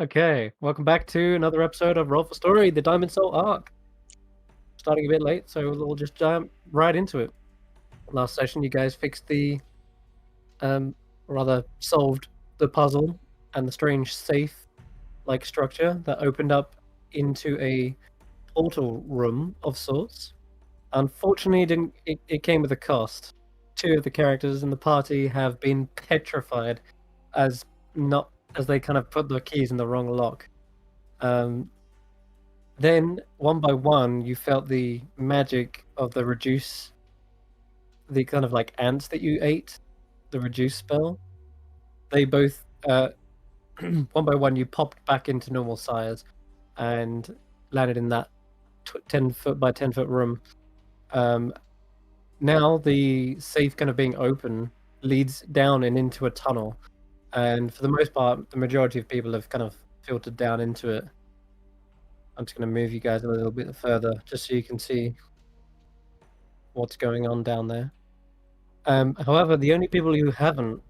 Okay, welcome back to another episode of Roll for Story, the Diamond Soul arc. Starting a bit late, so we'll just jump right into it. Last session, you guys fixed rather solved the puzzle and the strange safe-like structure that opened up into a portal room of sorts. Unfortunately, it came with a cost. Two of the characters in the party have been petrified as they kind of put the keys in the wrong lock. Then, one by one, you felt the magic of the kind of like ants that you ate, the reduce spell. They both, one by one, you popped back into normal size and landed in that 10-foot by 10-foot room. Now the safe kind of being open leads down and into a tunnel. And for the most part, the majority of people have kind of filtered down into it. I'm just going to move you guys a little bit further just so you can see what's going on down there. However, the only people who haven't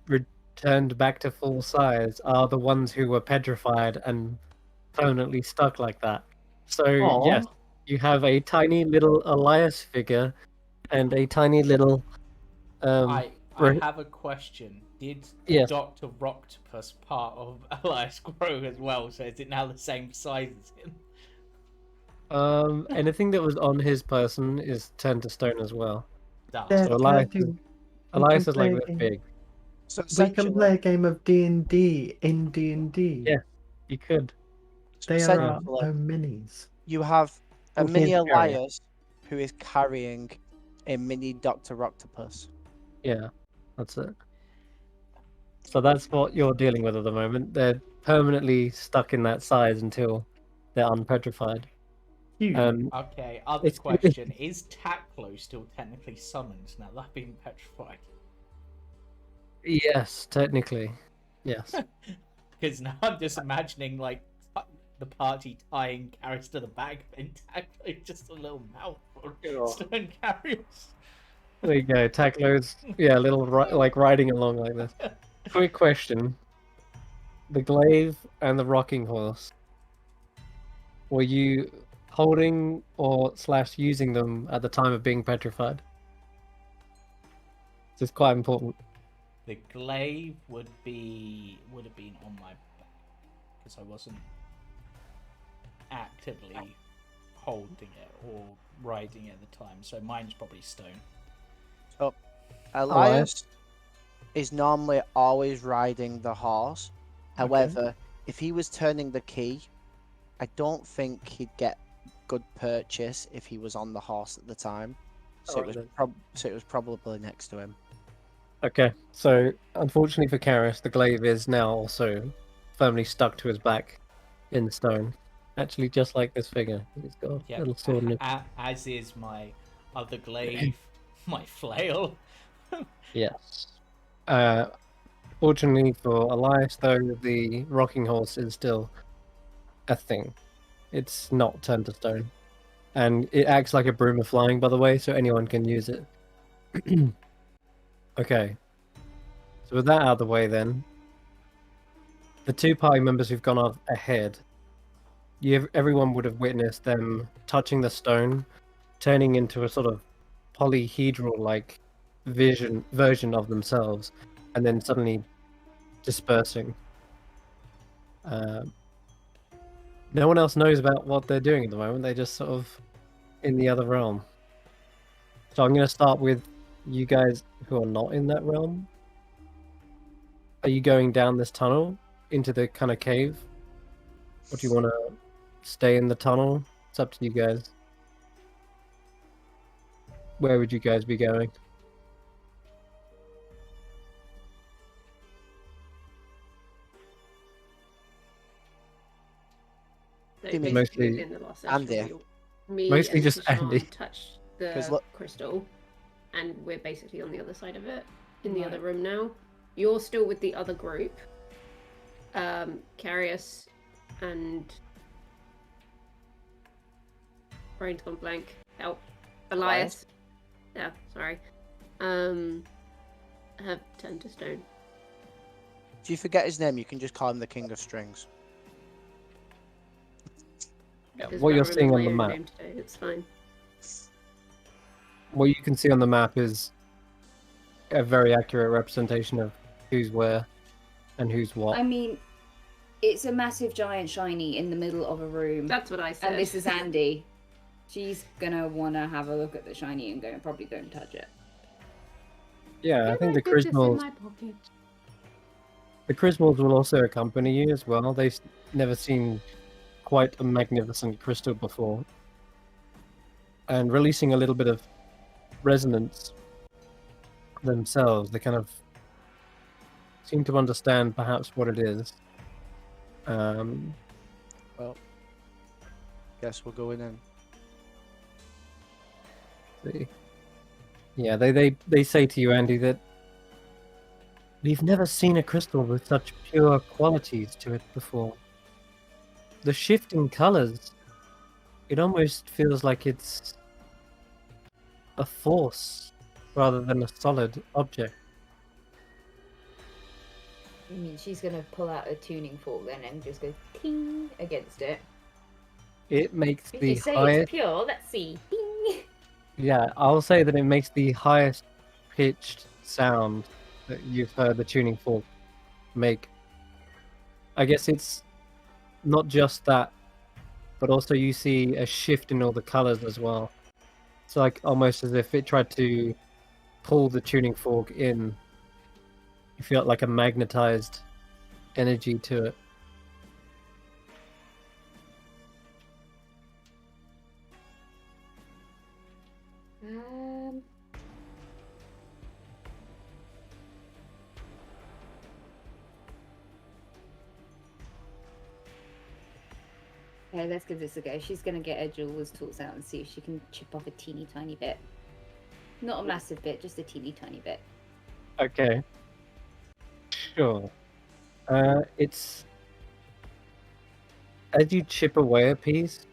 returned back to full size are the ones who were petrified and permanently stuck like that. So, yes, you have a tiny little Elias figure and a tiny little... I have a question. Did Yes. Dr. Roctopus part of Elias grow as well? So is it now the same size as him? Anything that was on his person is turned to stone as well. So Elias is like this big. So we can play a game of D&D in D&D. Yeah, you could. They are our own minis. You have a Who mini can't carry it. Elias who is carrying a mini Dr. Octopus. Yeah, that's it. So that's what you're dealing with at the moment. They're permanently stuck in that size until they're unpetrified. Okay, other question. Is Taklo still technically summoned now that I've been petrified? Yes, technically. Yes. Because now I'm just imagining like the party tying Karius to the back and Taklo just a little mouth for stone Karius. There you go. Taklo's, a little like riding along like this. Quick question. The glaive and the rocking horse. Were you holding or / using them at the time of being petrified? This is quite important. The glaive would have been on my back because I wasn't actively holding it or riding it at the time. So mine's probably stone. So Elias is normally always riding the horse. However, if he was turning the key, I don't think he'd get good purchase if he was on the horse at the time. So it was probably next to him. Okay, so unfortunately for Karius, the glaive is now also firmly stuck to his back in stone. Actually, just like this figure. He's got a little sword in it. As is my other glaive, my flail. Yes. Fortunately for Elias, though, the rocking horse is still a thing. It's not turned to stone. And it acts like a broom of flying, by the way, so anyone can use it. Okay. So with that out of the way then, the two party members who've gone off ahead, everyone would have witnessed them touching the stone, turning into a sort of polyhedral-like version of themselves, and then suddenly dispersing. No one else knows about what they're doing at the moment. They're just sort of in the other realm. So I'm going to start with you guys who are not in that realm. Are you going down this tunnel into the kind of cave? Or do you want to stay in the tunnel? It's up to you guys. Where would you guys be going? Mostly in the last session, Andi. Mostly just Andi touched the crystal, and we're basically on the other side of it, in the other room now. You're still with the other group. Karius and brain's gone blank. Help. Elias. Yeah, sorry. Have turned to stone. If you forget his name, you can just call him the King of Strings. Yeah, Because what I you're remember seeing my on the own map, name today. It's fine. what you can see on the map is a very accurate representation of who's where and who's what. I mean, it's a massive giant shiny in the middle of a room. That's what I said. And this is Andi. She's gonna wanna have a look at the shiny and go, probably don't touch it. Yeah, I think the Can I fit this in Chrismals, my pocket? the Chrismals will also accompany you as well. They've never seen quite a magnificent crystal before. And releasing a little bit of resonance themselves, they kind of seem to understand perhaps what it is. Well, guess we're going in. See. Yeah, they say to you, Andi, that we've never seen a crystal with such pure qualities to it before. The shifting colors, it almost feels like it's a force rather than a solid object. I mean, she's gonna pull out a tuning fork then and just go ting against it. It makes If the you say highest. it's pure, let's see. Ding! Yeah, I'll say that it makes the highest pitched sound that you've heard the tuning fork make. I guess it's not just that, but also you see a shift in all the colors as well. It's like almost as if it tried to pull the tuning fork in. You feel like a magnetized energy to it. Okay, let's give this a go. She's gonna get her jeweler's tools out and see if she can chip off a teeny tiny bit. Not a massive bit, just a teeny tiny bit. Okay. Sure. It's as you chip away a piece,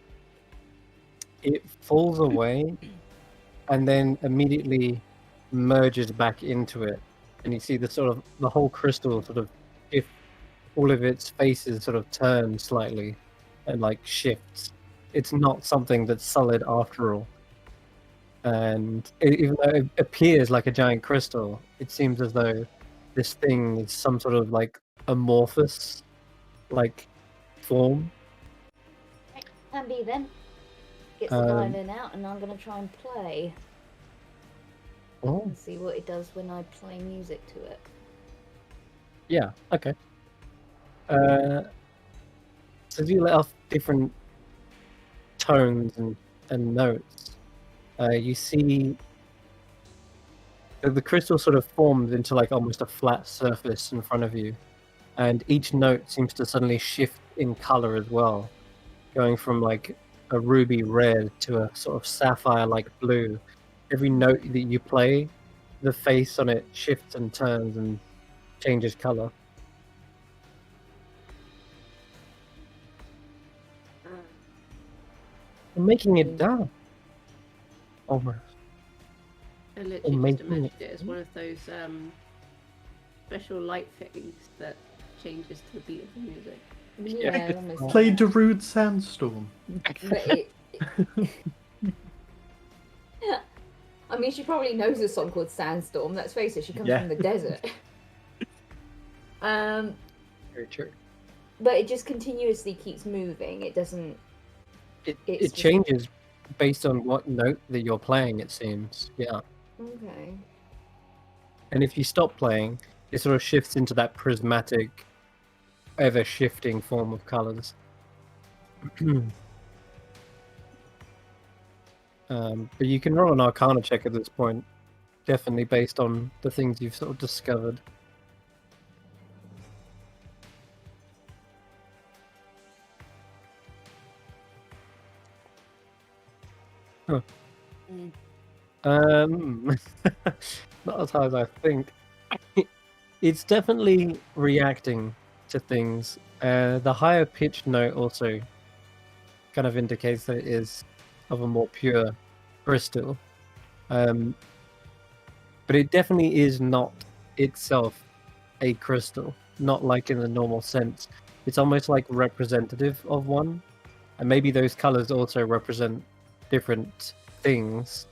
it falls away and then immediately merges back into it. And you see the whole crystal sort of shift, all of its faces sort of turn slightly and like shifts. It's not something that's solid after all. And even though it appears like a giant crystal, it seems as though this thing is some sort of like amorphous like form. Andi then gets the violin out and I'm gonna try and play. Oh, And see what it does when I play music to it. yeah, okay. So as you let off different tones and notes, you see the crystal sort of forms into like almost a flat surface in front of you, and each note seems to suddenly shift in color as well, going from like a ruby red to a sort of sapphire like blue. Every note that you play, the face on it shifts and turns and changes color. I'm making it dark. Almost. I literally making just imagined it- it as one of those special light things that changes to the beat of the music. Yeah, almost. Play Darude Sandstorm. But it... I mean, she probably knows a song called Sandstorm. Let's face it, she comes Yeah. from the desert. Very true. But it just continuously keeps moving. It doesn't. It It's just- changes based on what note that you're playing, it seems. Yeah. Okay. And if you stop playing, it sort of shifts into that prismatic, ever shifting form of colors. But you can roll an Arcana check at this point, definitely based on the things you've sort of discovered. Huh. Not as high as I think. It's definitely reacting to things. The higher pitched note also kind of indicates that it is of a more pure crystal. But it definitely is not itself a crystal, not like in the normal sense. It's almost like representative of one. and maybe those colors also represent different things,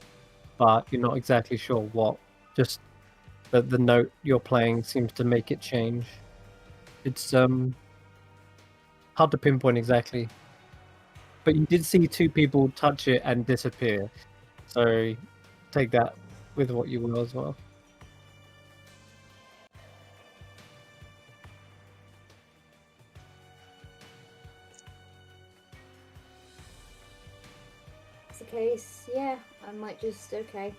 but you're not exactly sure what. Just the note you're playing seems to make it change. It's hard to pinpoint exactly, but you did see two people touch it and disappear, so take that with what you will as well. That's the case. Yeah, I might just okay.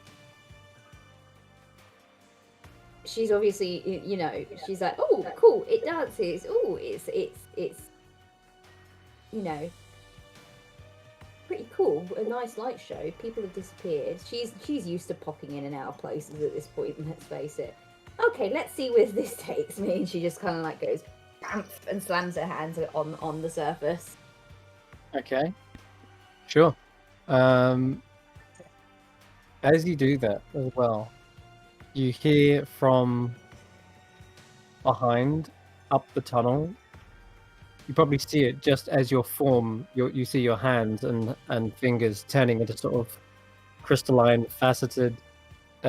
She's obviously, you know, she's like, oh, cool, it dances. Oh, it's, you know, pretty cool. A nice light show. People have disappeared. She's used to popping in and out of places at this point. Let's face it. Okay, let's see where this takes me. And she just kind of like goes, bamf, and slams her hands on the surface. Okay, sure. As you do that as well, you hear from behind up the tunnel. You probably see it just as your form. You see your hands and fingers turning into sort of crystalline, faceted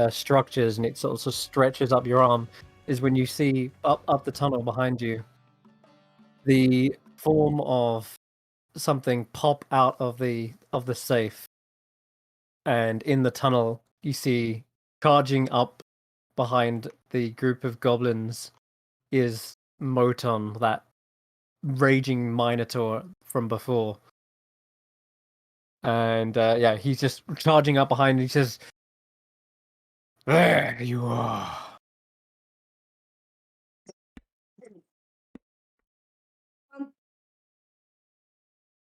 structures, and it sort of stretches up your arm. Is when you see up the tunnel behind you the form of something pop out of the safe, and in the tunnel you see charging up behind the group of goblins is Moton, that raging minotaur from before. And yeah, he's just charging up behind, and he says, "There you are."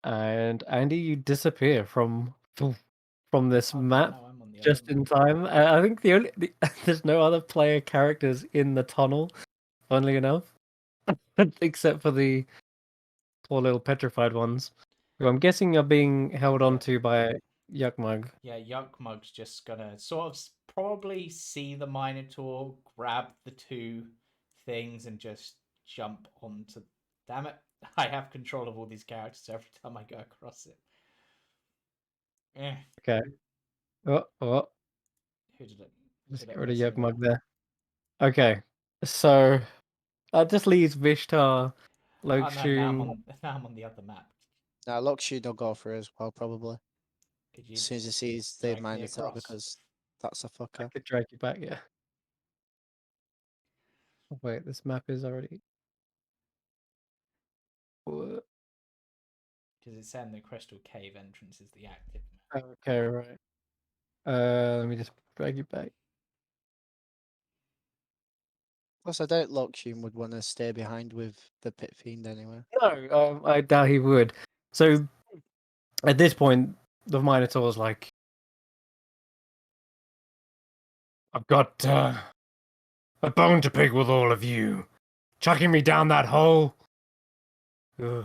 And Andy, you disappear from this map No, I'm on the just other in map. time. I think there's no other player characters in the tunnel, funnily enough, except for the poor little petrified ones, who I'm guessing are being held onto by Yuckmug. Yeah, Yuckmug's just gonna sort of probably see the Minotaur, grab the two things, and just jump onto. Damn it! I have control of all these characters every time I go across it. Eh, Okay. Oh, who did it? just Did get it rid of miss me? Yuckmug there. Okay, so that just leaves Vishtar, Oh no! Now I'm Lokshun. on. Now I'm on the other map. Now, Lockshoot will go for it as well, probably. Could As you soon as he sees the drag me Minotaur, across? because that's a I fucker. could drag you back, yeah. Oh, wait, this map is already. What? Because it's saying the Crystal Cave entrance is the active map. Okay, right. Let me just drag you back. Plus, I doubt Lockshoot would want to stay behind with the Pit Fiend anyway. No, I doubt he would. So at this point, the Minotaur's like, "I've got a bone to pick with all of you. Chucking me down that hole. Ugh.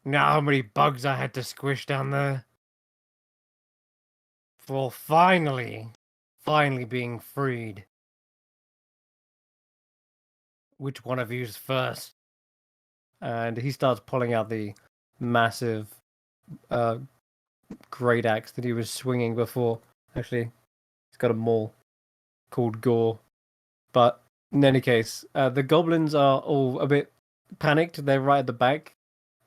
Now how many bugs I had to squish down there? For finally being freed. Which one of you's first?" And he starts pulling out the massive great axe that he was swinging before. Actually, he's got a maul called Gore. But in any case, the goblins are all a bit panicked. They're right at the back.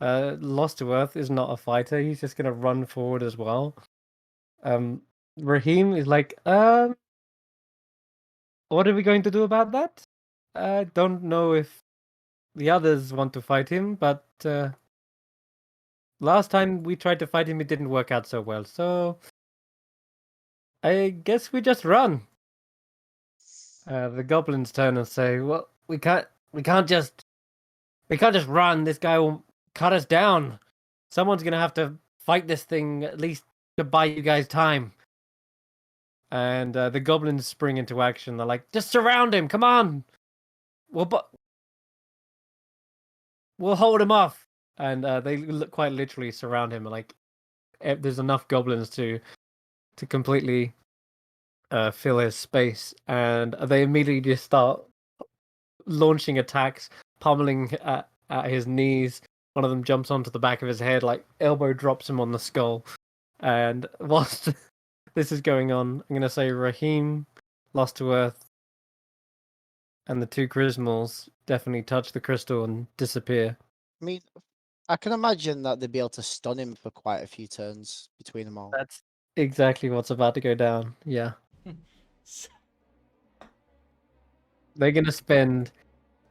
Lost to Earth is not a fighter. He's just gonna run forward as well. Raheem is like, what are we going to do about that? I don't know if the others want to fight him, but last time we tried to fight him, it didn't work out so well. So I guess we just run. The goblins turn and say, "Well, we can't just run. This guy will cut us down. Someone's gonna have to fight this thing at least to buy you guys time." And the goblins spring into action. They're like, "Just surround him! Come on! We'll hold him off." And they quite literally surround him. Like, there's enough goblins to completely fill his space, and they immediately just start launching attacks, pummeling at his knees, One of them jumps onto the back of his head, like elbow drops him on the skull. And whilst this is going on, I'm gonna say Raheem, Lost to Earth, and the two Chrismals definitely touch the crystal and disappear. I mean, I can imagine that they'd be able to stun him for quite a few turns between them all. That's exactly what's about to go down. Yeah. They're gonna spend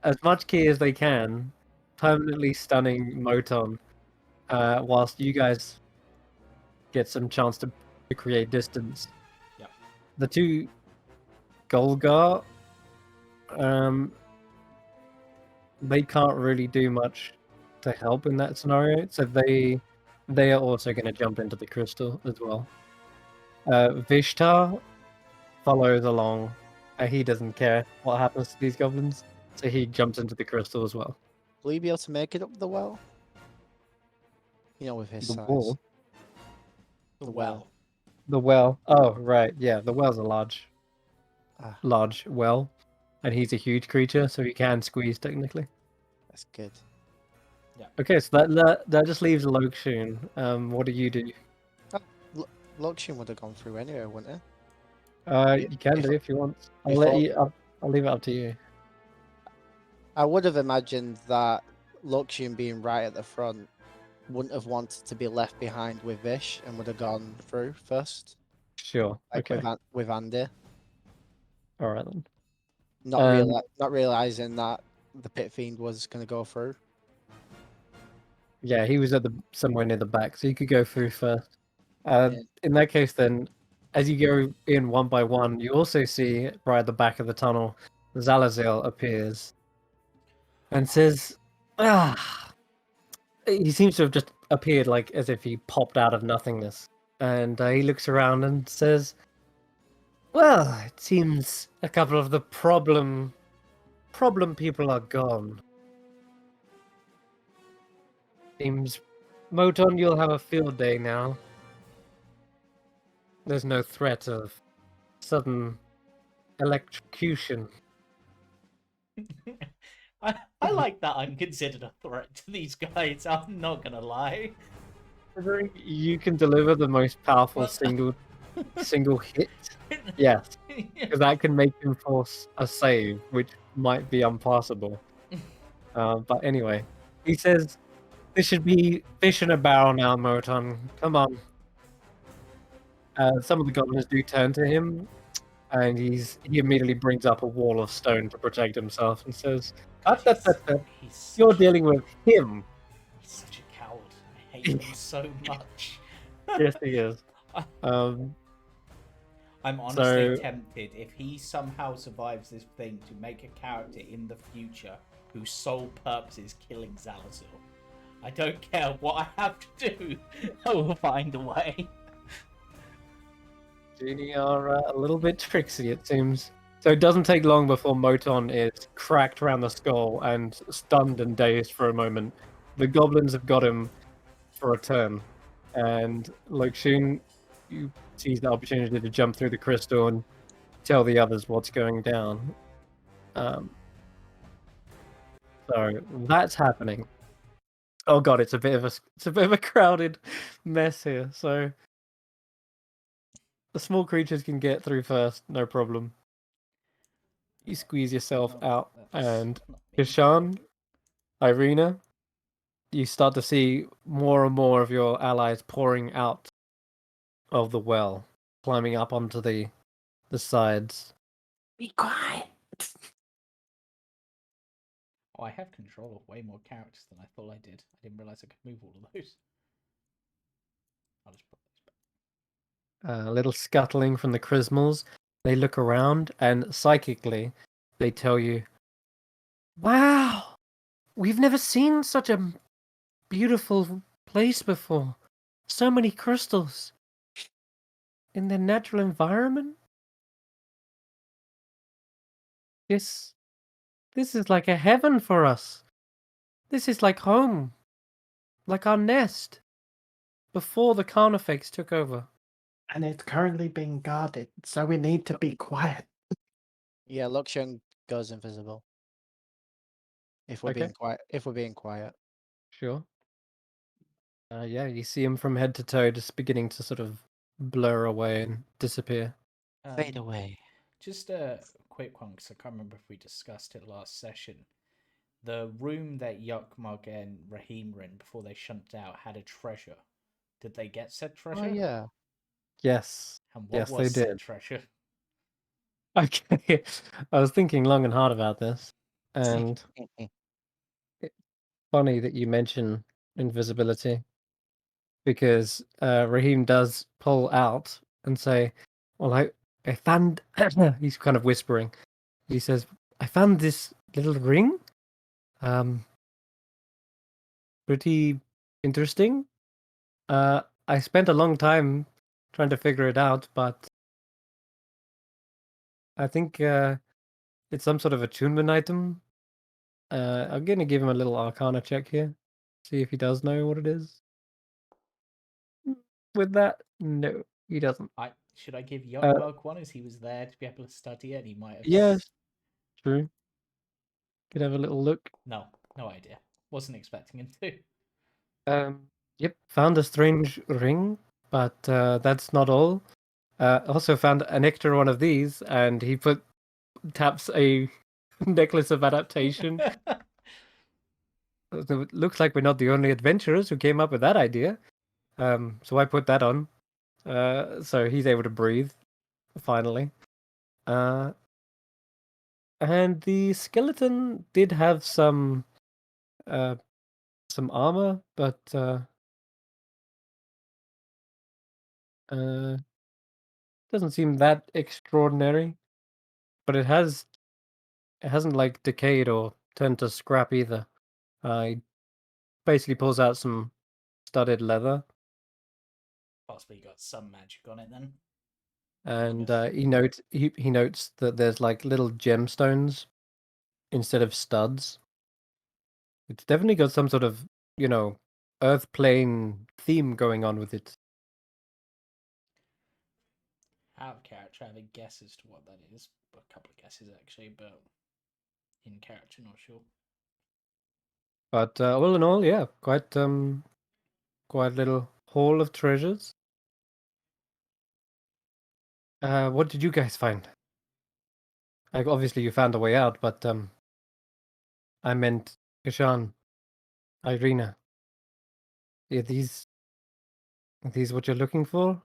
as much key as they can permanently stunning Moton, whilst you guys get some chance to create distance. Yep. The two Golgar, they can't really do much to help in that scenario, so they are also going to jump into the crystal as well. Vishtar follows along. He doesn't care what happens to these goblins, so he jumps into the crystal as well. Will he be able to make it up the well? You know, with his The size. wall? The well. The well. Oh, right. Yeah, the well's a large Ah, well, and he's a huge creature, so he can squeeze technically. that's good. Okay, so that just leaves Lokshun. What do you do? Lokshin would have gone through anyway, wouldn't it? You can do if you want. I'll before- let you. I'll leave it up to you. I would have imagined that Lokshin being right at the front wouldn't have wanted to be left behind with Vish and would have gone through first. Sure. Like Okay. with Andi. All right then. Not realizing that the Pit Fiend was going to go through. Yeah, he was at somewhere near the back, so you could go through first. Yeah. In that case, then, as you go in one by one, you also see right at the back of the tunnel, Zalazil appears and says, "Ah." He seems to have just appeared like as if he popped out of nothingness, and he looks around and says, "Well, it seems a couple of the problem people are gone. Seems, Moton, you'll have a field day now. There's no threat of sudden electrocution." I like that I'm considered a threat to these guys. I'm not gonna lie. You can deliver the most powerful Well- single hit. Yes, because that can make him force a save, which might be impossible. But anyway, he says, "This should be fish in a barrel now, Moton. Come on." Some of the goblins do turn to him, and he immediately brings up a wall of stone to protect himself and says, He's "You're such- dealing with him." He's such a coward. I hate him so much. Yes, he is. I'm honestly So- tempted, if he somehow survives this thing, to make a character in the future whose sole purpose is killing Zalazil. I don't care what I have to do. I will find a way. Genie are a little bit tricksy, it seems. So it doesn't take long before Moton is cracked around the skull and stunned and dazed for a moment. The goblins have got him for a turn, and Lokshun, you seize the opportunity to jump through the crystal and tell the others what's going down. So that's happening. Oh god, it's a bit of a crowded mess here. So the small creatures can get through first, no problem. You squeeze yourself out, and Kesh'an, Eirina, you start to see more and more of your allies pouring out of the well, climbing up onto the sides. Be quiet. Oh, I have control of way more characters than I thought I did. I didn't realize I could move all of those. I'll just put those back. A little scuttling from the Chrismals. They look around and psychically they tell you, "Wow, we've never seen such a beautiful place before. So many crystals in their natural environment. This is like a heaven for us. This is like home, like our nest before the Carnifex took over." And it's currently being guarded, so we need to be quiet. Yeah, Lokshin goes invisible. If we're Okay. being quiet. If we're being quiet. Sure. Yeah, you see him from head to toe, just beginning to sort of blur away and disappear. Fade away. Just a quick one, because I can't remember if we discussed it last session. The room that Yukmug and Raheem were in before they shumped out had a treasure. Did they get said treasure? Oh yeah. Yes. And what Yes, was they said did. treasure? Okay. I was thinking long and hard about this, and it's funny that you mention invisibility, because Raheem does pull out and say, "Well, I found." He's kind of whispering. He says, "I found this little ring. Um, pretty interesting. I spent a long time trying to figure it out, but I think it's some sort of attunement item. I'm gonna give him a little Arcana check here, see if he does know what it is. With that, no, he doesn't. Should I give Uh, Yukmug one, as he was there to be able to study it? And he might have. yes, true. Could have a little look. No idea. Wasn't expecting him to. Yep, found a strange ring, but that's not all. Also found an extra one of these, and he taps a necklace of adaptation. So it looks like we're not the only adventurers who came up with that idea. So I put that on. So he's able to breathe, finally. And the skeleton did have some armor, but doesn't seem that extraordinary. But it hasn't like decayed or turned to scrap either. He basically pulls out some studded leather, Possibly got some magic on it then. and he notes that there's like little gemstones instead of studs. It's definitely got some sort of, earth plane theme going on with it. Out of character, I have a guess as to what that is. A couple of guesses actually, but in character, not sure. But all in all, yeah, quite a little haul of treasures. What did you guys find? Like, obviously you found a way out, but I meant Kesh'an, Eirina. Are these what you're looking for?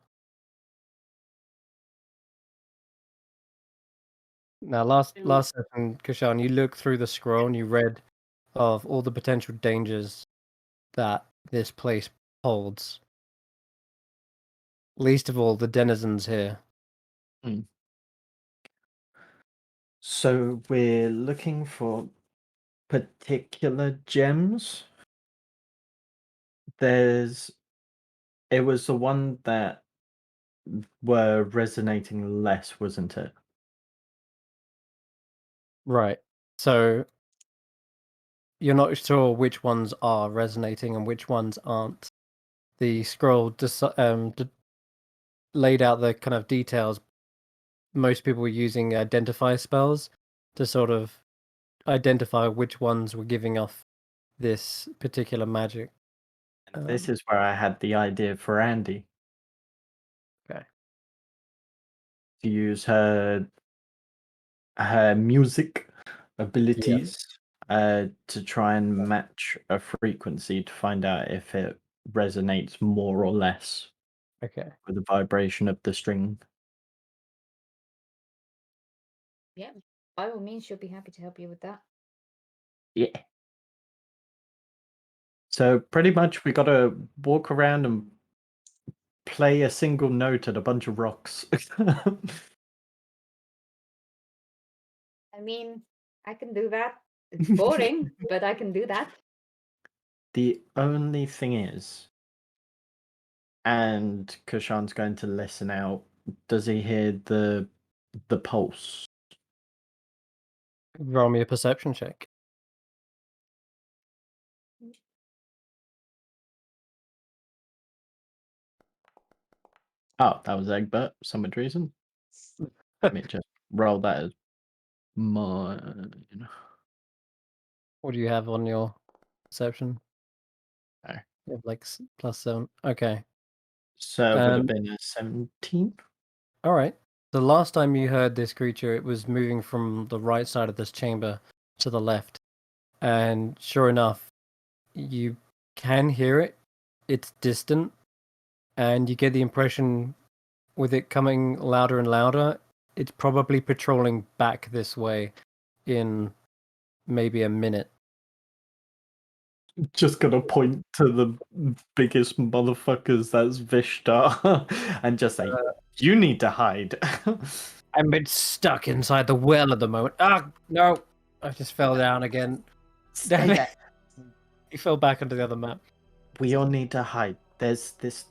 Now, last session, Kesh'an, you looked through the scroll and you read of all the potential dangers that this place holds. Least of all, the denizens here. So we're looking for particular gems. It was the one that were resonating less, wasn't it? Right. So you're not sure which ones are resonating and which ones aren't. The scroll laid out the kind of details. Most people were using identify spells to sort of identify which ones were giving off this particular magic. This is where I had the idea for Andi. Okay. To use her music abilities to try and match a frequency to find out if it resonates more or less Okay. with the vibration of the string. Yeah, by all means, she'll be happy to help you with that. Yeah. So pretty much we got to walk around and play a single note at a bunch of rocks. I mean, I can do that. It's boring, but I can do that. The only thing is, and Kesh'an's going to listen out, does he hear the pulse? Roll me a perception check. Oh, that was Egbert, for some reason. Let me just roll that as mine. What do you have on your perception? You have like +7. Okay. So it would have been a 17. All right. The last time you heard this creature, it was moving from the right side of this chamber to the left. And sure enough, you can hear it. It's distant. And you get the impression with it coming louder and louder, it's probably patrolling back this way in maybe a minute. Just gonna point to the biggest motherfuckers, that's Vishtar, and just say, you need to hide. I'm a bit stuck inside the well at the moment. Ah, no! I just fell down again. Damn it. He fell back onto the other map. We all need to hide. There's this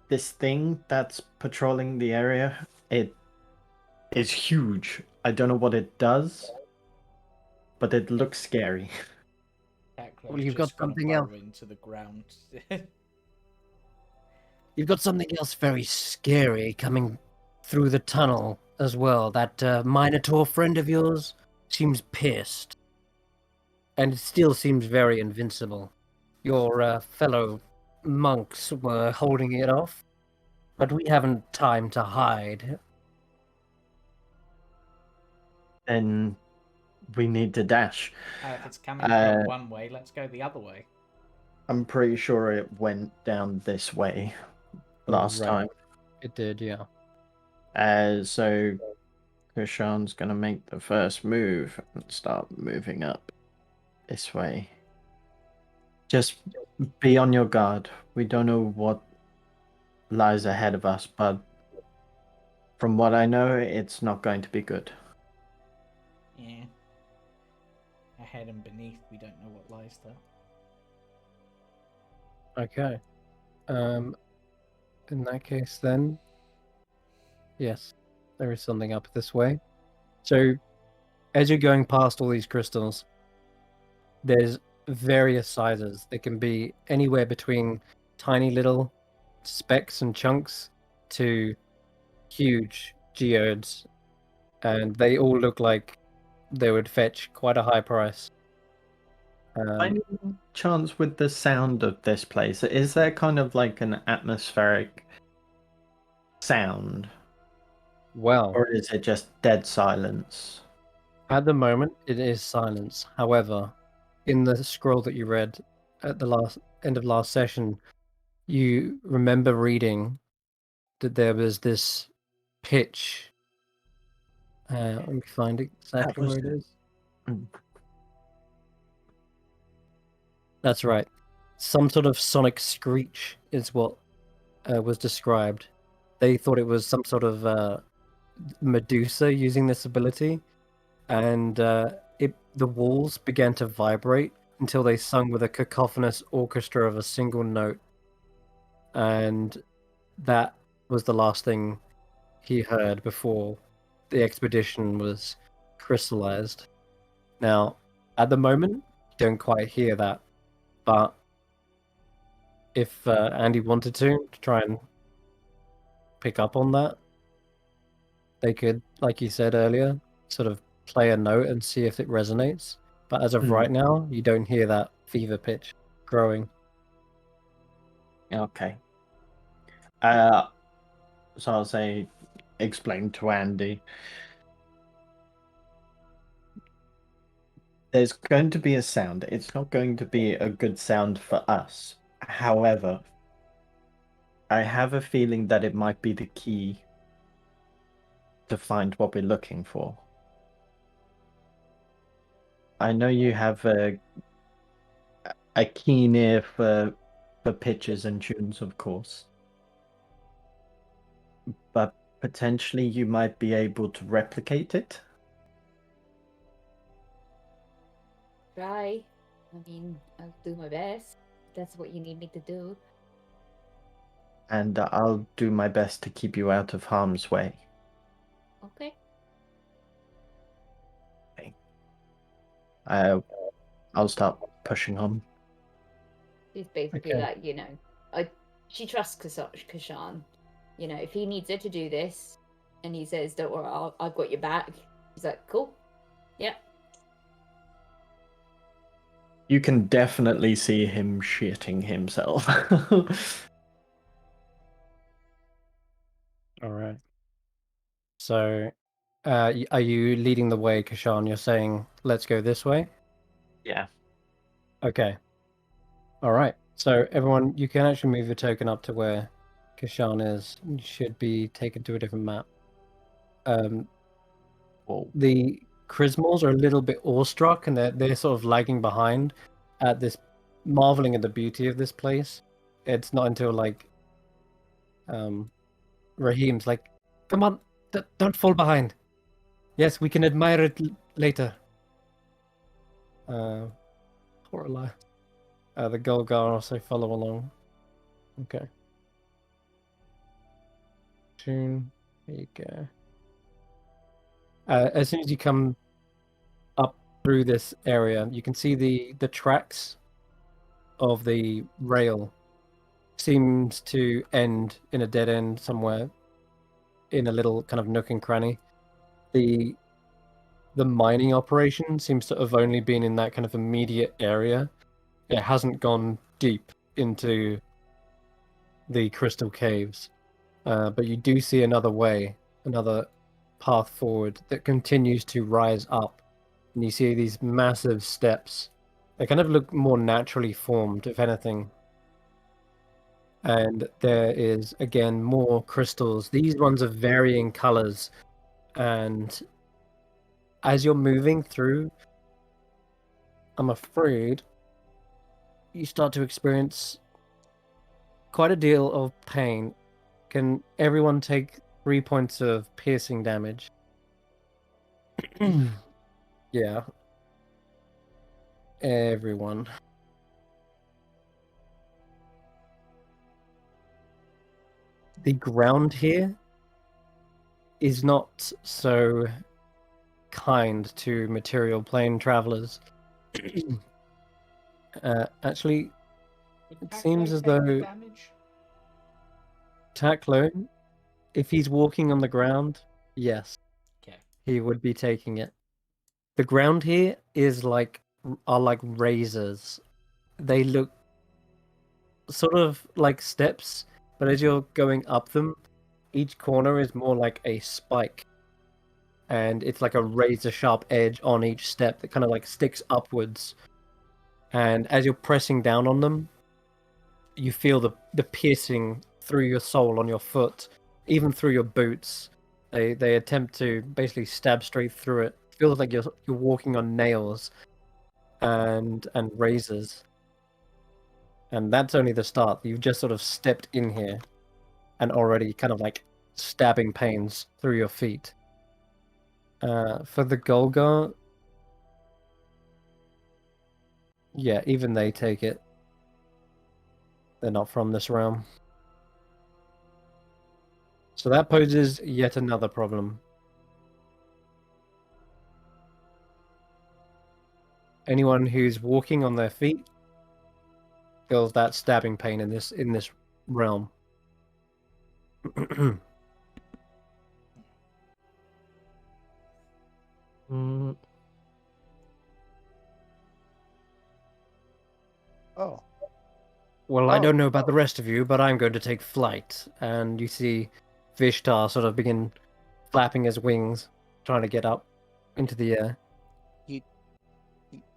thing that's patrolling the area. It is huge. I don't know what it does, but it looks scary. Well, you've got something else. Into the ground. You've got something else very scary coming through the tunnel as well. That Minotaur friend of yours seems pissed. And it still seems very invincible. Your fellow monks were holding it off, but we haven't time to hide. And we need to dash. If it's coming from one way, let's go the other way. I'm pretty sure it went down this way last time. It did, yeah. So Kesh'an's gonna make the first move and start moving up this way. Just be on your guard. We don't know what lies ahead of us, but from what I know, it's not going to be good. Yeah. Ahead and beneath, we don't know what lies there. Okay. In that case, then, yes, there is something up this way. So, as you're going past all these crystals, there's various sizes. They can be anywhere between tiny little specks and chunks to huge geodes, and they all look like they would fetch quite a high price. Any chance with the sound of this place? Is there kind of like an atmospheric sound? Well, or is it just dead silence? At the moment, it is silence. However, in the scroll that you read at the end of last session, you remember reading that there was this pitch. Let me find exactly where it is. That's right. Some sort of sonic screech is what was described. They thought it was some sort of Medusa using this ability, and the walls began to vibrate until they sung with a cacophonous orchestra of a single note. And that was the last thing he heard before the expedition was crystallized. Now, at the moment, you don't quite hear that, but if Andi wanted to try and pick up on that, they could, like you said earlier, sort of play a note and see if it resonates. But as of right now, you don't hear that fever pitch growing. Okay. So I'll say, explain to Andi. There's going to be a sound. It's not going to be a good sound for us. However, I have a feeling that it might be the key to find what we're looking for. I know you have a keen ear for pitches and tunes, of course. But potentially you might be able to replicate it. Try. I mean, I'll do my best. That's what you need me to do. And I'll do my best to keep you out of harm's way. Okay. I'll start pushing on. She's basically like, she trusts Kesh'an. If he needs her to do this, and he says, "Don't worry, I've got your back." She's like, "Cool, yeah." You can definitely see him shitting himself. All right. So, are you leading the way, Kesh'an? You're saying, let's go this way? Yeah. Okay. All right. So, everyone, you can actually move your token up to where Kesh'an is. You should be taken to a different map. Whoa. The Chrismals are a little bit awestruck, and they're sort of lagging behind at this, marveling at the beauty of this place. It's not until, like, Raheem's like, come on, don't fall behind. Yes, we can admire it later. Poor Elias. The Golgar also follow along. Okay. Tune. There you go. As soon as you come up through this area, you can see the tracks of the rail seems to end in a dead end somewhere in a little kind of nook and cranny. The mining operation seems to have only been in that kind of immediate area. It hasn't gone deep into the crystal caves. But you do see another way, another path forward that continues to rise up. And you see these massive steps. They kind of look more naturally formed, if anything. And there is, again, more crystals. These ones are varying colors. And as you're moving through, I'm afraid you start to experience quite a deal of pain. Can everyone take 3 points of piercing damage? Yeah. Everyone. The ground here is not so kind to material plane travelers. Actually, it seems as though Taklo, if he's walking on the ground, yes, Okay. he would be taking it. The ground here are like razors. They look sort of like steps, but as you're going up them, each corner is more like a spike. And it's like a razor sharp edge on each step that kind of like sticks upwards. And as you're pressing down on them, you feel the piercing through your sole on your foot, even through your boots. They attempt to basically stab straight through it. It feels like you're walking on nails and razors. And that's only the start. You've just sort of stepped in here and already kind of like stabbing pains through your feet. For the Golgar, yeah, even they take it. They're not from this realm. So that poses yet another problem. Anyone who's walking on their feet feels that stabbing pain in this realm. Oh. Well, I don't know about the rest of you, but I'm going to take flight. And you see Vishtar sort of begin flapping his wings, trying to get up into the air.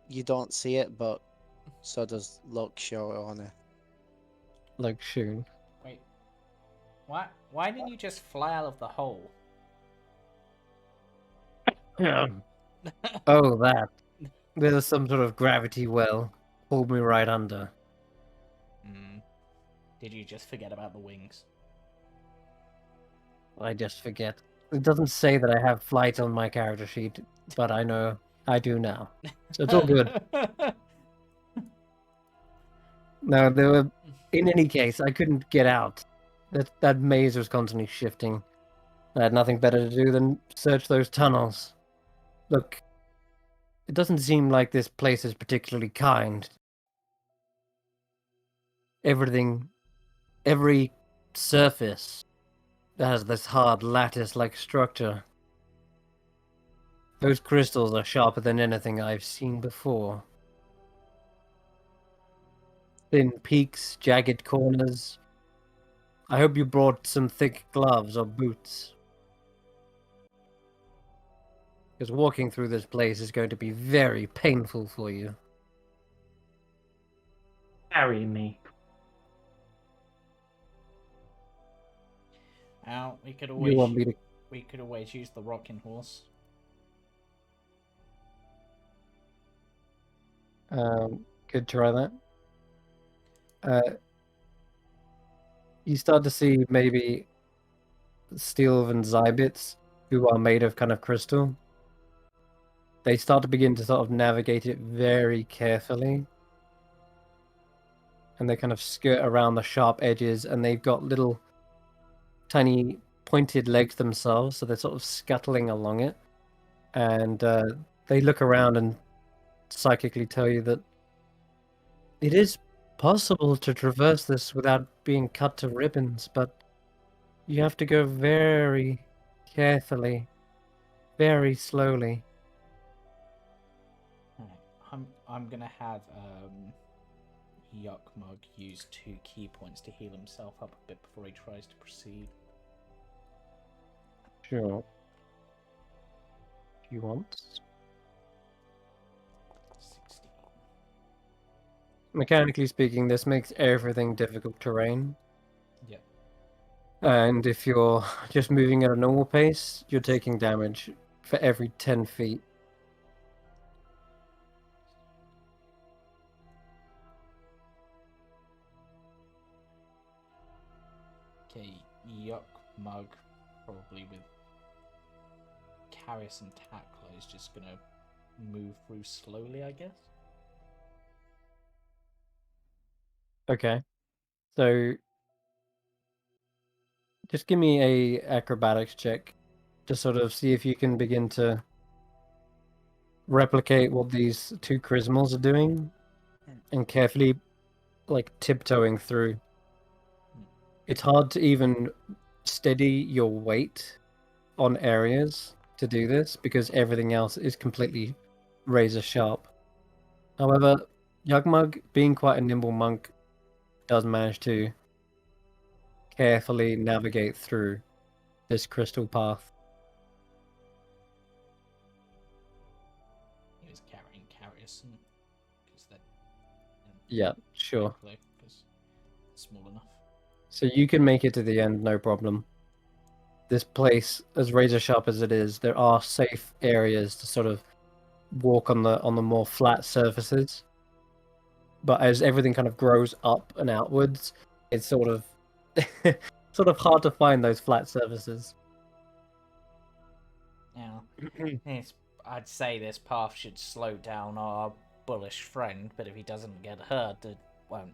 You don't see it, but so does Lokshorana. Lokshun. Wait. Why didn't you just fly out of the hole? Yeah. Oh, that. There's some sort of gravity well. Pulled me right under. Did you just forget about the wings? I just forget. It doesn't say that I have flight on my character sheet, but I know I do now. So it's all good. No, there were. In any case, I couldn't get out. That maze was constantly shifting. I had nothing better to do than search those tunnels. Look, it doesn't seem like this place is particularly kind. Every surface has this hard lattice-like structure. Those crystals are sharper than anything I've seen before. thin peaks, jagged corners. I hope you brought some thick gloves or boots. Because walking through this place is going to be very painful for you. Carry me. Now we could You always want me to... use the rocking horse. Could try that. You start to see maybe steel and zybits who are made of kind of crystal. They start to begin to sort of navigate it very carefully. And they kind of skirt around the sharp edges, and they've got little tiny pointed legs themselves, so they're sort of scuttling along it. And they look around and psychically tell you that it is possible to traverse this without being cut to ribbons, but you have to go very carefully, very slowly. Alright, I'm gonna have Yuckmug use 2 key points to heal himself up a bit before he tries to proceed. Sure. If you want. 16. Mechanically speaking, this makes everything difficult terrain. Yep. And if you're just moving at a normal pace, you're taking damage for every 10 feet. Okay, Yuckmug, probably with Karius and Tackler, is just gonna move through slowly, I guess. Okay. So just give me a acrobatics check to sort of see if you can begin to replicate what these 2 charismals are doing and carefully like tiptoeing through. It's hard to even steady your weight on areas to do this because everything else is completely razor sharp. However, Yugmug, being quite a nimble monk, does manage to carefully navigate through this crystal path. He was carrying Karius, because they're Yeah, sure. because small enough. So you can make it to the end, no problem. This place, as razor sharp as it is, there are safe areas to sort of walk on the more flat surfaces. But as everything kind of grows up and outwards, it's sort of hard to find those flat surfaces. Now, I'd say this path should slow down our bullish friend, but if he doesn't get hurt, it won't.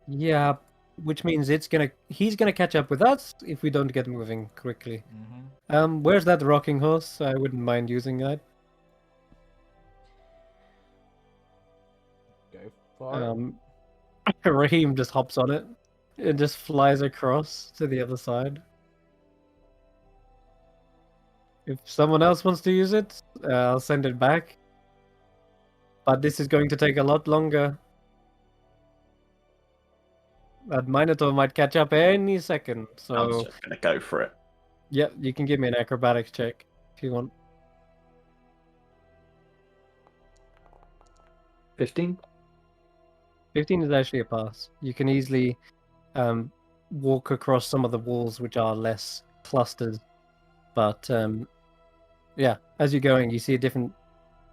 Yeah, which means he's gonna catch up with us if we don't get moving quickly. Mm-hmm. Where's that rocking horse? I wouldn't mind using that. Go for it. Raheem just hops on it and just flies across to the other side. If someone else wants to use it, I'll send it back. But this is going to take a lot longer. That Minotaur might catch up any second, so... I was just going to go for it. Yep, you can give me an acrobatics check if you want. 15? 15 is actually a pass. You can easily walk across some of the walls which are less clustered. But yeah, as you're going, you see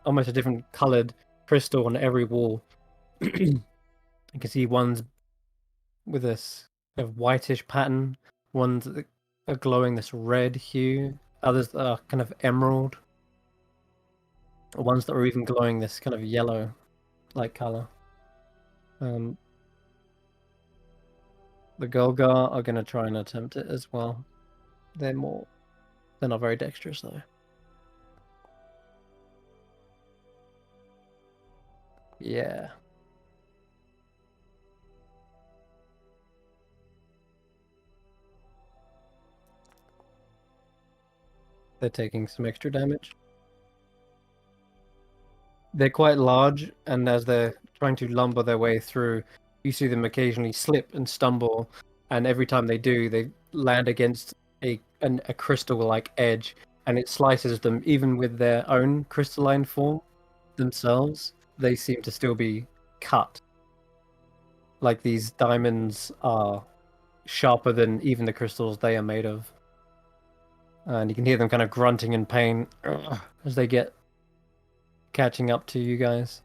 almost a different colored crystal on every wall. You can see ones with this kind of whitish pattern, ones that are glowing this red hue, others that are kind of emerald, ones that are even glowing this kind of yellow-like color. The Golgar are going to try and attempt it as well. They're not very dexterous though. Yeah. They're taking some extra damage. They're quite large, and as they're trying to lumber their way through. You see them occasionally slip and stumble, and every time they do, they land against a crystal-like edge, and it slices them. Even with their own crystalline form themselves, they seem to still be cut. Like these diamonds are sharper than even the crystals they are made of. And you can hear them kind of grunting in pain as they get catching up to you guys.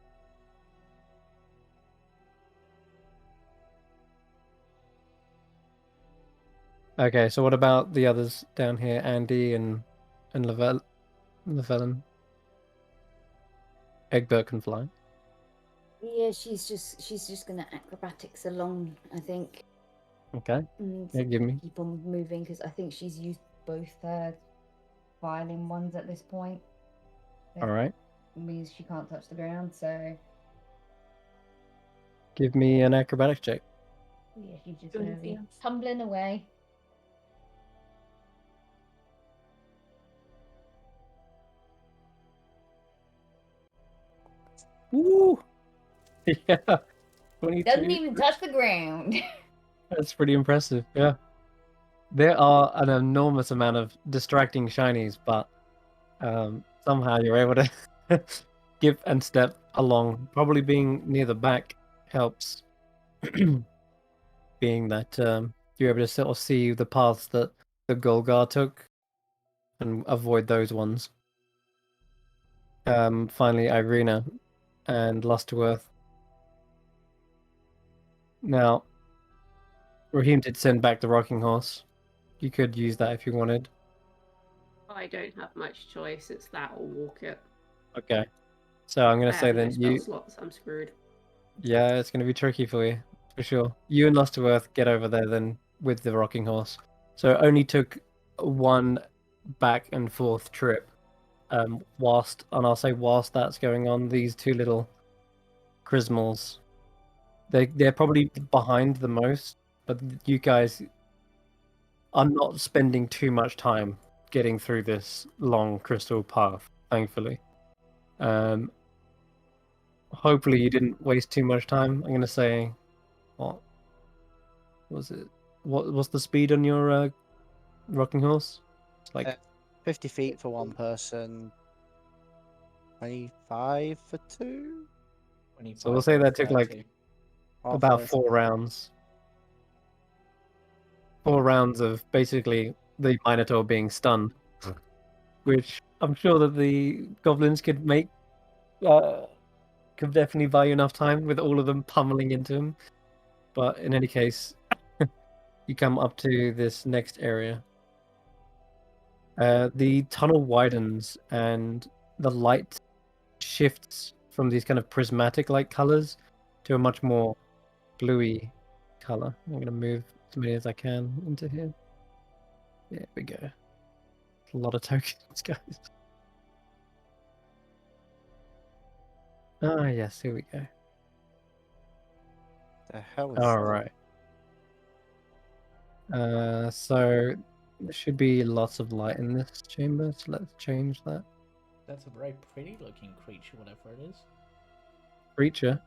Okay, so what about the others down here, Andi and Llewellyn? Egbert can fly. Yeah, she's just gonna acrobatics along, I think. Okay. And Yeah, give me. keep on moving because I think she's used both her violin ones at this point. All right. Means she can't touch the ground, so Give me an acrobatics check. yeah, she's just gonna be tumbling away. Woo! Yeah. 22. Doesn't even touch the ground. That's pretty impressive. Yeah. There are an enormous amount of distracting shinies, but somehow you're able to give and step along. Probably being near the back helps. Being that you're able to sort of see the paths that the Golgar took and avoid those ones. Finally, Eirina and Lustworth. Now, Raheem did send back the rocking horse. You could use that if you wanted. I don't have much choice. It's that or walk it. Okay. So I'm going to say have no then spell you... slots. I'm screwed. Yeah, it's going to be tricky for you, for sure. You and Lustworth get over there then with the rocking horse. So it only took one back and forth trip. Whilst that's going on, these two little Chrismals, they're probably behind the most, but you guys are not spending too much time getting through this long crystal path, thankfully. Hopefully you didn't waste too much time. I'm gonna say, what was it? What's the speed on your rocking horse? It's like 50 feet for one person, 25 for two. So we'll say that took like Or about 30. 4 rounds. 4 rounds of basically the Minotaur being stunned, which I'm sure that the goblins could make. Could definitely buy you enough time with all of them pummeling into him. But in any case, you come up to this next area. The tunnel widens and the light shifts from these kind of prismatic-like colors to a much more bluey color. I'm going to move as many as I can into here. There we go. A lot of tokens, guys. Ah, yes, here we go. The hell is All that? right. So there should be lots of light in this chamber, so let's change that. That's a very pretty looking creature, whatever it is. Creature.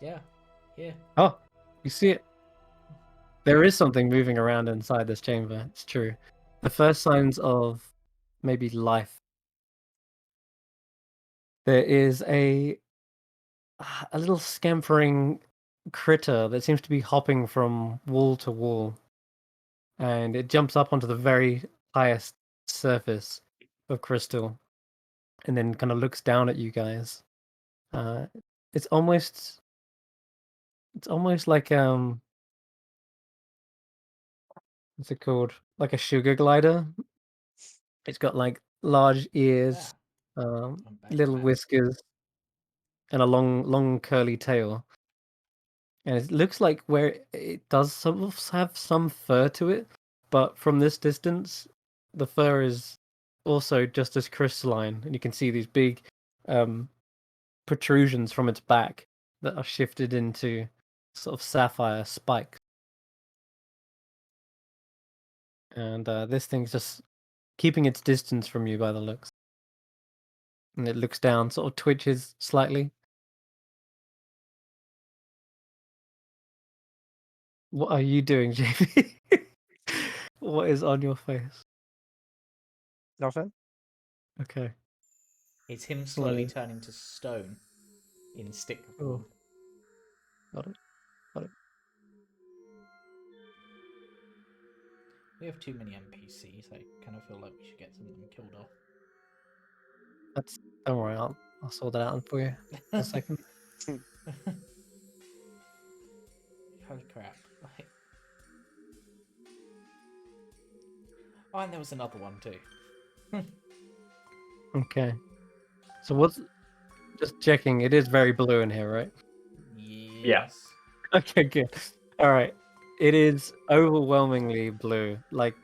Yeah. Yeah. Oh, you see it? There is something moving around inside this chamber. It's true. The first signs of maybe life. There is a little scampering critter that seems to be hopping from wall to wall. And it jumps up onto the very highest surface of crystal and then kind of looks down at you guys. It's almost like what's it called? Like a sugar glider. It's got like large ears, little whiskers, and a long curly tail. And it looks like where it does sort of have some fur to it, but from this distance, the fur is also just as crystalline, and you can see these big protrusions from its back that are shifted into sort of sapphire spikes. And this thing's just keeping its distance from you by the looks. And it looks down, sort of twitches slightly. What are you doing, Jamie? What is on your face? Nothing. Okay. It's him slowly Slowly. turning to stone in stick Oh. form. Got it. We have too many NPCs. I kind of feel like we should get some of them killed off. Don't worry, I'll sort that out for you in a second. Holy crap. Like... Oh, and there was another one too. Okay. So what's just checking, it is very blue in here, right? Yes. Okay, good. Alright. It is overwhelmingly blue. Like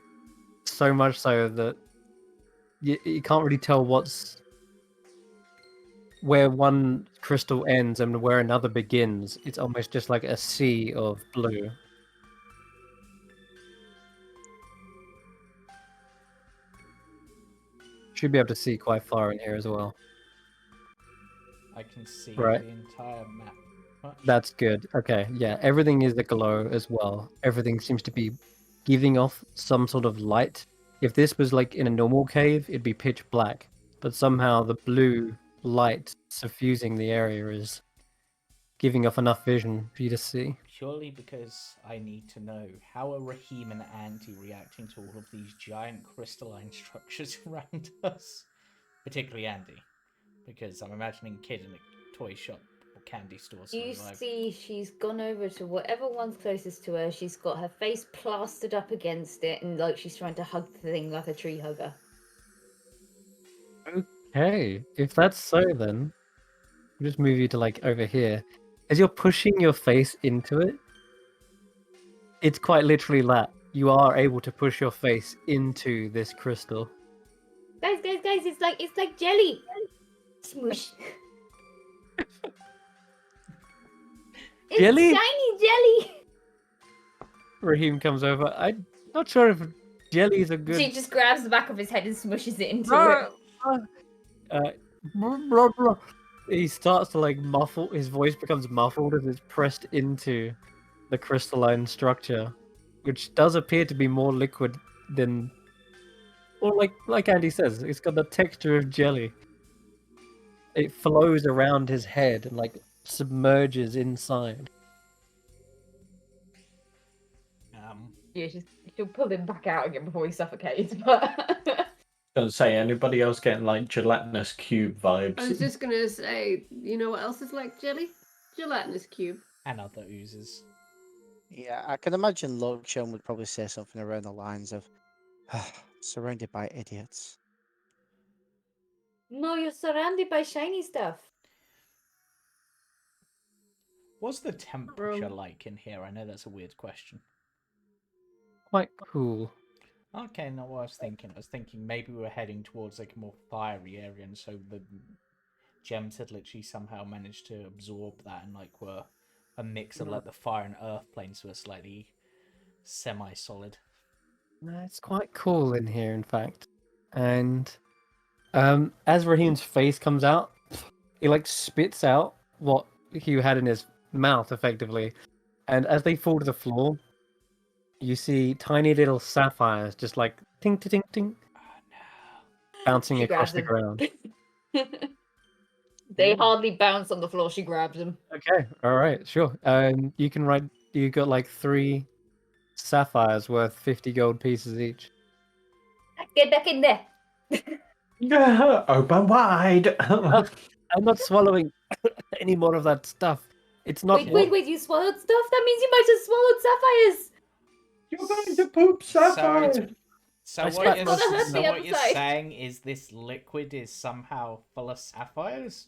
so much so that you can't really tell where one crystal ends and where another begins. It's almost just like a sea of blue. Should be able to see quite far in here as well. I can see Right. the entire map. What? That's good. Okay, yeah, everything is a glow as well. Everything seems to be giving off some sort of light. If this was like in a normal cave, it'd be pitch black. But somehow the blue light suffusing the area is giving off enough vision for you to see. Purely because I need to know how are Raheem and Andi reacting to all of these giant crystalline structures around us? Particularly Andi. Because I'm imagining kid in a toy shop or candy store. You Like... see, she's gone over to whatever one's closest to her. She's got her face plastered up against it, and like she's trying to hug the thing like a tree hugger. Okay, if that's so, then I'll just move you to like over here. As you're pushing your face into it, it's quite literally that. You are able to push your face into this crystal. Guys, it's like jelly. Smoosh. It's Jelly? shiny jelly. Raheem comes over. I'm not sure if jellies are good. She just grabs the back of his head and smushes it into it. Blah, blah. He starts to like muffle. His voice becomes muffled as it's pressed into the crystalline structure, which does appear to be more liquid than, or like Andy says, it's got the texture of jelly. It flows around his head and like submerges inside. Yeah, she'll pull him back out again before he suffocates. But Gonna say, anybody else getting like gelatinous cube vibes? I was just gonna say, you know what else is like jelly? Gelatinous cube. And other oozes. Yeah, I can imagine Lochon would probably say something around the lines of, surrounded by idiots. no, you're surrounded by shiny stuff. What's the temperature Bro. like in here? I know that's a weird question. Quite cool. Okay, not what I was thinking. I was thinking maybe we were heading towards like a more fiery area, and so the gems had literally somehow managed to absorb that and like were a mix of like the fire and earth planes were slightly semi-solid. It's quite cool in here, in fact. And as Raheem's face comes out, he like spits out what he had in his mouth, effectively. And as they fall to the floor, you see tiny little sapphires just like ting ting ting Oh no. bouncing She across grabs the them. ground. They hardly bounce on the floor. She grabs them. Okay, all right, sure. You can write. You got like 3 sapphires worth 50 gold pieces each. Get back in there. Open wide. I'm not swallowing any more of that stuff. It's not. Wait, you swallowed stuff? That means you might have swallowed sapphires. You're going to poop sapphire. So I what spat you're, most of them. so what you're Outside. saying is this liquid is somehow full of sapphires?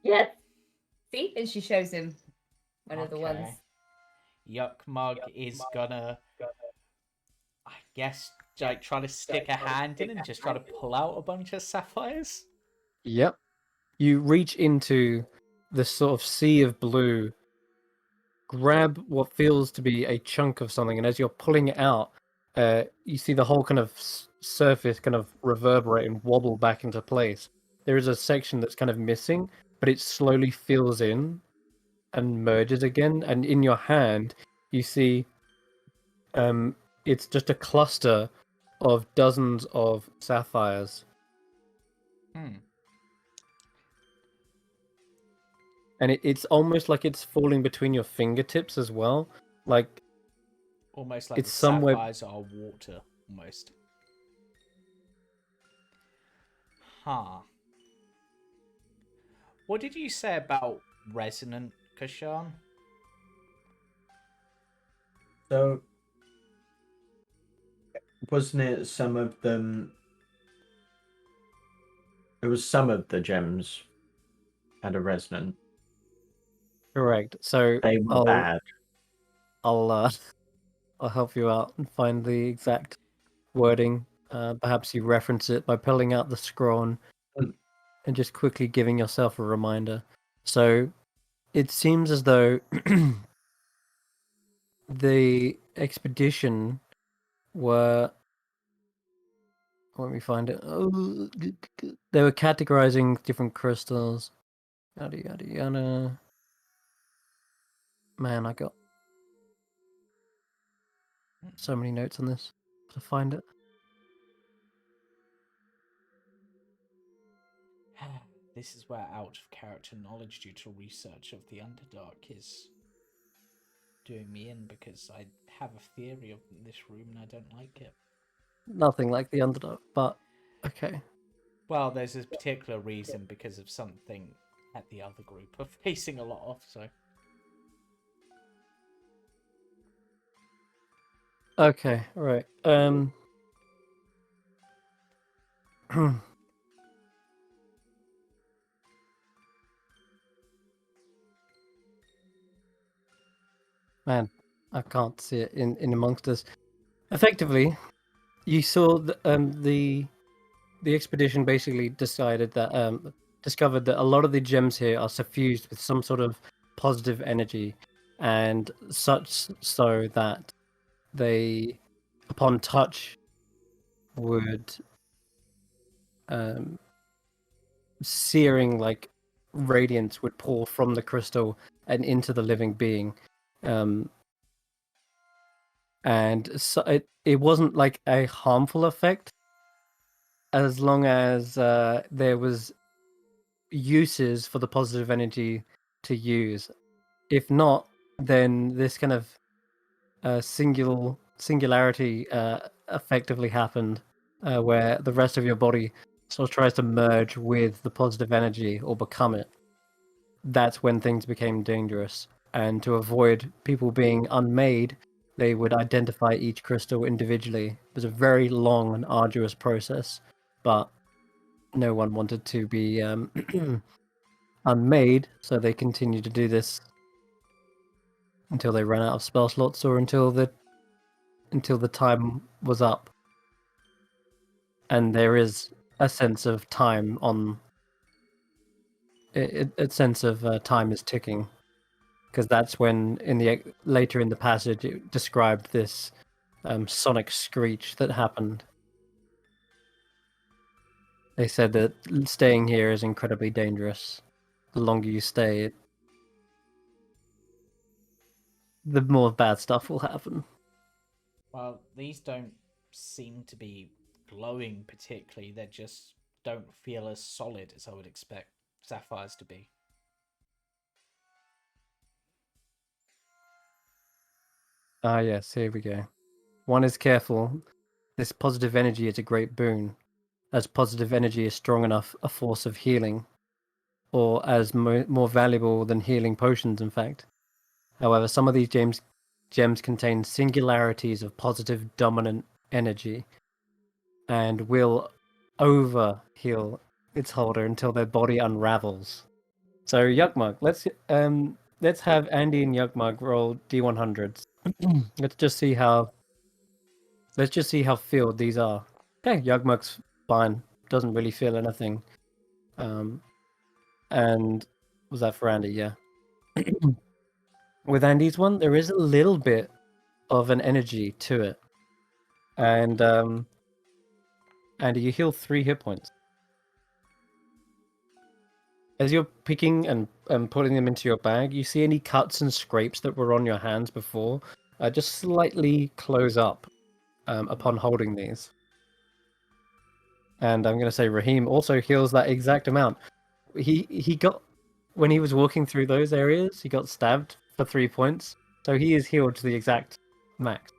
Yes. See? And she shows him one of the ones. Okay. Yuck Mug is gonna, I guess, like try to stick a hand in and just try to pull out a bunch of sapphires. Yep. You reach into the sort of sea of blue, grab what feels to be a chunk of something, and as you're pulling it out, you see the whole kind of surface kind of reverberate and wobble back into place. There is a section that's kind of missing, but it slowly fills in and merges again. And in your hand, you see it's just a cluster of dozens of sapphires. Hmm. And it's almost like it's falling between your fingertips as well. Like Almost like it's the somewhere. sapphires are water, almost. Huh. What did you say about resonant, Kesh'an? So, wasn't it some of them? It was some of the gems had a resonant. Correct. So They were I'll bad. I'll uh, I'll help you out and find the exact wording. Perhaps you reference it by pulling out the scroll and just quickly giving yourself a reminder. So it seems as though the expedition were. Let me find it. Oh, they were categorizing different crystals. Yada yada yada. Man, I got so many notes on this to find it. This is where out of character knowledge due to research of the Underdark is doing me in, because I have a theory of this room and I don't like it. Nothing like the Underdark, but okay. Well, there's a particular reason because of something that the other group are facing a lot of, so. Okay, right. Man, I can't see it in amongst us. Effectively, you saw the expedition basically decided that discovered that a lot of the gems here are suffused with some sort of positive energy, and such so that they, upon touch, would searing like radiance would pour from the crystal and into the living being. And so it wasn't like a harmful effect as long as there was uses for the positive energy to use. If not, then this kind of singularity effectively happened, where the rest of your body sort of tries to merge with the positive energy or become it. That's when things became dangerous. And to avoid people being unmade, they would identify each crystal individually. It was a very long and arduous process, but no one wanted to be unmade, so they continued to do this until they ran out of spell slots or until the time was up. And there is a sense of time on. A sense of time is ticking, because that's when later in the passage it described this sonic screech that happened. They said that staying here is incredibly dangerous. The longer you stay, the more bad stuff will happen. Well, these don't seem to be glowing particularly. They just don't feel as solid as I would expect sapphires to be. Ah, yes, here we go. One is careful. This positive energy is a great boon, as positive energy is strong enough a force of healing, or as more valuable than healing potions, in fact. However, some of these gems contain singularities of positive dominant energy, and will over heal its holder until their body unravels. So Yugmug, let's have Andi and Yugmug roll D100s. let's just see how filled these are. Okay, Yugmug's fine. Doesn't really feel anything. And was that for Andi? Yeah. With Andi's one, there is a little bit of an energy to it. And Andi, you heal 3 hit points. As you're picking and putting them into your bag, you see any cuts and scrapes that were on your hands before just slightly close up upon holding these. And I'm going to say Raheem also heals that exact amount. He got, when he was walking through those areas, he got stabbed for 3 points. So he is healed to the exact max.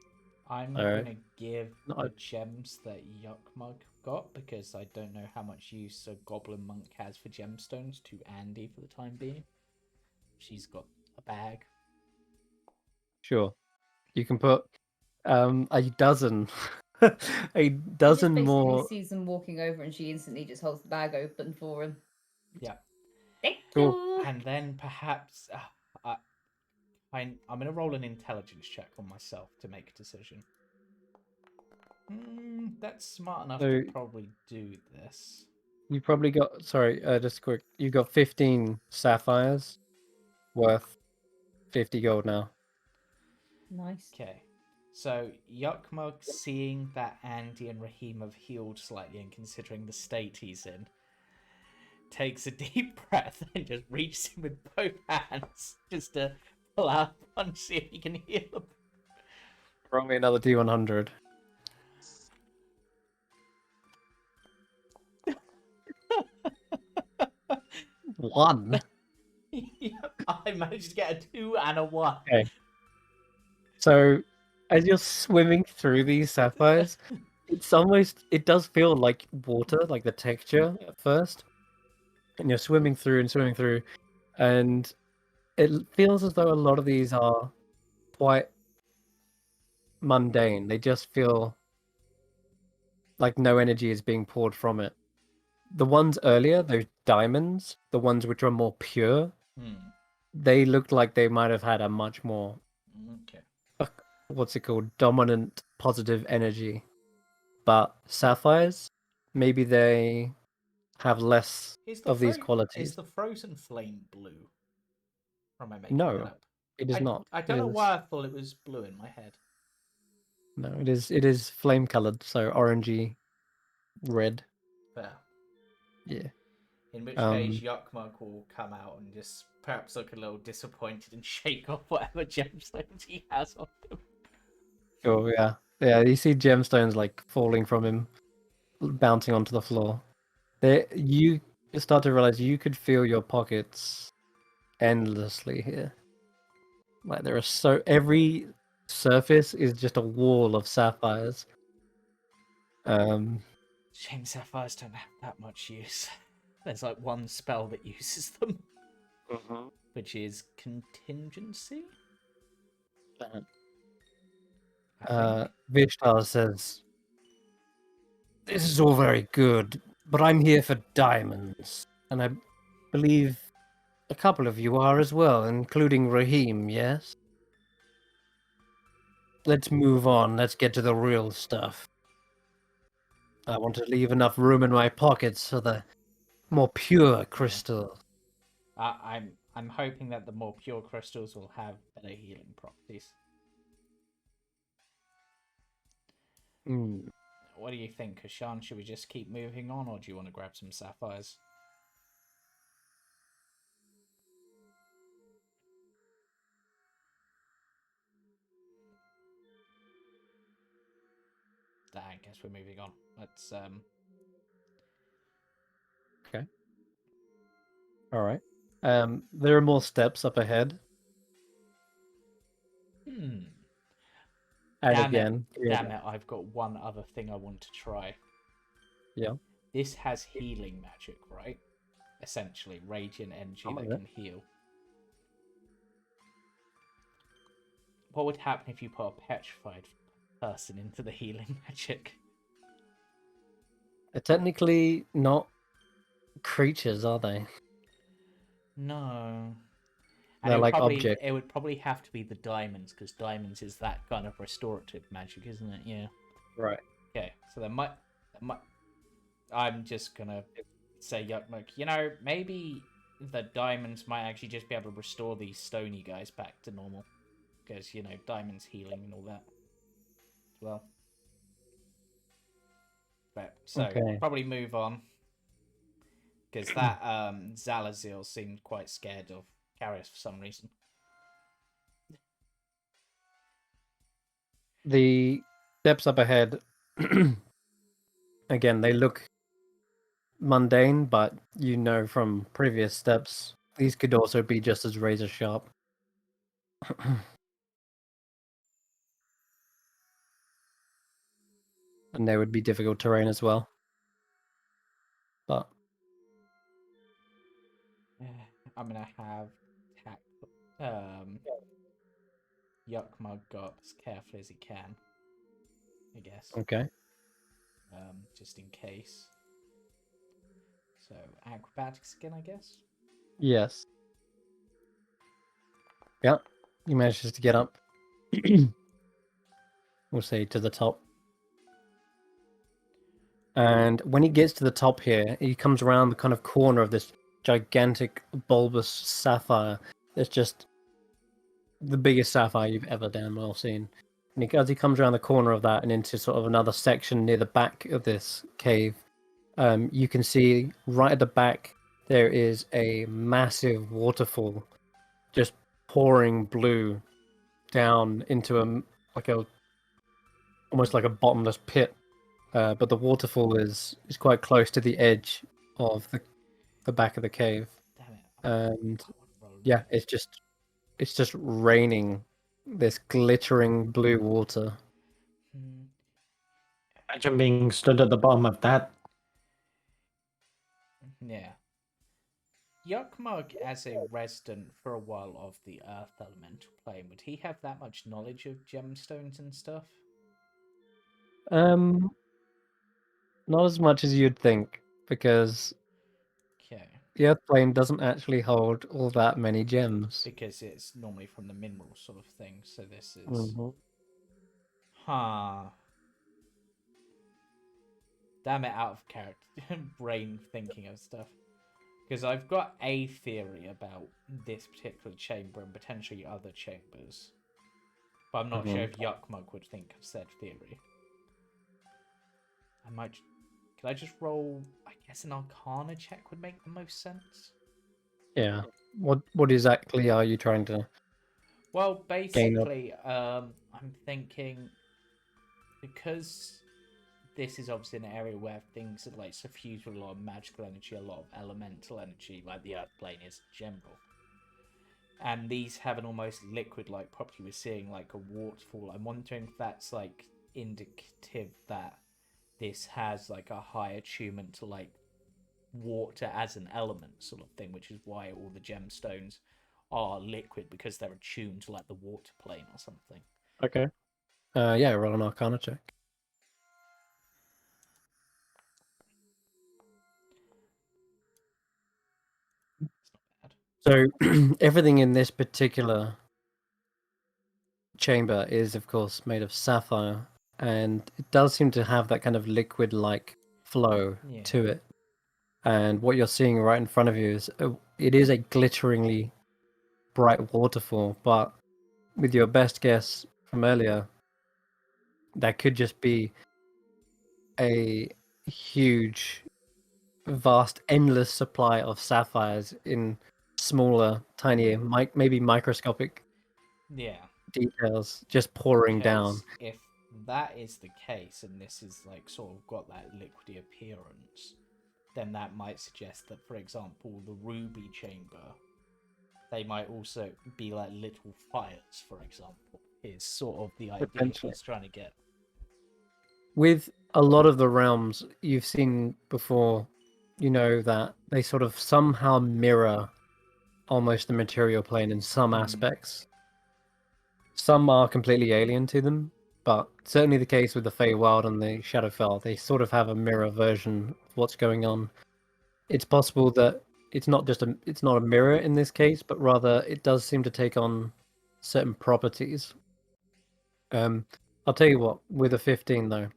I'm Alright. gonna give No. the gems that Yuckmug got because I don't know how much use a Goblin Monk has for gemstones to Andi for the time being. She's got a bag. Sure. You can put a dozen a He dozen just basically more. sees them walking over and she instantly just holds the bag open for him. Yeah. Thank Cool. you. And then perhaps I'm gonna roll an intelligence check on myself to make a decision. That's smart enough to So- probably do this. You probably got, sorry, just quick. You got 15 sapphires worth 50 gold now. Nice. Okay. So Yuckmug, seeing that Andi and Raheem have healed slightly and considering the state he's in, takes a deep breath and just reaches him with both hands just to pull out a punch, see if he can heal him. Roll me another D100. One. I managed to get a 2 and a 1. Okay. So, as you're swimming through these sapphires, it does feel like water, like the texture at first. And you're swimming through and swimming through, and it feels as though a lot of these are quite mundane. They just feel like no energy is being poured from it. The ones earlier, those diamonds, the ones which are more pure, they looked like they might have had a much more, Okay. what's it called, dominant positive energy. But sapphires, maybe they have less of these qualities. Is the frozen flame blue? Or am I making No, that up? it is not. I don't know why I thought it was blue in my head. No, it is. It is flame colored, so orangey, red. Fair. Yeah. In which case, Yuckmug will come out and just perhaps look a little disappointed and shake off whatever gemstones he has on him. Oh yeah, yeah. You see gemstones like falling from him, bouncing onto the floor. You start to realize you could feel your pockets endlessly here. Like there are every surface is just a wall of sapphires. Shame sapphires don't have that much use. There's like one spell that uses them, which is contingency. Vishtar says, "This is all very good, but I'm here for diamonds, and I believe a couple of you are as well, including Raheem. Yes. Let's move on. Let's get to the real stuff. I want to leave enough room in my pockets for the more pure crystals." I'm hoping that the more pure crystals will have better healing properties. What do you think, Kesh'an? Should we just keep moving on, or do you want to grab some sapphires? I guess we're moving on. Let's Okay. All right. There are more steps up ahead. And Damn again, it! I've got one other thing I want to try. Yeah. This has healing magic, right? Essentially, radiant energy that can heal. What would happen if you put a petrified person into the healing magic? They're technically not creatures, are they? No. They're And like objects. it would probably have to be the diamonds, because diamonds is that kind of restorative magic, isn't it? Yeah. Right. Okay, so there might I'm just gonna say Yuckmug, maybe the diamonds might actually just be able to restore these stony guys back to normal. Because, diamonds healing and all that as well. Right, so probably move on. Because that Zalazil seemed quite scared of Karius for some reason. The steps up ahead, again, they look mundane, but you know from previous steps, these could also be just as razor sharp. And they would be difficult terrain as well. But I'm gonna have Yuckmug go up as carefully as he can, I guess. okay. Just in case. So acrobatics again, I guess. Yes. Yeah. He manages to get up. We'll say to the top. And when he gets to the top here, he comes around the kind of corner of this gigantic bulbous sapphire. It's just the biggest sapphire you've ever damn well seen. And as he comes around the corner of that and into sort of another section near the back of this cave, you can see right at the back there is a massive waterfall just pouring blue down into almost like a bottomless pit. But the waterfall is quite close to the edge of the back of the cave. Damn it. And yeah, it's just raining this glittering blue water. Imagine being stood at the bottom of that. Yeah. Yuckmug, as a resident for a while of the Earth Elemental Plane, would he have that much knowledge of gemstones and stuff? Not as much as you'd think, because Okay. the Earth plane doesn't actually hold all that many gems. Because it's normally from the mineral sort of thing, so this is... Mhm. Huh. Damn it, out of character. Brain thinking of stuff. Because I've got a theory about this particular chamber and potentially other chambers. But I'm not sure if Yuckmug would think of said theory. I might... Could I just roll... I guess an Arcana check would make the most sense? Yeah. What exactly are you trying to... Well, basically, I'm thinking... Because this is obviously an area where things are like suffused with a lot of magical energy, a lot of elemental energy, like the Earth plane is in general. And these have an almost liquid-like property. We're seeing like a waterfall. I'm wondering if that's like indicative that this has like a high attunement to like water as an element sort of thing, which is why all the gemstones are liquid, because they're attuned to like the water plane or something. Okay. Yeah, roll an Arcana check. It's not bad. So everything in this particular chamber is, of course, made of sapphire, and it does seem to have that kind of liquid-like flow to it. And what you're seeing right in front of you is it is a glitteringly bright waterfall, but with your best guess from earlier, that could just be a huge, vast, endless supply of sapphires in smaller, tinier, maybe microscopic details just pouring down. If that is the case, and this is like sort of got that liquidy appearance, then that might suggest that, for example, the ruby chamber, they might also be like little fires, for example, is sort of the idea he's trying to get. With a lot of the realms you've seen before, you know that they sort of somehow mirror almost the material plane in some aspects. Some are completely alien to them, but certainly the case with the Feywild and the Shadowfell, they sort of have a mirror version of what's going on. It's possible that it's not a mirror in this case, but rather it does seem to take on certain properties. I'll tell you what, with a 15 though,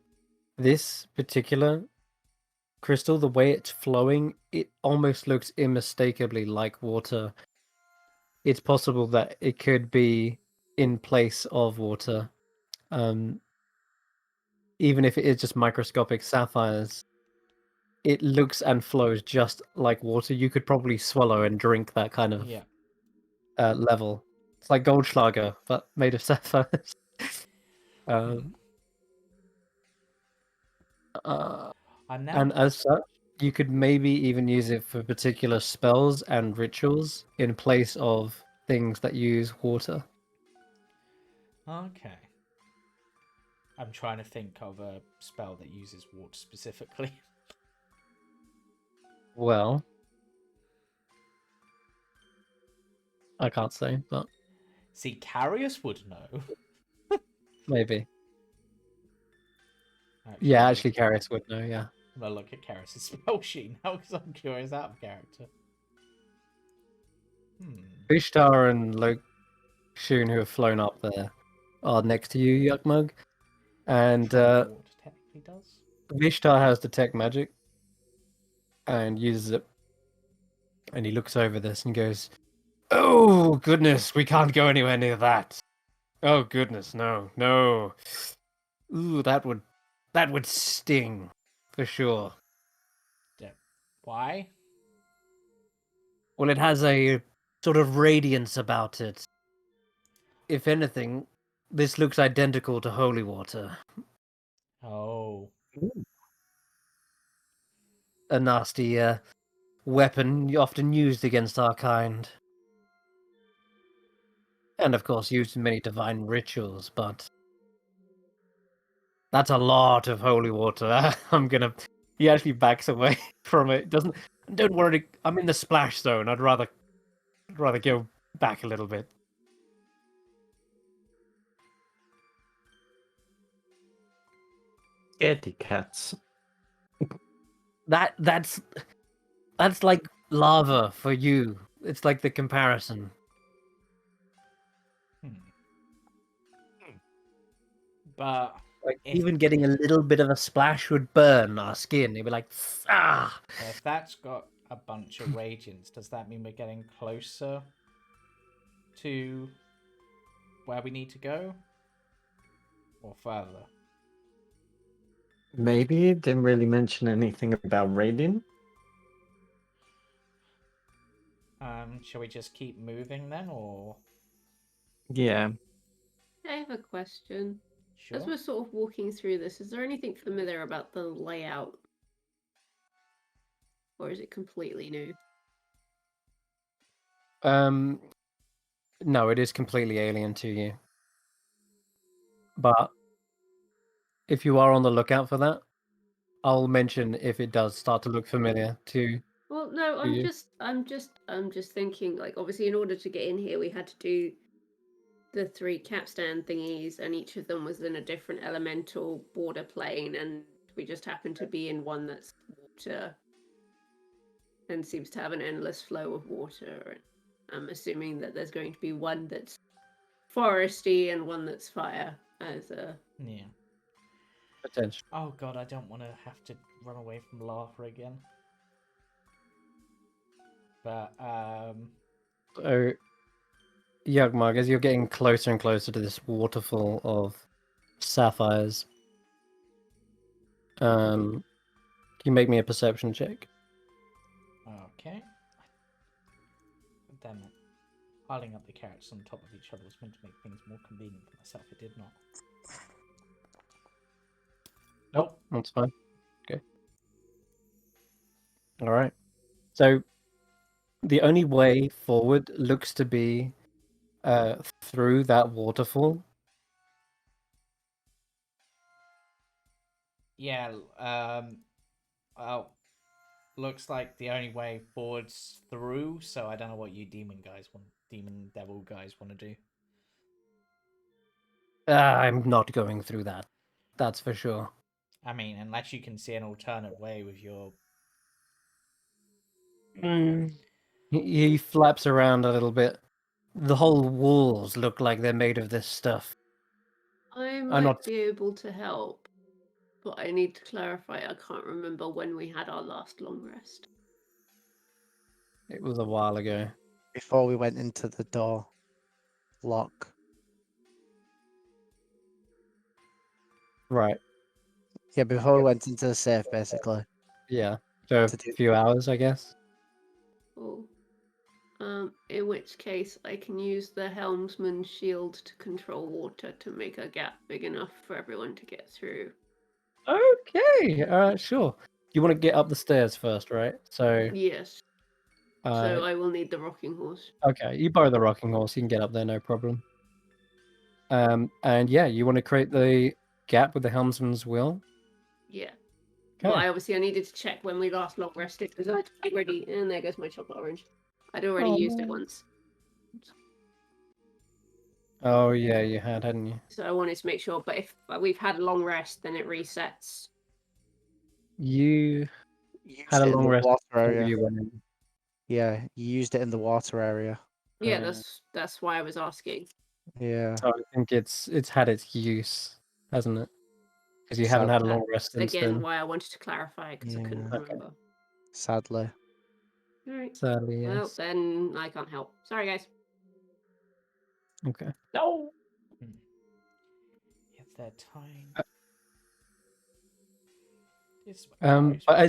this particular crystal, the way it's flowing, it almost looks unmistakably like water. It's possible that it could be in place of water. Even if it is just microscopic sapphires, it looks and flows just like water. You could probably swallow and drink that kind of level. It's like Goldschlager, but made of sapphires. Um, I'm now. and as such, you could maybe even use it for particular spells and rituals in place of things that use water. Okay. I'm trying to think of a spell that uses water specifically. Well, I can't say, but See, Karius would know. maybe. Yeah, actually, Karius would know. Yeah. I'm gonna look at Karius' spell sheet now because I'm curious out of character. Ishtar and Shun, who have flown up there, are next to you, Yuckmug. And Water technically does. Ishtar has detect magic and uses it. And he looks over this and goes, "Oh goodness, we can't go anywhere near that. Oh goodness, no, no. Ooh, that would sting for sure. Why? Well, it has a sort of radiance about it. If anything, this looks identical to holy water. Oh. A nasty weapon often used against our kind. And of course used in many divine rituals, but that's a lot of holy water. He actually backs away from it. Don't worry, I'm in the splash zone. I'd rather go back a little bit. Scaredy cats. That's like lava for you. It's like the comparison. But Like even getting a little bit of a splash would burn our skin. It'd be like, ah. if that's got a bunch of radiance, does that mean we're getting closer to where we need to go? Or further? Maybe didn't really mention anything about raiding. Shall we just keep moving then, or? Yeah. I have a question. Sure. As we're sort of walking through this, is there anything familiar about the layout? Or is it completely new? No, it is completely alien to you. But if you are on the lookout for that, I'll mention if it does start to look familiar to. Well, no, to I'm you. just thinking, like, obviously in order to get in here we had to do the 3 capstan thingies, and each of them was in a different elemental border plane, and we just happened to be in one that's water and seems to have an endless flow of water. I'm assuming that there's going to be one that's foresty and one that's fire as a... Yeah. Potential. Oh god, I don't want to have to run away from lava again. But, So, Yugmug, as you're getting closer and closer to this waterfall of sapphires, can you make me a perception check? okay. Damn it. Piling up the carrots on top of each other was meant to make things more convenient for myself. It did not. Nope. That's fine. Okay. All right. So, the only way forward looks to be through that waterfall. Yeah, well, looks like the only way forward's through, so I don't know what you demon devil guys want to do. I'm not going through that. That's for sure. I mean, unless you can see an alternate way with your... He flaps around a little bit. The whole walls look like they're made of this stuff. I might be able to help, but I need to clarify. I can't remember when we had our last long rest. It was a while ago. Before we went into the door lock. Right. Yeah, before we went into the safe, basically. Yeah. So a few hours, I guess. Oh. In which case, I can use the helmsman's shield to control water to make a gap big enough for everyone to get through. Okay, sure. You want to get up the stairs first, right? So, Yes. So uh, I will need the rocking horse. okay, you borrow the rocking horse. You can get up there, no problem. And yeah, you want to create the gap with the helmsman's wheel. Yeah. Okay. Well, I needed to check when we last long rested because I'd already. And there goes my chocolate orange. I'd already used it once. Oh yeah, you had, hadn't you? So I wanted to make sure. But if we've had a long rest, then it resets. You You had used a it in long the rest water before area. you went in. Yeah, you used it in the water area. Yeah, that's why I was asking. Yeah. So I think it's had its use, hasn't it? Because you haven't had a long rest since Again, then. why I wanted to clarify because I couldn't Yeah. remember. Sadly. All right. Sadly, Well, yes. then I can't help. Sorry, guys. Okay. No. It's their time. This way. But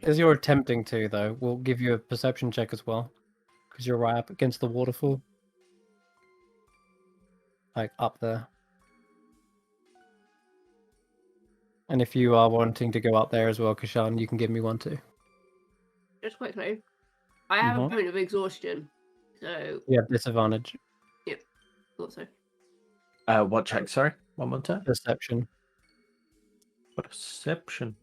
as you're attempting to, though, we'll give you a perception check as well, because you're right up against the waterfall, like up there. And if you are wanting to go up there as well, Kesh'an, you can give me one too. Just quickly, I have a point of exhaustion, so You have disadvantage. thought so. What check? Sorry, one more time. Perception. Perception,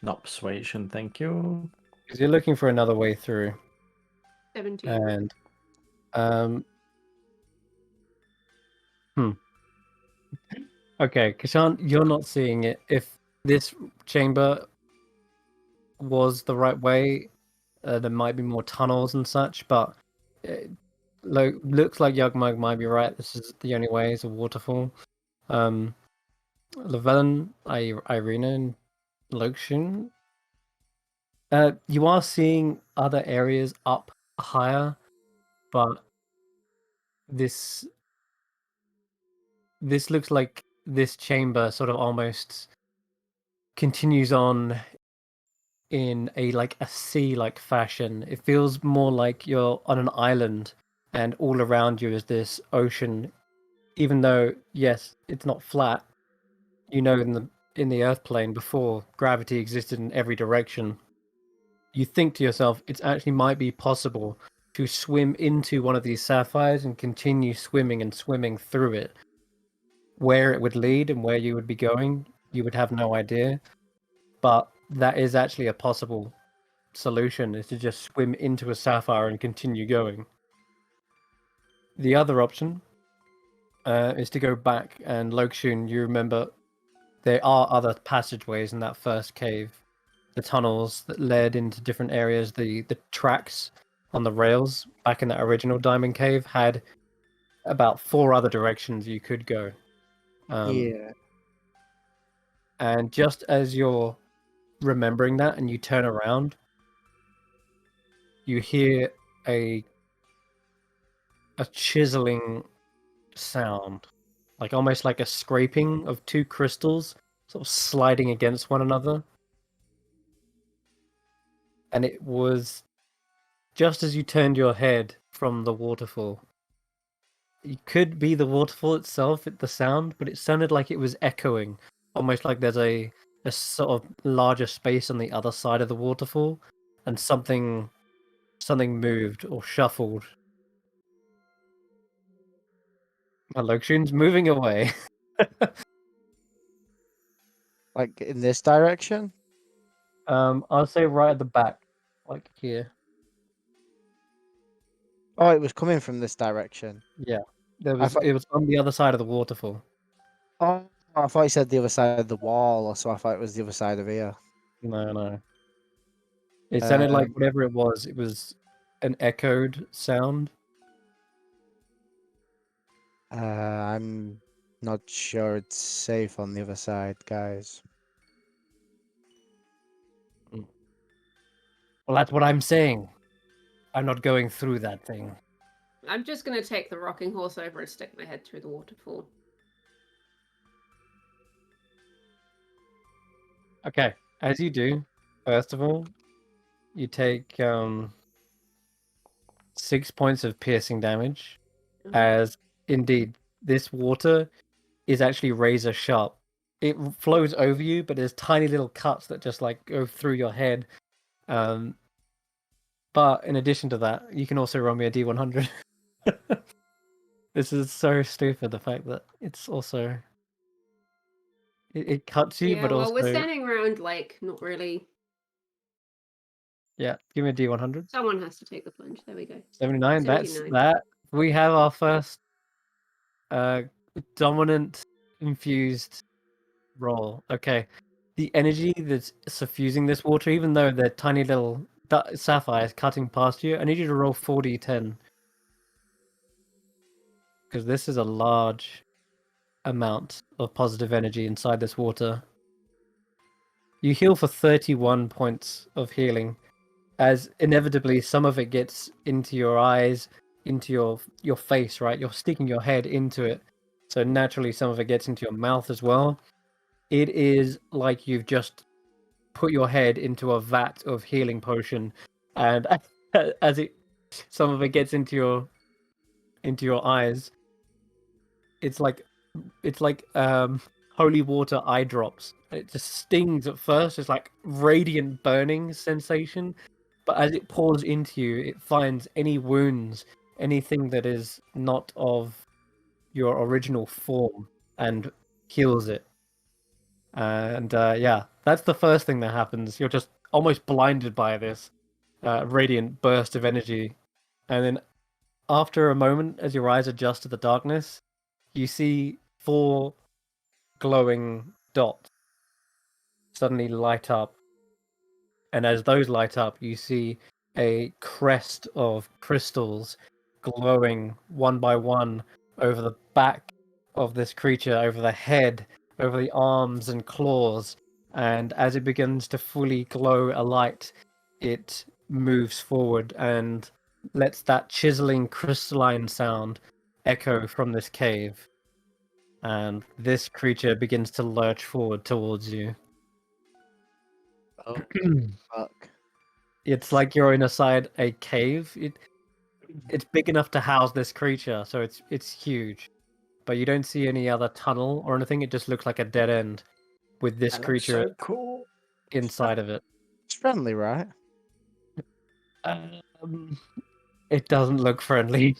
not persuasion. Thank you. Because you're looking for another way through. 17. And okay, Kesh'an, you're not seeing it. If this chamber was the right way, there might be more tunnels and such, but it looks like Yugmug might be right. This is the only way, is a waterfall. Llewellyn, Eirina, and Lokshun. You are seeing other areas up higher, but this looks like this chamber sort of almost continues on in a sea-like fashion. It feels more like you're on an island and all around you is this ocean. Even though, yes, it's not flat, you know, in the earth plane before, gravity existed in every direction. You think to yourself, it actually might be possible to swim into one of these sapphires and continue swimming and swimming through it. Where it would lead and where you would be going, you would have no idea. But that is actually a possible solution, is to just swim into a sapphire and continue going. The other option is to go back, and Lokshun, you remember there are other passageways in that first cave. The tunnels that led into different areas, the tracks on the rails back in that original diamond cave had about 4 other directions you could go. Yeah. And just as you're remembering that and you turn around, you hear a chiseling sound, like almost like a scraping of 2 crystals sort of sliding against one another. And it was just as you turned your head from the waterfall. It could be the waterfall itself, the sound, but it sounded like it was echoing, almost like there's a sort of larger space on the other side of the waterfall, and something moved or shuffled. Lokshin's moving away. Like in this direction? I'll say right at the back, like here. Oh, it was coming from this direction. Yeah, It was on the other side of the waterfall. Oh, I thought you said the other side of the wall, so I thought it was the other side of here. No. It sounded like Um, whatever it was an echoed sound. I'm not sure it's safe on the other side, guys. Well, that's what I'm saying. I'm not going through that thing. I'm just going to take the rocking horse over and stick my head through the waterfall. Okay, as you do, first of all, you take 6 points of piercing damage, Oh, as indeed this water is actually razor sharp. It flows over you, but there's tiny little cuts that just like go through your head. But in addition to that, you can also roll me a D100. This is so stupid, the fact that it's also it cuts you, yeah, but well, also we're standing around like not really. yeah. Give me a D100. Someone has to take the plunge. There we go. 79. That's 79. that. We have our first dominant infused roll. Okay. The energy that's suffusing this water, even though they're tiny little sapphires cutting past you, I need you to roll 4d10. Because this is a large amount of positive energy inside this water. You heal for 31 points of healing, as inevitably some of it gets into your eyes, into your face, right? You're sticking your head into it. So naturally some of it gets into your mouth as well. It is like you've just put your head into a vat of healing potion, and as some of it gets into your eyes, it's like holy water eye drops. It just stings at first. It's like radiant burning sensation, but as it pours into you, it finds any wounds, anything that is not of your original form, and heals it. And yeah, that's the first thing that happens. You're just almost blinded by this radiant burst of energy. And then after a moment, as your eyes adjust to the darkness, you see 4 glowing dots suddenly light up. And as those light up, you see a crest of crystals glowing one by one over the back of this creature, over the head, over the arms and claws. And as it begins to fully glow alight, it moves forward and lets that chiseling crystalline sound echo from this cave. And this creature begins to lurch forward towards you. Oh, fuck. It's like you're inside a cave. It's big enough to house this creature, so it's huge. But you don't see any other tunnel or anything. It just looks like a dead end with this That looks creature so cool. inside of it. It's friendly, right? It doesn't look friendly.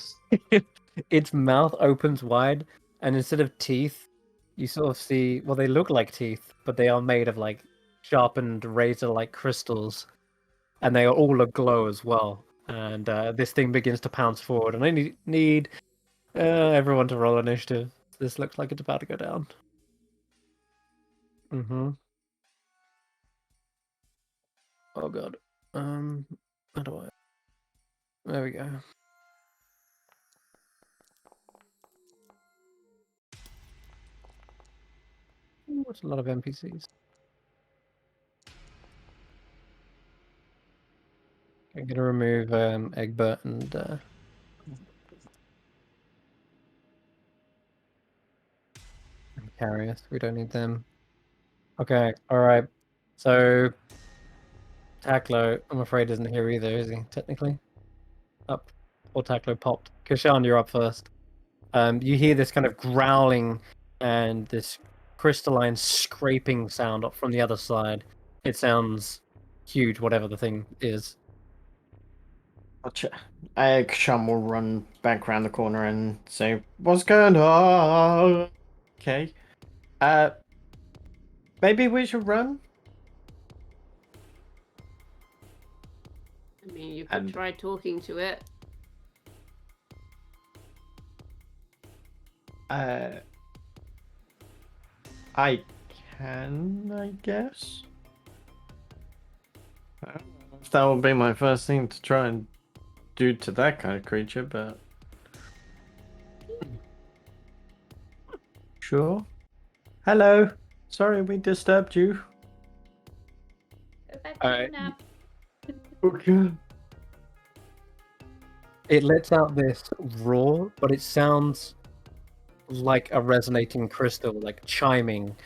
Its mouth opens wide, and instead of teeth, you sort of see, well, they look like teeth, but they are made of like sharpened razor-like crystals, and they are all aglow as well. And this thing begins to pounce forward, and I need everyone to roll initiative. This looks like it's about to go down. Mm-hmm. Oh god. How do I? There we go. What's a lot of NPCs? I'm gonna remove Egbert and Karius. We don't need them. Okay, alright. So Taklo, I'm afraid isn't here either, is he, technically? Up. Or Taklo popped. Kesh'an, you're up first. You hear this kind of growling and this crystalline scraping sound up from the other side. It sounds huge, whatever the thing is. Kesh'an will run back around the corner and say, "What's going on?" Okay. Maybe we should run. I mean, you could try talking to it. I can, I guess. I don't know if that would be my first thing to try and do to that kind of creature, but sure. Hello. Sorry we disturbed you. Go back to your nap. Okay. It lets out this roar, but it sounds like a resonating crystal, like chiming,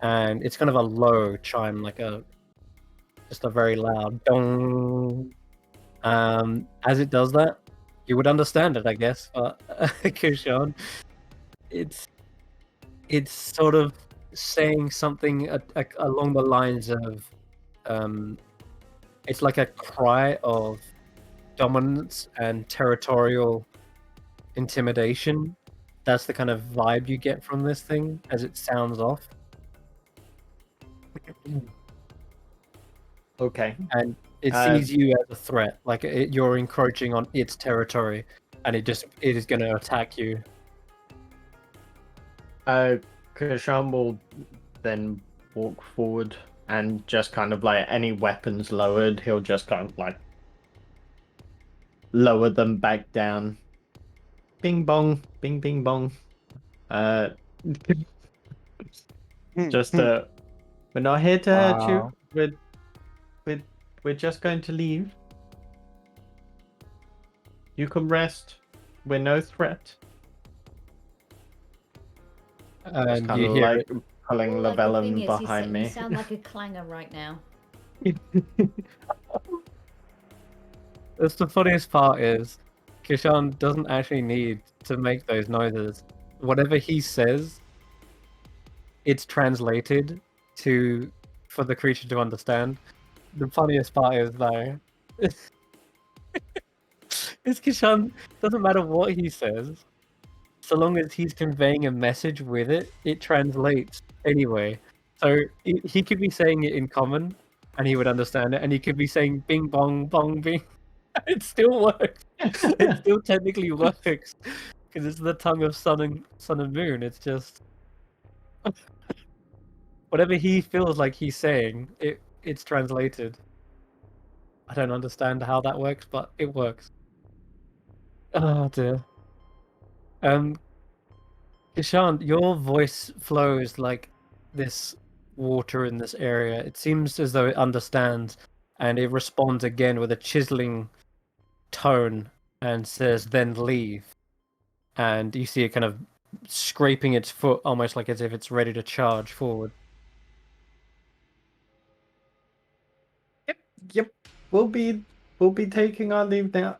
and it's kind of a low chime, like just a very loud dong. As it does that, you would understand it, I guess. But Kesh'an, it's sort of saying something along the lines of, it's like a cry of dominance and territorial intimidation. That's the kind of vibe you get from this thing as it sounds off. Okay. And it Uh, sees you as a threat, like you're encroaching on its territory, and it is going to attack you. Kesh'an will then walk forward and just kind of like any weapons lowered, he'll just kind of like lower them back down. Bing bong, bing bing bong. Just we're not here to hurt you. We're just going to leave. You can rest. We're no threat. It's And kind you of hear like it. pulling Well, like, the thing Lavellum is, behind you me. sound like a clanger right now. That's the funniest part is Kesh'an doesn't actually need to make those noises. Whatever he says, it's translated for the creature to understand. The funniest part is though, is Kesh'an doesn't matter what he says, so long as he's conveying a message with it, it translates anyway. So he could be saying it in common, and he would understand it, and he could be saying "bing bong bong bing." It still works. It still technically works because it's the tongue of sun and moon. It's just whatever he feels like he's saying, it's translated. I don't understand how that works, but it works. Oh dear. Kesh'an, your voice flows like this water in this area. It seems as though it understands, and it responds again with a chiseling tone and says, "Then leave." And you see it kind of scraping its foot, almost like as if it's ready to charge forward. Yep. We'll be taking our leave now.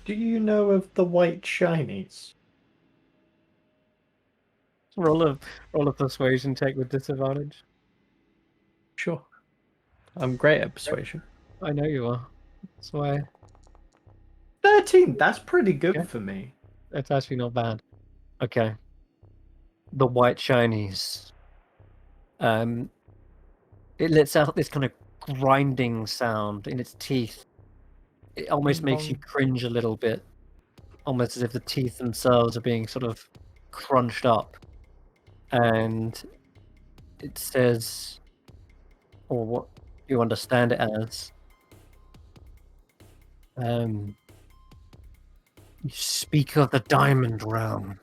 Do you know of the white shinies? Roll a persuasion check with disadvantage. Sure. I'm great at persuasion. I know you are. That's why 13. That's pretty good Okay. for me. it's actually not bad. Okay. The white shinies. It lets out this kind of grinding sound in its teeth. It almost Bing makes you bong. cringe a little bit, almost as if the teeth themselves are being sort of crunched up. And it says, or what you understand it as, you speak of the Diamond Realm.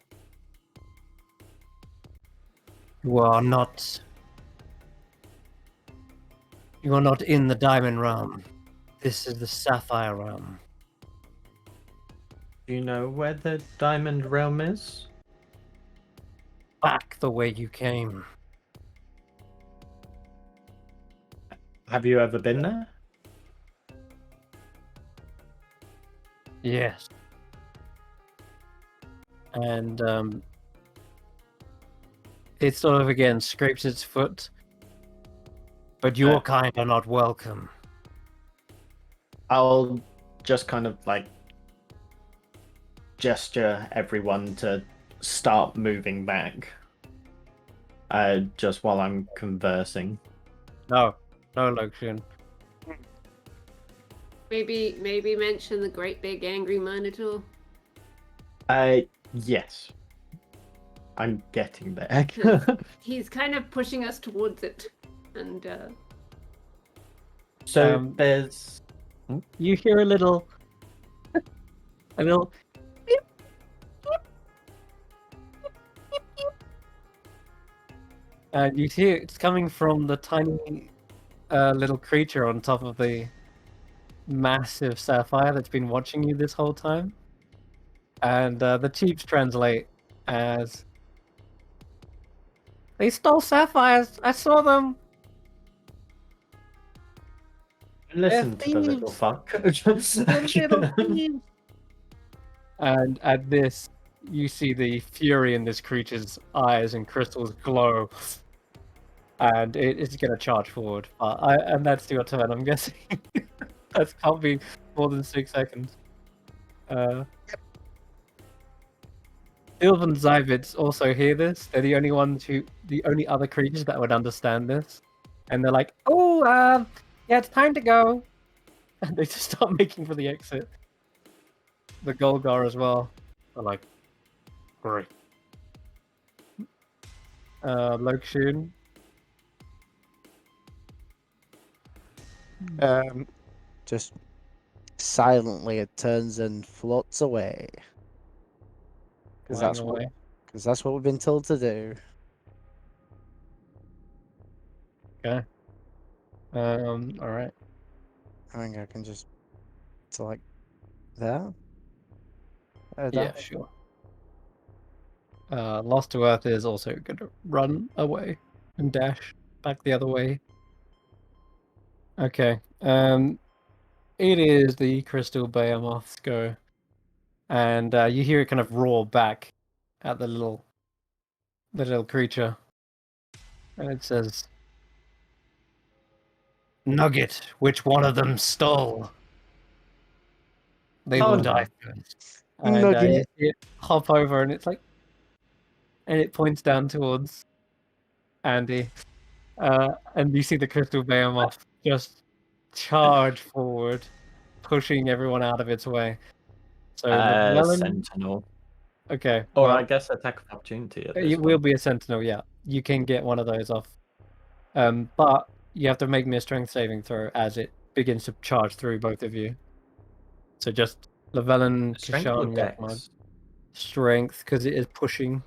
You are not in the Diamond Realm. This is the Sapphire Realm. Do you know where the Diamond Realm is? Back the way you came. Have you ever been there? Yes. And it sort of again scrapes its foot. But your kind are not welcome. I'll just kind of like gesture everyone to start moving back. Just while I'm conversing. No, Loxian. Maybe mention the great big angry Minotaur. Yes. I'm getting there. He's kind of pushing us towards it, and So there's. You hear a little. And you see it's coming from the tiny little creature on top of the massive sapphire that's been watching you this whole time. And the Chiefs translate as, "They stole sapphires! I saw them!" Listen to the little fuck. And at this, you see the fury in this creature's eyes and crystals glow, and it's going to charge forward. And that's your turn, I'm guessing. That can't be more than 6 seconds. Ilv and Zybits also hear this. They're the only other creatures that would understand this, and they're like, "Oh, yeah, it's time to go," and they just start making for the exit. The Golgar as well. They're like, "Great." Lokshun. Just silently it turns and floats away. Because Flying that's away. that's what we've been told to do. Okay. All right. I think I can just select there. Yeah, sure. Lost to Earth is also going to run away and dash back the other way. Okay. It is the Crystal Behemoth's go, and you hear it kind of roar back at the little creature, and it says, "Nugget, which one of them stole? They will die first." And you Nugget. see it hop over, and it's like, and it points down towards Andi, and you see the Crystal Behemoth just charge forward, pushing everyone out of its way. So Llewellyn, Sentinel. okay, Or well, I guess attack of opportunity at this it will point. be a Sentinel. Yeah, you can get one of those off, but you have to make me a Strength saving throw as it begins to charge through both of you. So just Llewellyn, Strength or Kesh'an, dex? Yakmag. Strength, because it is pushing.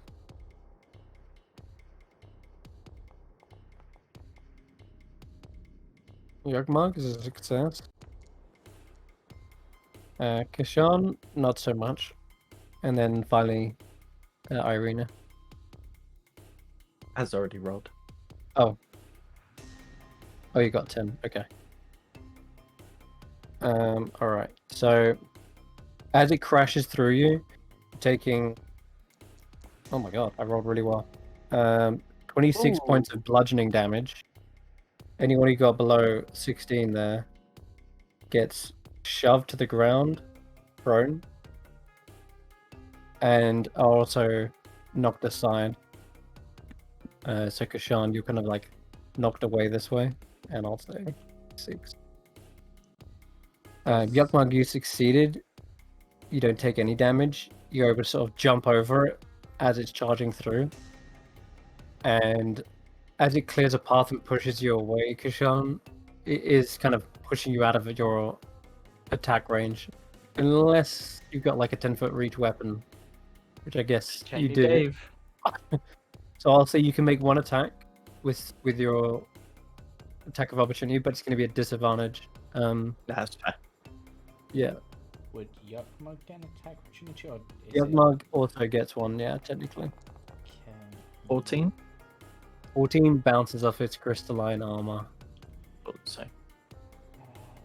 Yakmag is a success. Kesh'an, not so much. And then finally, Eirina. Has already rolled. Oh, you got 10. Okay. All right. So, as it crashes through you, taking. Oh my god, I rolled really well. 26 Ooh. points of bludgeoning damage. Anyone who got below 16 there gets shoved to the ground, prone, and also knocked aside. So Kesh'an, you're kind of like knocked away this way, and I'll say 6. Yakmag, you succeeded. You don't take any damage. You're able to sort of jump over it as it's charging through. And as it clears a path and pushes you away, Kesh'an, it is kind of pushing you out of your attack range. Unless you've got like a 10-foot reach weapon, which I guess you Jamey do. Dave. So I'll say you can make one attack with your attack of opportunity, but it's going to be a disadvantage. That's fair. Yeah. Would Yakmug get an attack opportunity, or is Yakmug also gets one, yeah, technically. 14? 14 bounces off its crystalline armor, So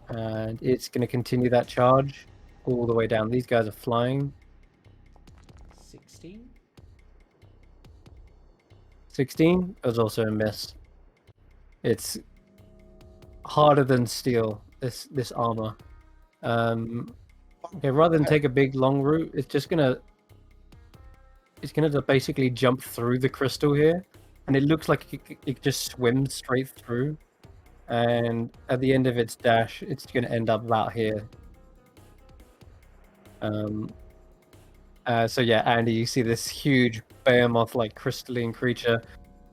and it's going to continue that charge all the way down. These guys are flying. 16? 16 is also a miss. It's harder than steel, this armor. Okay, rather than take a big long route, it's gonna basically jump through the crystal here, and it looks like it just swims straight through. And at the end of its dash, it's gonna end up about here. So yeah, Andy, you see this huge behemoth-like crystalline creature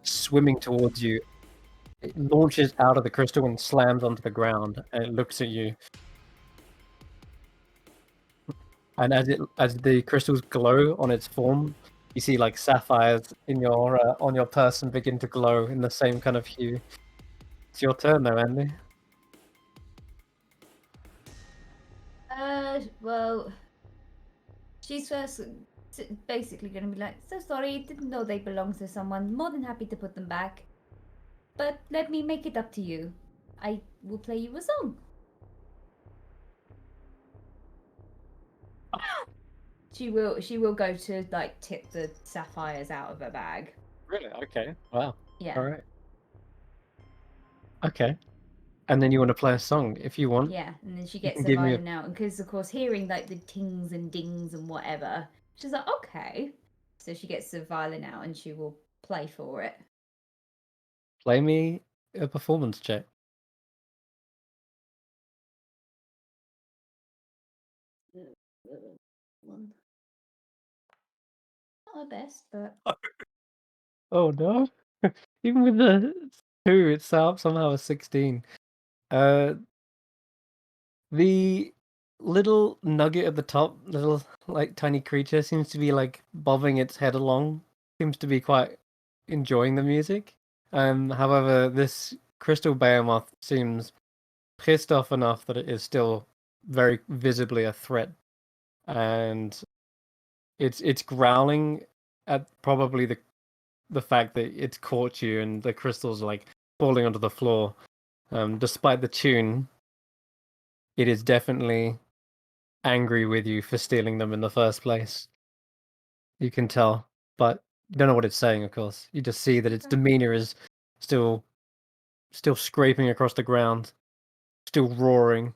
swimming towards you. It launches out of the crystal and slams onto the ground, and it looks at you. And as the crystals glow on its form, you see like sapphires in your on your person begin to glow in the same kind of hue. It's your turn though, Andy. Well, she's just basically gonna be like, so sorry, didn't know they belonged to someone. More than happy to put them back. But let me make it up to you. I will play you a song. She will go to like tip the sapphires out of her bag. Really? Okay. Wow. Yeah. All right. Okay. And then you want to play a song if you want. Yeah, and then she You gets can the give me a violin out, and because of course hearing like the tings and dings and whatever, she's like, okay. So she gets the violin out and she will play for it. play me a performance check. One. Not her best, but Oh no. Even with the 2, it's somehow a 16. The little nugget at the top, little like tiny creature, seems to be like bobbing its head along. Seems to be quite enjoying the music. However, this crystal behemoth seems pissed off enough that it is still very visibly a threat, and it's growling at probably the fact that it's caught you and the crystals are like falling onto the floor. Despite the tune, it is definitely angry with you for stealing them in the first place. You can tell, but you don't know what it's saying, of course. You just see that its demeanor is still scraping across the ground, still roaring.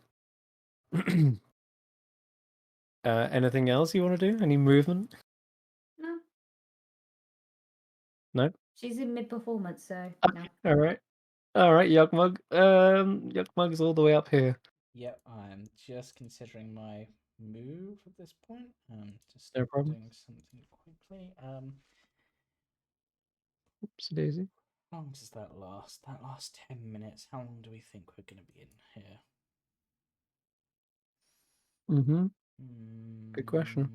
Anything else you want to do? Any movement? no. No? She's in mid-performance, so no. All right. All right, Yuckmug. Yuckmug's all the way up here. Yep, I'm just considering my move at this point. Just No problem. doing something quickly. Oopsie daisy. How long does that last? That lasts 10 minutes. How long do we think we're going to be in here? Mm-hmm. Good question.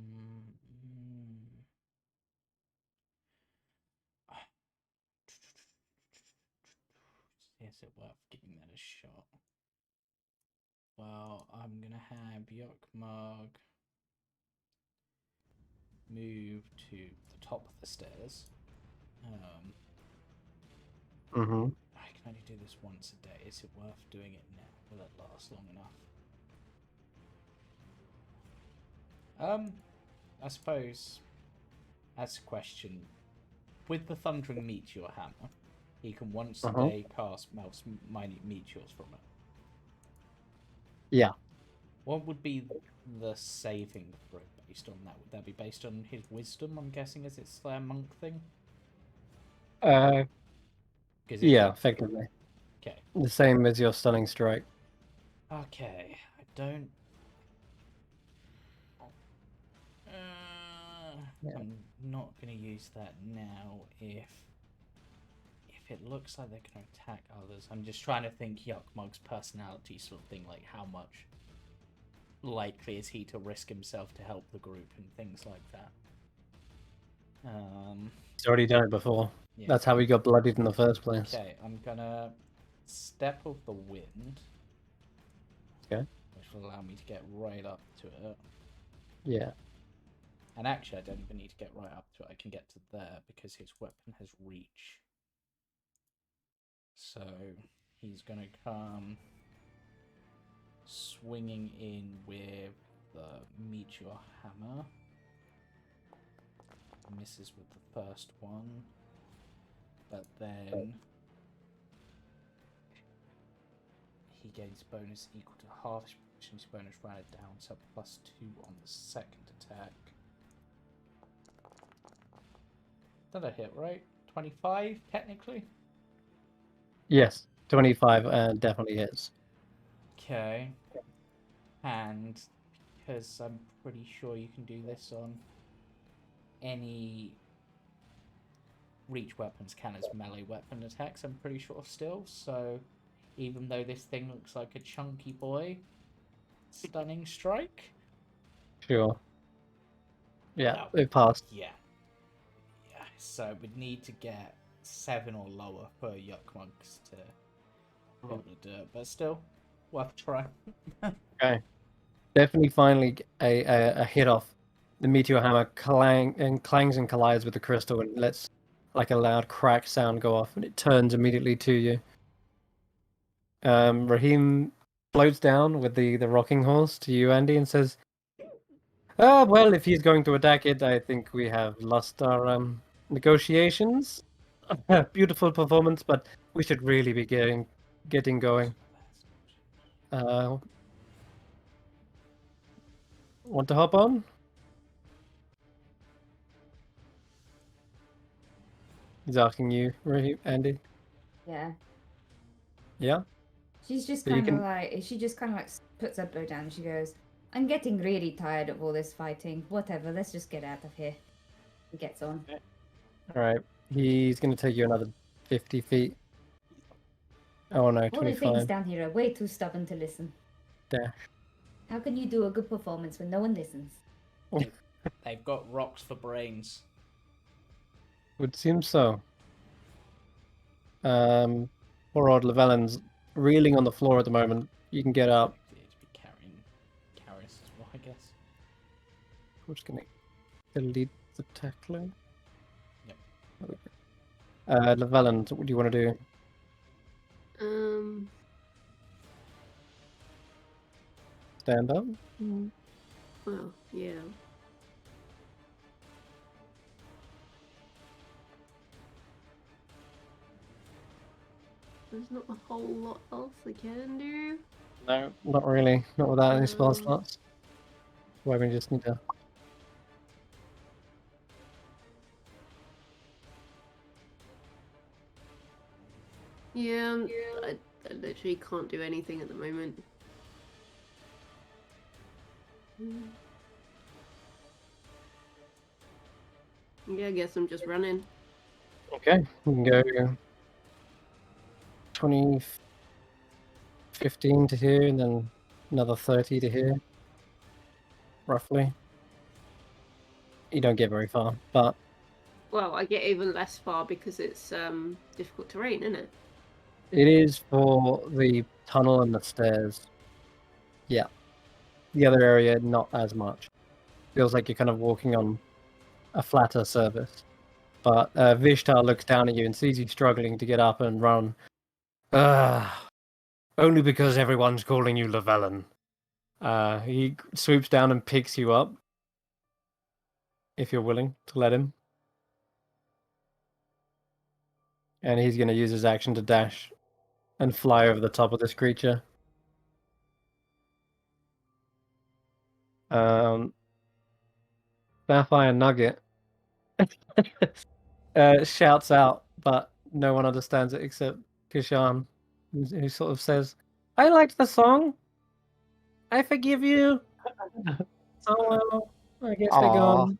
Is it worth giving that a shot? Well, I'm going to have Yuckmug move to the top of the stairs. Mm-hmm. I can only do this once a day. Is it worth doing it now? Will it last long enough? I suppose that's a question. With the Thundering Meteor Hammer, he can once a day cast minute meteors from it. Yeah. What would be the saving for it based on that? Would that be based on his wisdom, I'm guessing, as it's their monk thing? Yeah, effectively. Okay. The same as your stunning strike. Okay, I don't... I'm not going to use that now if it looks like they're going to attack others. I'm just trying to think Yuckmug's personality sort of thing, like how much likely is he to risk himself to help the group and things like that. He's already done it before. Yeah. That's how he got bloodied in the first place. Okay, I'm gonna step of the wind. Okay. Which will allow me to get right up to it. Yeah. And actually, I don't even need to get right up to it. I can get to there because his weapon has reach. So he's gonna come swinging in with the meteor hammer. Misses with the first one, but then he gains bonus equal to half his proficiency bonus rounded down, so +2 on the second attack. Did I hit right? 25 technically? Yes, 25 definitely hits. Okay. And because I'm pretty sure you can do this on any reach weapons can as melee weapon attacks, I'm pretty sure still. So even though this thing looks like a chunky boy, stunning strike. Sure. Yeah, Well, it passed. Yeah. So we'd need to get 7 or lower for Yuckmugs to be able to do it, but still worth a try. Okay. Definitely finally a hit off. The meteor hammer clangs and collides with the crystal and lets like a loud crack sound go off, and it turns immediately to you. Raheem floats down with the rocking horse to you, Andi, and says, Well, if he's going to attack it, I think we have lost our negotiations. Beautiful performance, but we should really be getting going. Want to hop on? He's asking you, Andy. Yeah. Yeah. She's just So you kind of can- like, she just kind of like puts her bow down and she goes, I'm getting really tired of all this fighting. Whatever, let's just get out of here. He gets on. All right. He's going to take you another 50 feet. Oh no, All the things 25. down here are way too stubborn to listen. Dash. How can you do a good performance when no one listens? They've got rocks for brains. Would seem so. Poor old Llewellyn's reeling on the floor at the moment. You can get up. It'd be carrying Karius as well, I guess. I'm just going to delete the tackler. Yep. Llewellyn, what do you want to do? Stand up? Well, yeah. There's not a whole lot else I can do. No, not really. Not without any spell Um, slots. Why we just need to. Yeah, I literally can't do anything at the moment. Yeah, I guess I'm just running. Okay, we can go 20, 15 to here, and then another 30 to here, roughly. You don't get very far, but Well, I get even less far because it's difficult terrain, isn't it? it is for the tunnel and the stairs. Yeah. The other area, not as much. Feels like you're kind of walking on a flatter surface. But Vishtar looks down at you and sees you struggling to get up and run. Only because everyone's calling you Llewellyn. He swoops down and picks you up. If you're willing to let him. And he's going to use his action to dash and fly over the top of this creature. Sapphire Nugget shouts out, but no one understands it except Kesh'an, who sort of says, I liked the song. I forgive you. Oh, well, I guess they're Aw. gone.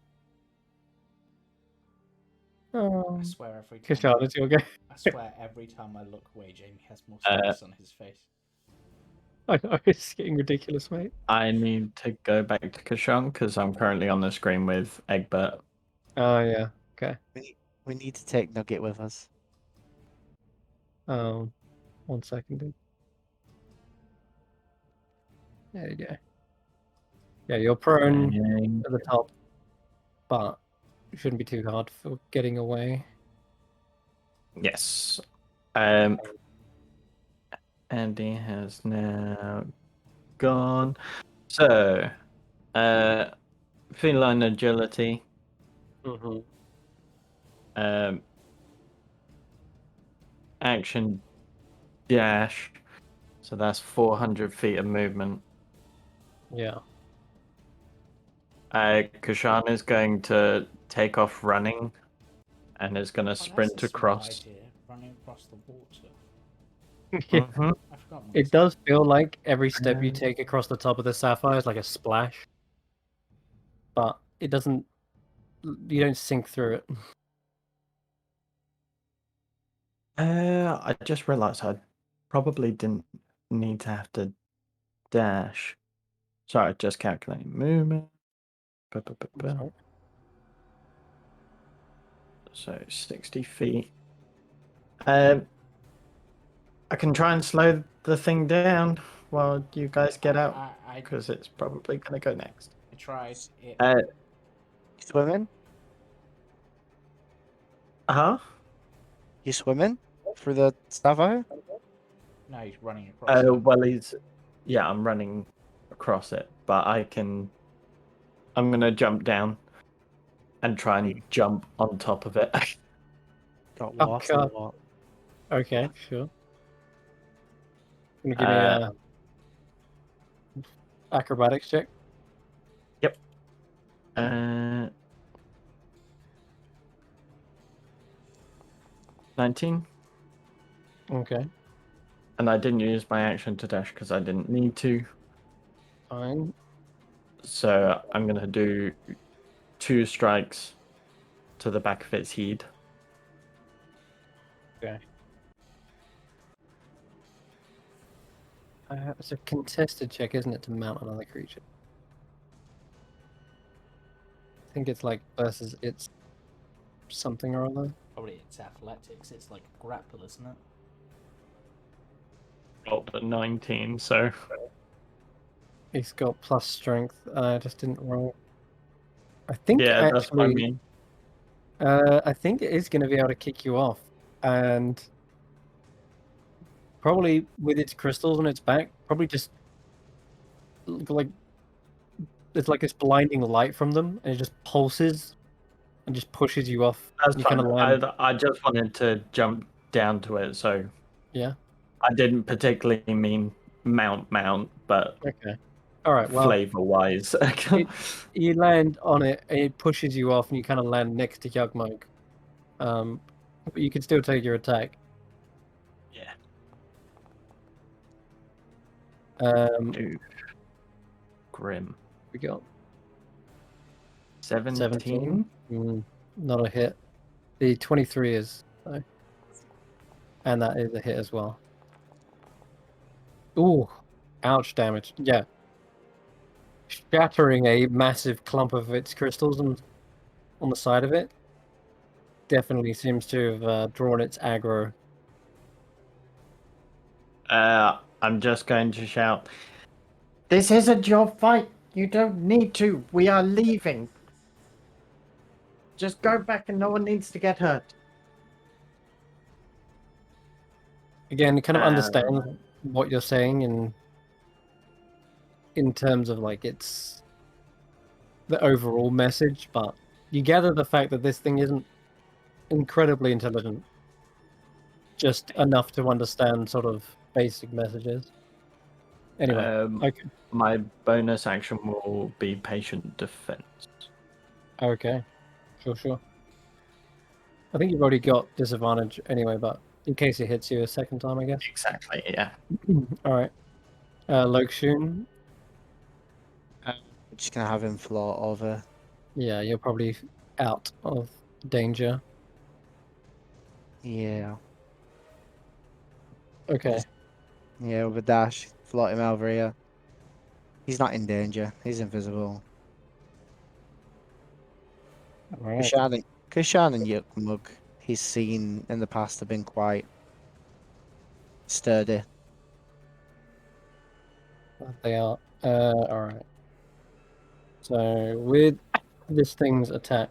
Oh. I swear every time. Kesh'an, it's your go. I swear every time I look away, Jamey has more space on his face. I know, it's getting ridiculous, mate. I need to go back to Kesh'an because I'm currently on the screen with Egbert. Oh, yeah. Okay. We need to take Nugget with us. 1 second, dude. There you go. Yeah, you're prone at the top, but it shouldn't be too hard for getting away. Yes. Andy has now gone. So, feline agility. Action dash. So that's 400 feet of movement. Yeah. Kesh'an is going to take off running and is going to sprint that's a smart across. idea, running across the water. Yeah. Mhm. I forgot. It does feel like every step you take across the top of the sapphire is like a splash, but it doesn't. You don't sink through it. I just realized I probably didn't need to have to dash. Sorry, just calculating movement. Sorry. So 60 feet. I can try and slow the thing down while you guys get out I because it's probably going to go next. tried it. Swimming? Huh? You swimming through the sapphire? No, he's running across. Well, I'm running across it, but I can I'm gonna jump down and try and jump on top of it. Got Oh, water. God. What? Okay, sure. Gonna give me a acrobatics check. Yep. 19. Okay, And I didn't use my action to dash because I didn't need to. fine. So I'm gonna do 2 strikes to the back of its head. Okay. It's a contested check, isn't it, to mount another creature? I think it's like versus its something or other. Probably it's athletics. It's like a grapple, isn't it? Rolled a 19, so He's got plus strength. I just didn't roll. I think yeah, that's what I actually, mean. I think it is going to be able to kick you off, and probably with its crystals on its back, probably just like it's like this blinding light from them, and it just pulses and just pushes you off. That's You fine. kind of land. I just wanted to jump down to it, so Yeah. I didn't particularly mean mount, but Okay. All right. Well, flavor-wise. you land on it, and it pushes you off, and you kind of land next to Yugmug. But you can still take your attack. Yeah. Um, Grim. we got 17. Not a hit. The 23 is, though. And that is a hit as well. Ooh, ouch damage. Yeah. Shattering a massive clump of its crystals on the side of it. Definitely seems to have drawn its aggro. I'm just going to shout, "This isn't your fight. You don't need to. We are leaving. Just go back and no one needs to get hurt." Again, kind of understand what you're saying and in terms of like it's the overall message, but you gather the fact that this thing isn't incredibly intelligent, just enough to understand sort of basic messages. Anyway, okay. My bonus action will be patient defense. Okay, sure. I think you've already got disadvantage anyway, but in case it hits you a second time, I guess. Exactly, yeah. All right. Lokshun. Just gonna have him float over. Yeah, you're probably out of danger. Yeah. Okay. Yeah, with a dash, float him over here. He's not in danger. He's invisible. All right. Kesh'an and Yukmug, he's seen in the past, have been quite sturdy. They are. All right. So with this thing's attack,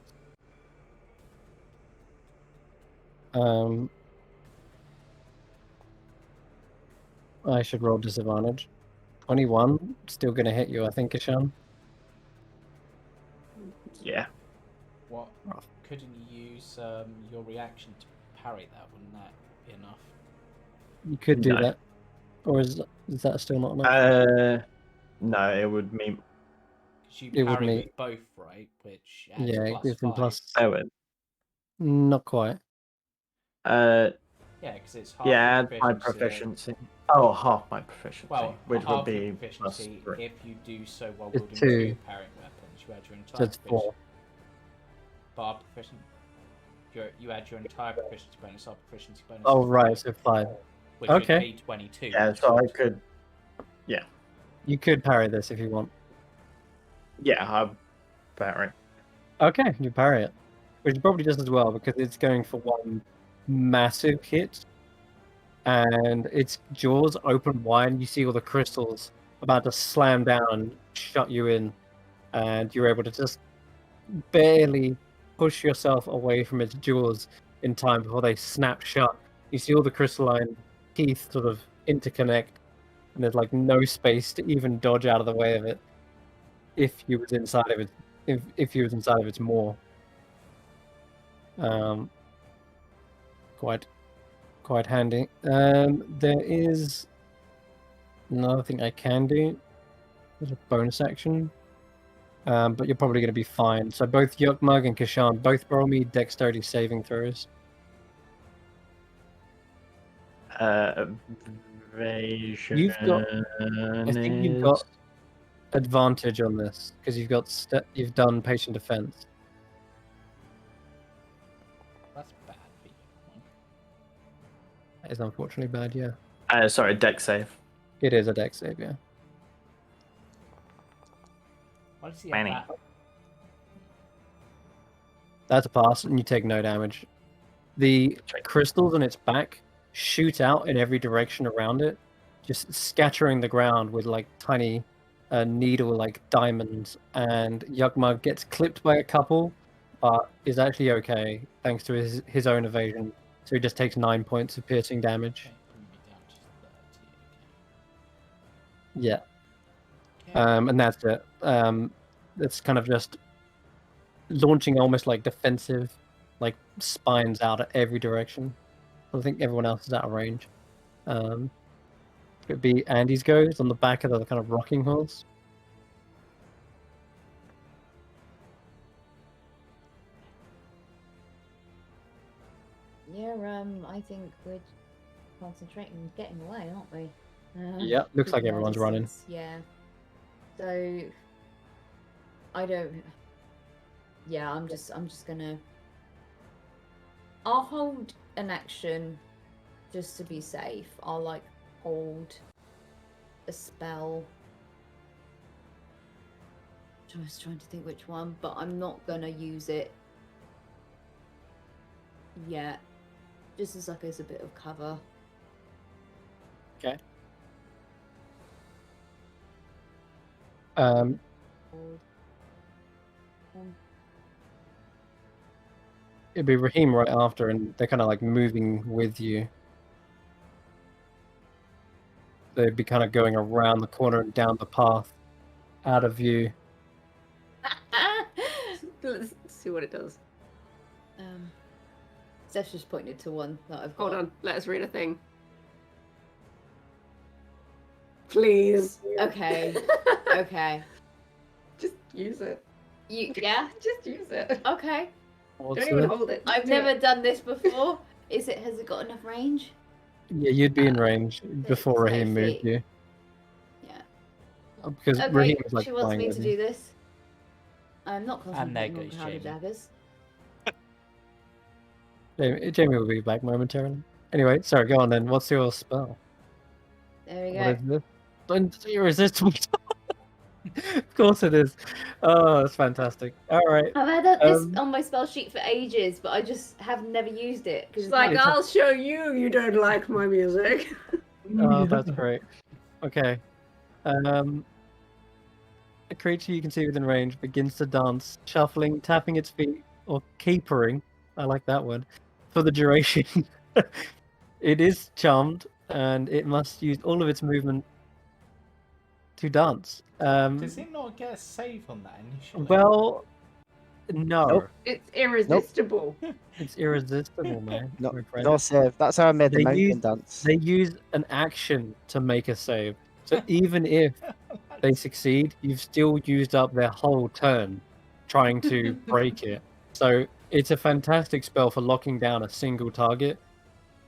I should roll disadvantage. 21, still gonna hit you, I think, Kesh'an. Yeah. What? Couldn't you use your reaction to parry that? Wouldn't that be enough? You could do No. that, or is that still not enough? No, it would mean. Because you It would parry mean- with both, right? Which adds Yeah, it plus gives them 5. plus. Oh, it. Not quite. Yeah, because it's half Yeah, your add my proficiency. Oh, half my proficiency, Well, which half would your be proficiency plus 3. if you do so while It's wielding 2. 2 parrying weapons. You add your So entire it's 4. bar proficiency. You add your entire proficiency bonus, our proficiency bonus. Oh is right, 5, so 5. which Okay. would be 22. Yeah, which so I would- could. You could parry this if you want. Yeah, I'm parry. Okay, you parry it, which probably does as well because it's going for one massive hit, and its jaws open wide. And you see all the crystals about to slam down and shut you in, and you're able to just barely push yourself away from its jaws in time before they snap shut. You see all the crystalline teeth sort of interconnect, and there's like no space to even dodge out of the way of it if you was inside of its if he was inside of its maw. Quite handy. There is another thing I can do. There's a bonus action. But you're probably going to be fine. So both Yukmug and Kesh'an, both roll me dexterity saving throws. Evasion. I think you've got advantage on this because you've done patient defense. That's bad for you. That is unfortunately bad, yeah. Sorry, dex save. It is a dex save, yeah. Why does he Manny. have that? That's a pass, and you take no damage. The crystals on its back shoot out in every direction around it, just scattering the ground with like tiny needle-like diamonds. And Yukmug gets clipped by a couple, but is actually okay thanks to his own evasion. So he just takes 9 points of piercing damage. Okay, bring me down to 30. Yeah. Okay. And that's it. It's kind of just launching almost like defensive, like spines out at every direction. I think everyone else is out of range. It'd be Andy's go. It's on the back of the kind of rocking horse. Yeah, I think we're concentrating on getting away, aren't we? Yeah, looks like keeping our everyone's running. distance, yeah. So I don't. Yeah, I'm just gonna. I'll hold an action just to be safe. I'll like hold a spell. I was trying to think which one, but I'm not gonna use it yet. Just as like as a bit of cover. Okay. Hold. It'd be Raheem right after, and they're kind of like moving with you. They'd be kind of going around the corner and down the path, out of view. Let's see what it does. Steph's just pointed to one that I've got. Hold on, let us read a thing. Please. Okay. Okay. Just use it. Yeah. Just use it. Okay. What's Don't even it? hold it. I've Do never it. done this before. Has it got enough range? Yeah, you'd be in range before 30 Raheem moved feet. you. Yeah. Because Okay. Raheem is like She wants flying me with to you. do this. I'm not And there concentrating on goes powder Jamey. daggers. Jamie will be back momentarily. Anyway, sorry, go on then. What's your spell? There we What go. is this? Irresistible. Of course it is. Oh, that's fantastic. All right. I've had this Um, on my spell sheet for ages, but I just have never used it. It's like, It's a- I'll show you you don't like my music. Oh, that's great. Okay. A creature you can see within range begins to dance, shuffling, tapping its feet, or capering. I like that one. For the duration. It is charmed, and it must use all of its movement to dance. Does it not get a save on that initially? Well, no. Nope. It's irresistible. It's irresistible, man. No, My friend. no save. That's how I made the They mountain use- dance. They use an action to make a save. So even if they succeed, you've still used up their whole turn trying to break it. So it's a fantastic spell for locking down a single target.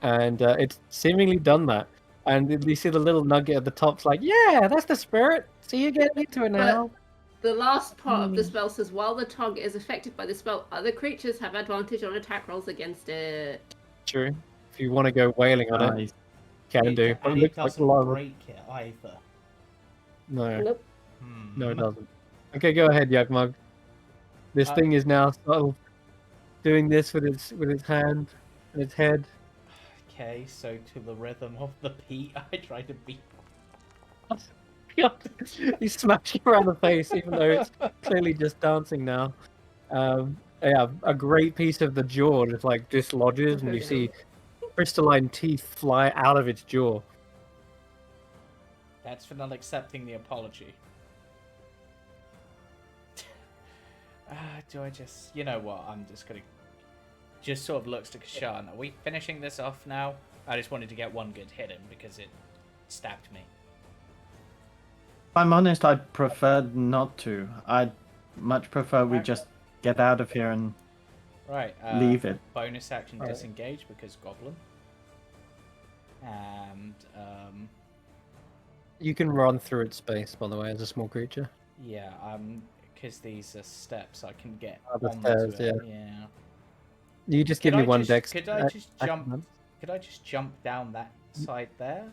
And it's seemingly done that. And you see the little nugget at the top's like, yeah, that's the spirit. So you're getting into it now. The last part of the spell says, while the target is affected by the spell, other creatures have advantage on attack rolls against it. True. If you want to go wailing on it, Nice. can do. But And it it looks like doesn't lava. break it either. No, Nope. no, it doesn't. Okay, go ahead, Yugmug. This Uh, thing is now sort of doing this with its hand and its head. Okay, so to the rhythm of the beat, I try to beat. He's smashing around the face, even though it's clearly just dancing now. Yeah, a great piece of the jaw just like dislodges, and you see crystalline teeth fly out of its jaw. That's for not accepting the apology. do I just... You know what? I'm just going to... Just sort of looks to Kesh'an. Are we finishing this off now? I just wanted to get one good hit in because it stabbed me. If I'm honest, I'd prefer not to. I'd much prefer we just get out of here and Right. leave it. Bonus action Alright. disengage because goblin. And You can run through its space, by the way, as a small creature. yeah, because these are steps, I can get The onto stairs, it. Yeah. You just give me one dex. Could I just action jump? Could I just jump down that side there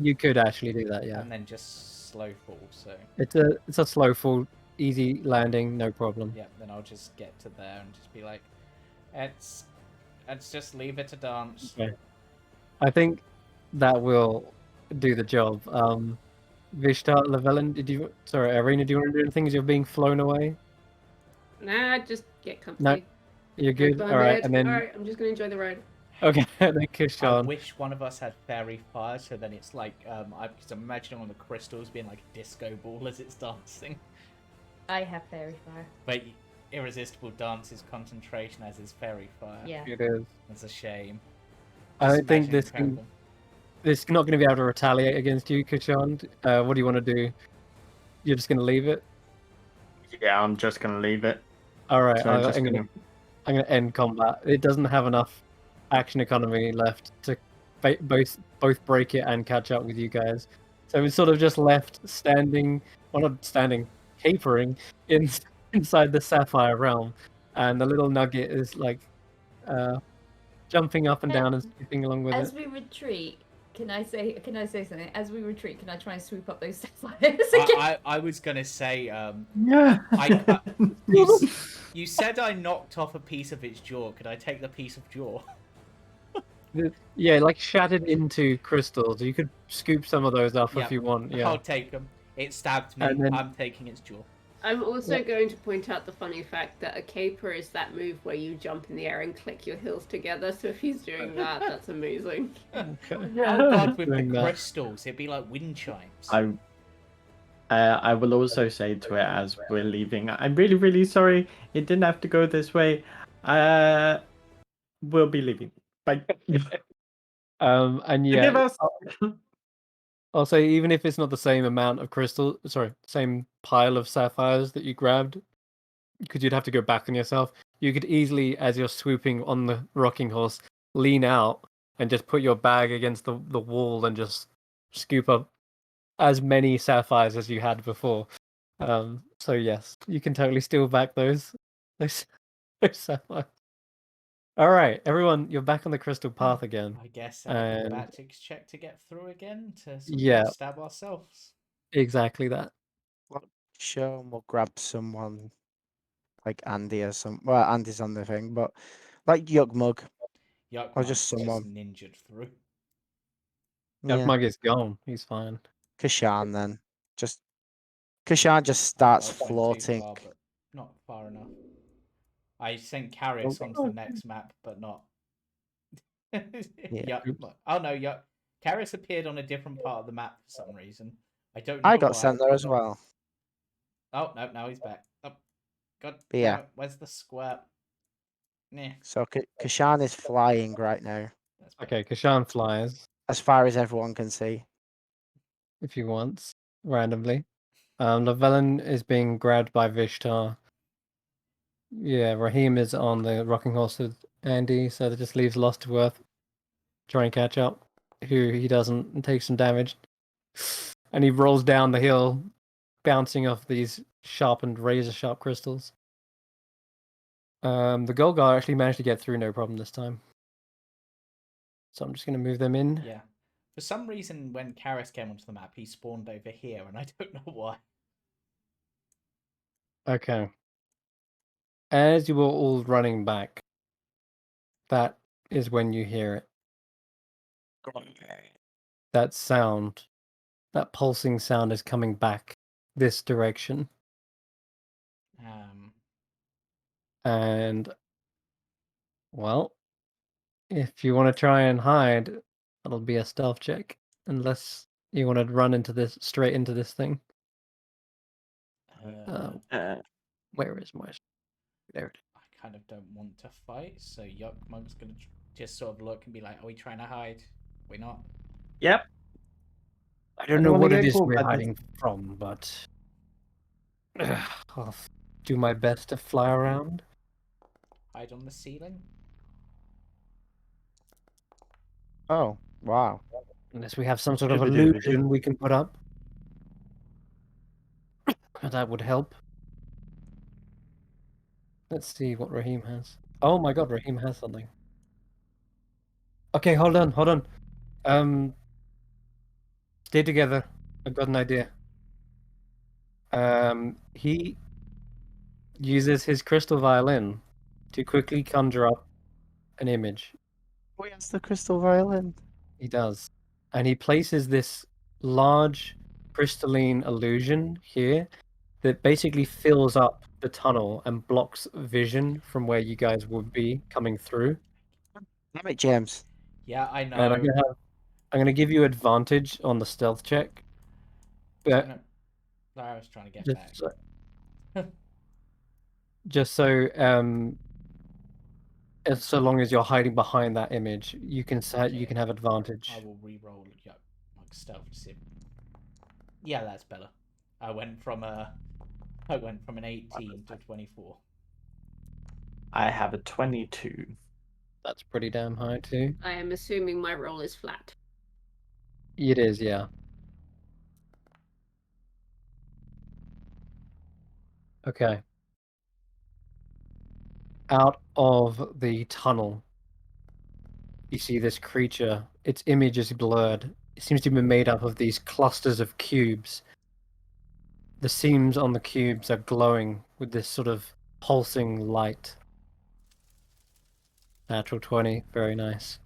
You could actually do that, yeah. and then just slow fall? So It's a slow fall, easy landing, no problem. yeah, then I'll just get to there and just be like, let's just leave it to dance. Okay. I think that will do the job. Vishtar, Llewellyn, Eirina, do you want to do anything as you're being flown away? Nah, just get comfy. No, you're Go good. to my All right, bed. and then Alright, I'm just gonna enjoy the ride. okay, and then I Kesh'an. wish one of us had fairy fire, so then it's like because I'm imagining on the crystals being like a disco ball as it's dancing. I have fairy fire. But irresistible dance is concentration, as is fairy fire. Yeah. It is. It's a shame. I Just don't think imagining this pair of can. them. This is not going to be able to retaliate against you, Kesh'an. What do you want to do? You're just going to leave it. Yeah, I'm just gonna leave it. All right, So I'm just going to. gonna... I'm going to end combat. It doesn't have enough action economy left to both break it and catch up with you guys. So it's sort of just left standing, well, not standing, capering inside the Sapphire Realm, and the little nugget is like jumping up and down and skipping along with As it. we retreat, can I say something? As we retreat, can I try and swoop up those sapphires again? I was gonna say, Yeah. you said I knocked off a piece of its jaw. Could I take the piece of jaw? Yeah, like shattered into crystals. You could scoop some of those up Yeah, if you want. Yeah. I'll take them. It stabbed me. And then- I'm taking its jaw. I'm also Yeah. going to point out the funny fact that a caper is that move where you jump in the air and click your heels together. So if he's doing that, that's amazing. Oh god, with the Doing that. crystals, it'd be like wind chimes. I will also say to it as we're leaving, I'm really, really sorry. It didn't have to go this way. We'll be leaving. Bye. And yeah, Forgive us. I'll say even if it's not the same amount of same pile of sapphires that you grabbed, because you'd have to go back on yourself, you could easily, as you're swooping on the rocking horse, lean out and just put your bag against the wall and just scoop up as many sapphires as you had before. So yes, you can totally steal back those sapphires. All right, everyone, you're back on the crystal path again. I guess And- acrobatics check to get through again to sort of Yeah. stab ourselves. Exactly that. Sure, we'll grab someone like Andi or some. Well, Andi's on the thing, but like Yugmug. Yuck, Or just Mug's someone. ninjaed through. That Yeah, mug is gone. He's fine. Kesh'an then. Kesh'an just starts Not going too floating. far, but not far enough. I sent Karius onto the next map, but not. Yuck. Oh no, Yuck. Karius appeared on a different part of the map for some reason. I don't know I got why. sent there as well. Oh no, now he's back. Oh, God. But yeah. damn it, where's the square? Nah. So Kesh'an is flying right now, That's better. Okay, Kesh'an flies as far as everyone can see. if he wants, randomly. Llewellyn is being grabbed by Vishtar. Yeah, Raheem is on the rocking horse with Andi, so that just leaves Lost to Earth. Try and catch up. Who he doesn't and takes some damage. And he rolls down the hill, bouncing off these sharpened, razor sharp crystals. The Golgar actually managed to get through no problem this time. So I'm just going to move them in. Yeah. For some reason, when Karius came onto the map, he spawned over here, and I don't know why. Okay. As you were all running back, that is when you hear it. That sound, that pulsing sound is coming back this direction. And, well, if you want to try and hide, that'll be a stealth check. Unless you want to run straight into this thing. Where is my... There. I kind of don't want to fight, so Yuckmug's gonna just sort of look and be like, "Are we trying to hide? We're not." Yep. I don't I know don't wanna what it get is caught we're by the- hiding from, but I'll do my best to fly around. Hide on the ceiling. Oh, wow. Unless we have some sort of Dooba-dooba-doo. illusion we can put up. That would help. Let's see what Raheem has. Oh my god, Raheem has something. Okay, hold on. Stay together. I've got an idea. He uses his crystal violin to quickly conjure up an image. Where's the crystal violin? He does. And he places this large crystalline illusion here that basically fills up the tunnel and blocks vision from where you guys would be coming through. Damn it, James. Yeah, I And know. I'm gonna give you advantage on the stealth check. But No, I was trying to get back. Just so so long as you're hiding behind that image, you can you can have advantage. I will re-roll Yuckmug's stealth to see. Yeah, that's better. I went from an 18 to 24. I have a 22. That's pretty damn high too. I am assuming my roll is flat. It is, yeah. Okay. Out of the tunnel, you see this creature. Its image is blurred. It seems to be made up of these clusters of cubes. The seams on the cubes are glowing with this sort of pulsing light. Natural 20, very nice.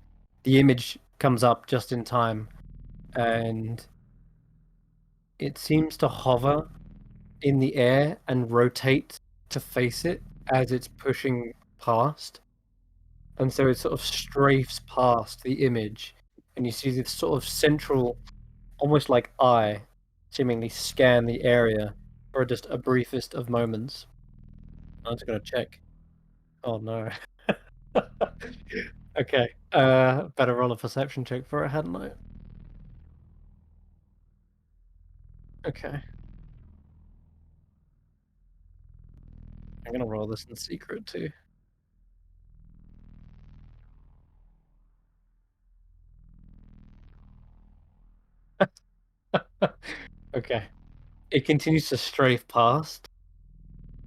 The image comes up just in time, and it seems to hover in the air and rotate to face it as it's pushing past. And so it sort of strafes past the image, and you see this sort of central, almost like eye, seemingly scan the area for just a briefest of moments. I'm just gonna check. Oh no. Okay. Better roll a perception check for it, hadn't I? Okay. I'm gonna roll this in secret too. Okay. It continues to strafe past,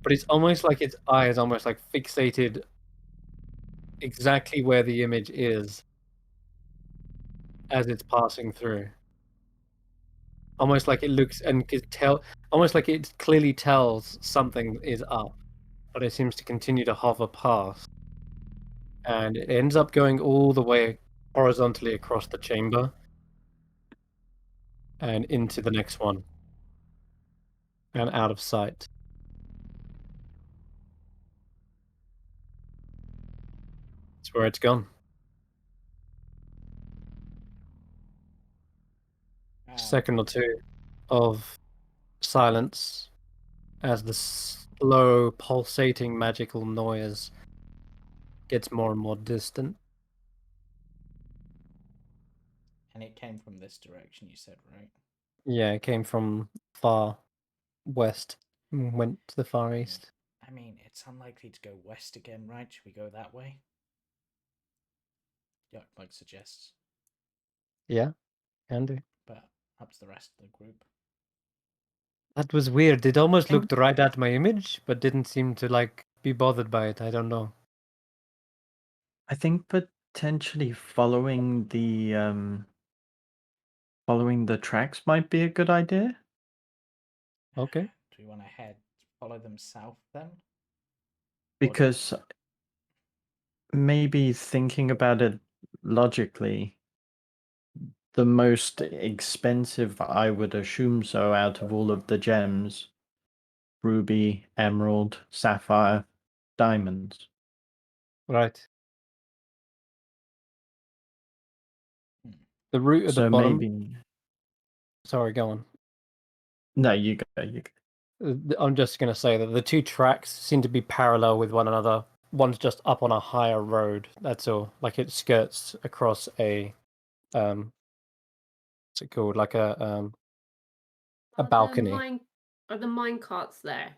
but it's almost like its eye is almost like fixated exactly where the image is as it's passing through. Almost like it looks and can tell, almost like it clearly tells something is up, but it seems to continue to hover past. And it ends up going all the way horizontally across the chamber and into the next one and out of sight. That's where it's gone. Second or two of silence as the slow pulsating magical noise gets more and more distant. And it came from this direction, you said, right? Yeah, it came from far west and went to the far east. I mean, it's unlikely to go west again, right? Should we go that way? Yuckmug suggests. Yeah, can do. But up to the rest of the group. That was weird. It almost looked right at my image, but didn't seem to like be bothered by it. I don't know. I think potentially following the tracks might be a good idea. Okay. Do we want to follow them south then? Because maybe thinking about it logically, the most expensive, I would assume so, out of all of the gems, ruby, emerald, sapphire, diamonds. Right. The route at the So bottom. maybe. Sorry, go on. No, you go. You go. I'm just going to say that the two tracks seem to be parallel with one another. One's just up on a higher road. That's all. Like it skirts across a what's it called? Like a balcony. Are the mine carts there?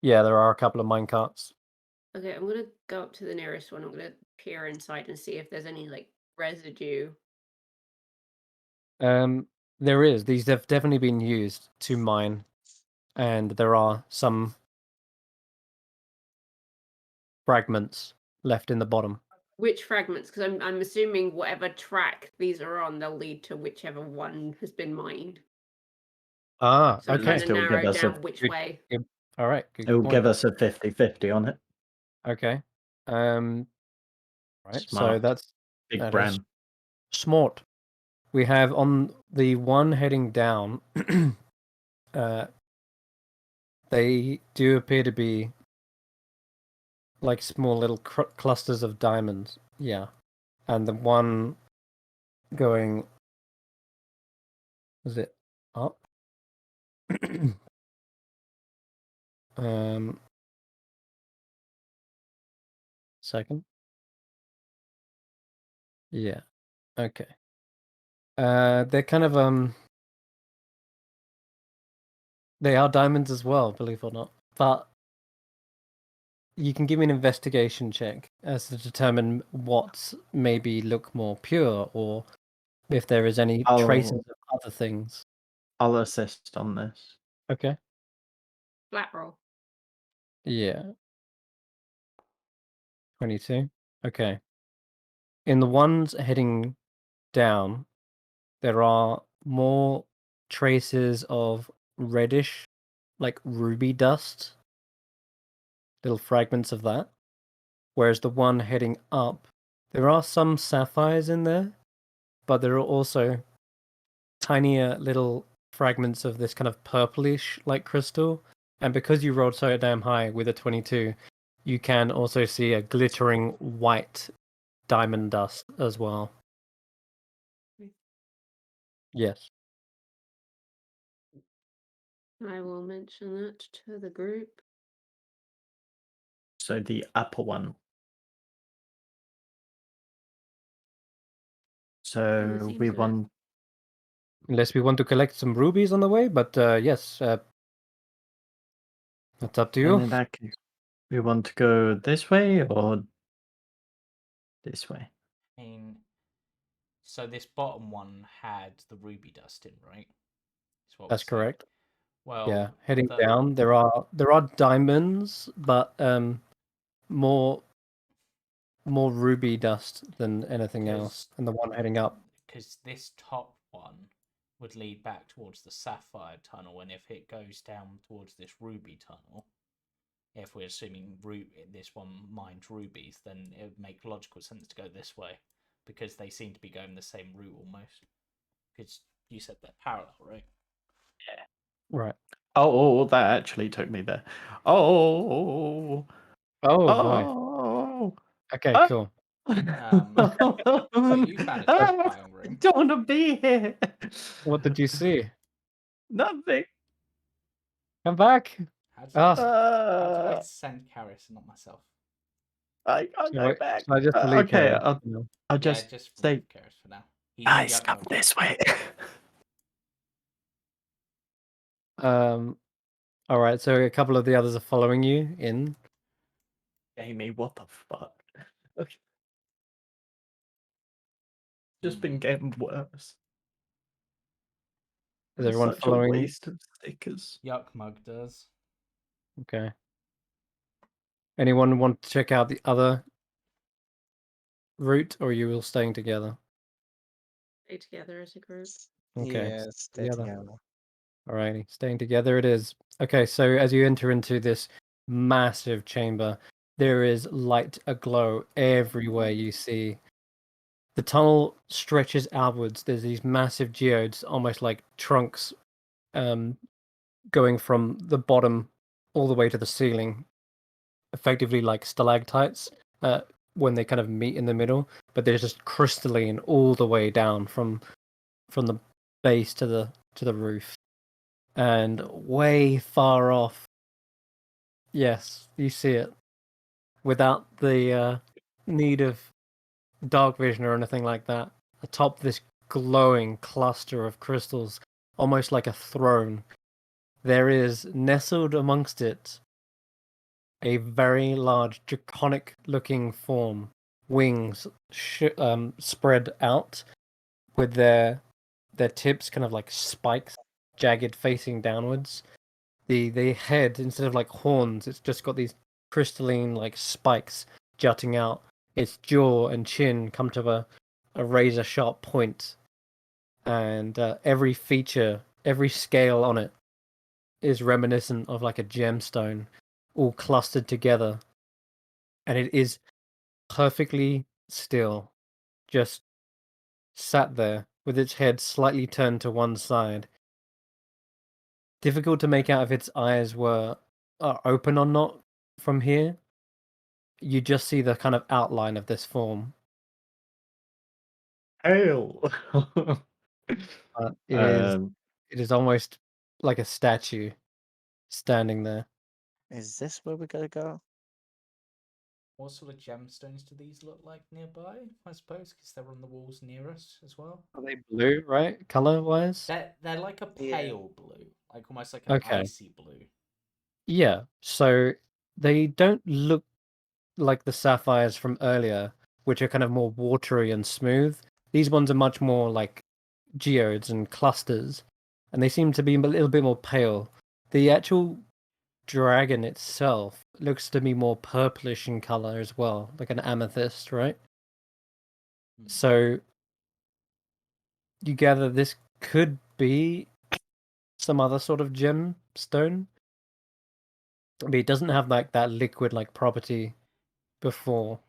Yeah, there are a couple of mine carts. Okay, I'm gonna go up to the nearest one. I'm gonna peer inside and see if there's any like residue. There is. These have definitely been used to mine, and there are some fragments left in the bottom. Which fragments? Because I'm assuming whatever track these are on, they'll lead to whichever one has been mined. Ah, So I'm trying okay. to narrow give us a down which Good- way. All right. Good It will point. give us a 50-50 on it. Okay. Right. So Smart. that's Big that is brand. smart. We have on the one heading down. They do appear to be like small little clusters of diamonds. Yeah, and the one going, is it up? Second. Yeah. Okay. They're kind of they are diamonds as well, believe it or not. But you can give me an investigation check as to determine what maybe look more pure, or if there is any traces of other things. I'll assist on this. Okay. Flat roll. Yeah. 22. Okay. In the ones heading down, there are more traces of reddish, like ruby dust, little fragments of that. Whereas the one heading up, there are some sapphires in there, but there are also tinier little fragments of this kind of purplish like crystal. And because you rolled so damn high with a 22, you can also see a glittering white diamond dust as well. Yes. I will mention that to the group. So the upper one. So seems we to- want. Unless we want to collect some rubies on the way, but yes, that's up to you. And in that case, we want to go this way or this way? I mean, so this bottom one had the ruby dust in, right? What That's we're saying. correct. Well, Yeah, heading the- down, there are diamonds, but more ruby dust than anything else. And the one heading up, because this top one would lead back towards the sapphire tunnel, and if it goes down towards this ruby tunnel, if we're assuming this one mined rubies, then it would make logical sense to go this way, because they seem to be going the same route almost. Because you said they're parallel, right? Yeah. right? Oh, that actually took me there. Oh. Oh boy. Oh. Okay, cool. So you found a terrifying I room. don't want to be here. What did you see? Nothing. Come back. How did Ah. I send Karius and not myself? I can't go back. Shall I just delete Okay, Karius? I'll Yeah, just just say, remove Karius for now. guys, come this way. All right. So a couple of the others are following you in. Jamey, what the fuck? Okay. Just been getting worse. Is everyone Such following? a waste of stickers. Yuck Mug does. Okay. Anyone want to check out the other route, or are you all staying together? Stay together as a group. Okay. Yeah, stay together. Alrighty, staying together it is. Okay, so as you enter into this massive chamber, there is light aglow everywhere you see. The tunnel stretches outwards. There's these massive geodes, almost like trunks, going from the bottom all the way to the ceiling, effectively like stalactites when they kind of meet in the middle. But they're just crystalline all the way down from the base to the roof. and way far off. Yes, you see it without the need of dark vision or anything like that. Atop this glowing cluster of crystals, almost like a throne, there is nestled amongst it a very large draconic looking form, wings spread out with their tips kind of like spikes, jagged facing downwards. The head, instead of like horns, it's just got these crystalline like spikes jutting out. Its jaw and chin come to a razor sharp point, and every feature, every scale on it is reminiscent of like a gemstone, all clustered together, and it is perfectly still, just sat there with its head slightly turned to one side. Difficult to make out if its eyes are open or not from here. You just see the kind of outline of this form. Hail! But it is almost like a statue standing there. Is this where we gotta go? What sort of gemstones do these look like nearby? I suppose because they're on the walls near us as well. Are they blue, right? Color wise? They're like a Yeah. pale blue, like almost like an Okay. icy blue. Yeah. So they don't look like the sapphires from earlier, which are kind of more watery and smooth. These ones are much more like geodes and clusters, and they seem to be a little bit more pale. The actual dragon itself looks to be more purplish in color as well, like an amethyst, right? So you gather this could be some other sort of gemstone. But it doesn't have like that liquid like property before.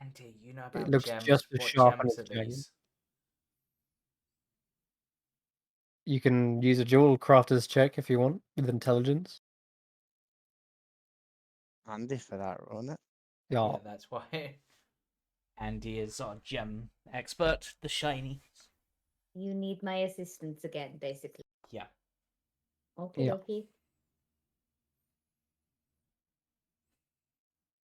Andy, you know It about looks gems. just as What sharp and gems as are jagged. these? You can use a jewel crafter's check if you want with intelligence. Handy for that, won't it? Yeah. Yeah, that's why Andy is our gem expert, the shiny. You need my assistance again, basically. Yeah. Okay, Yeah. dokie.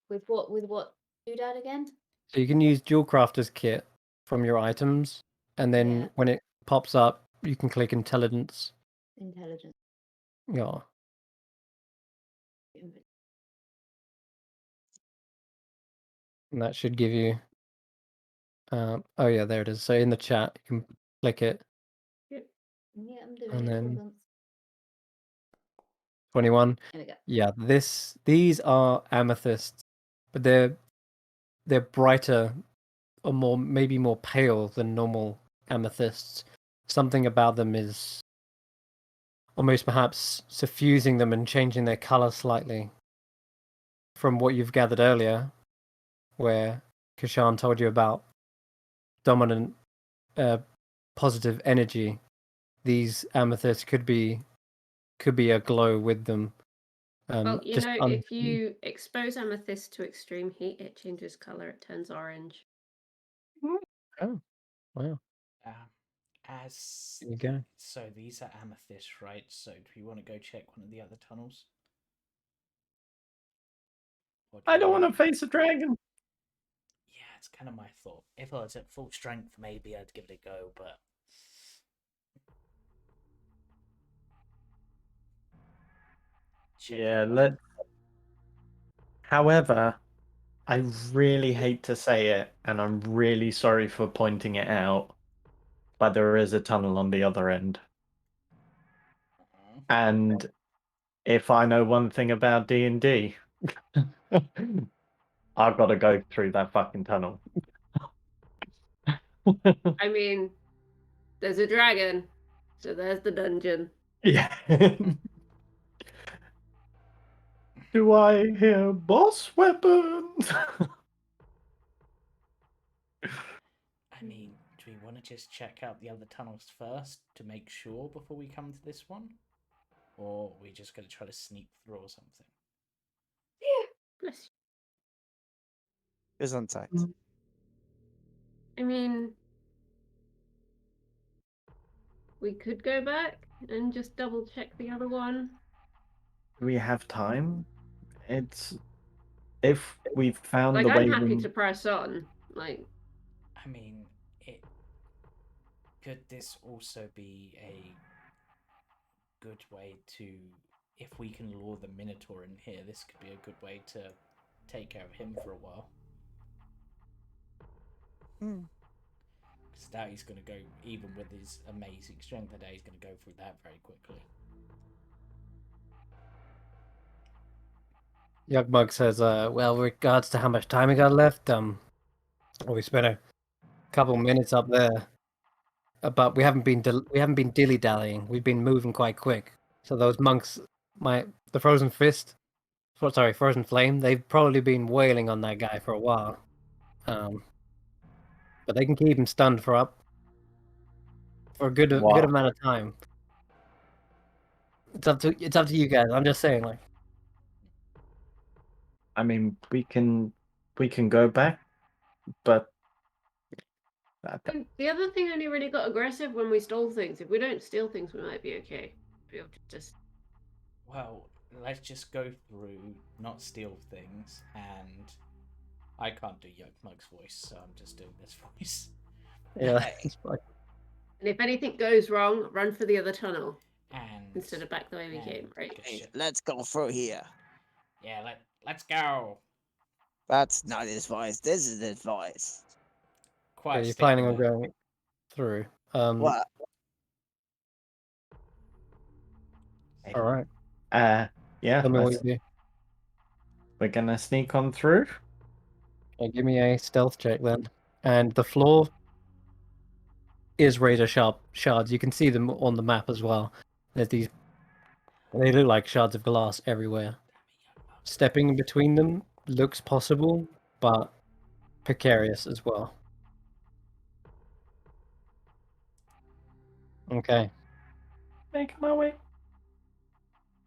With what do that again? So you can use jewel crafter's kit from your items, and then Yeah. when it pops up, you can click intelligence. Intelligence. Yeah. And that should give you. Oh yeah, there it is. So in the chat, you can click it, Yep. Yeah, I'm doing and it. then Hold on. 21. There we go. Yeah, these are amethysts, but they're brighter or maybe more pale than normal amethysts. Something about them is almost perhaps suffusing them and changing their color slightly from what you've gathered earlier, where Kesh'an told you about dominant positive energy. These amethysts could be a glow with them. Well, you Just know, if you expose amethyst to extreme heat, it changes color. It turns orange. Oh, wow. As There you go. so these are amethyst, right? So do we want to go check one of the other tunnels? Or do I we don't wanna- want to face a dragon. Yeah, it's kind of my thought. If I was at full strength, maybe I'd give it a go, but Yeah, let. However, I really hate to say it, and I'm really sorry for pointing it out, but there is a tunnel on the other end. And if I know one thing about D&D, I've got to go through that fucking tunnel. I mean, there's a dragon, so there's the dungeon. Yeah. Do I hear boss weapons? I mean, do we want to just check out the other tunnels first to make sure before we come to this one? Or are we just going to try to sneak through or something? Yeah. Bless Is on tight. you. I mean, we could go back and just double check the other one? Do we have time? It's if we've found Like, the I'm way happy we... to press on. Like, I mean, could this also be a good way to, if we can lure the Minotaur in here, this could be a good way to take care of him for a while. Because now he's going to go, even with his amazing strength today, he's going to go through that very quickly. Yugmug says, well, regards to how much time we got left, we spent a couple minutes up there, but we haven't been dilly dallying. We've been moving quite quick. So those monks, the Frozen Fist, Frozen Flame, they've probably been wailing on that guy for a while. But they can keep him stunned for a good amount of time. It's up to you guys. I'm just saying, like. I mean, we can go back, but the other thing only really got aggressive when we stole things. If we don't steal things, we might be okay. We'll just... Well, let's just go through, not steal things, and I can't do Yugmug's voice, so I'm just doing this voice. Yeah, it's fine. And if anything goes wrong, run for the other tunnel. And instead of back the way we came, right? Hey, let's go through here. Yeah, let's go. That's not his voice. This is his voice. Quite. So you're planning on going through. What? All right. Yeah. Tell me what you do. We're gonna sneak on through. Okay, give me a stealth check then. And the floor is razor sharp shards. You can see them on the map as well. There's these. They look like shards of glass everywhere. Stepping between them looks possible, but precarious as well. Okay. Making my way.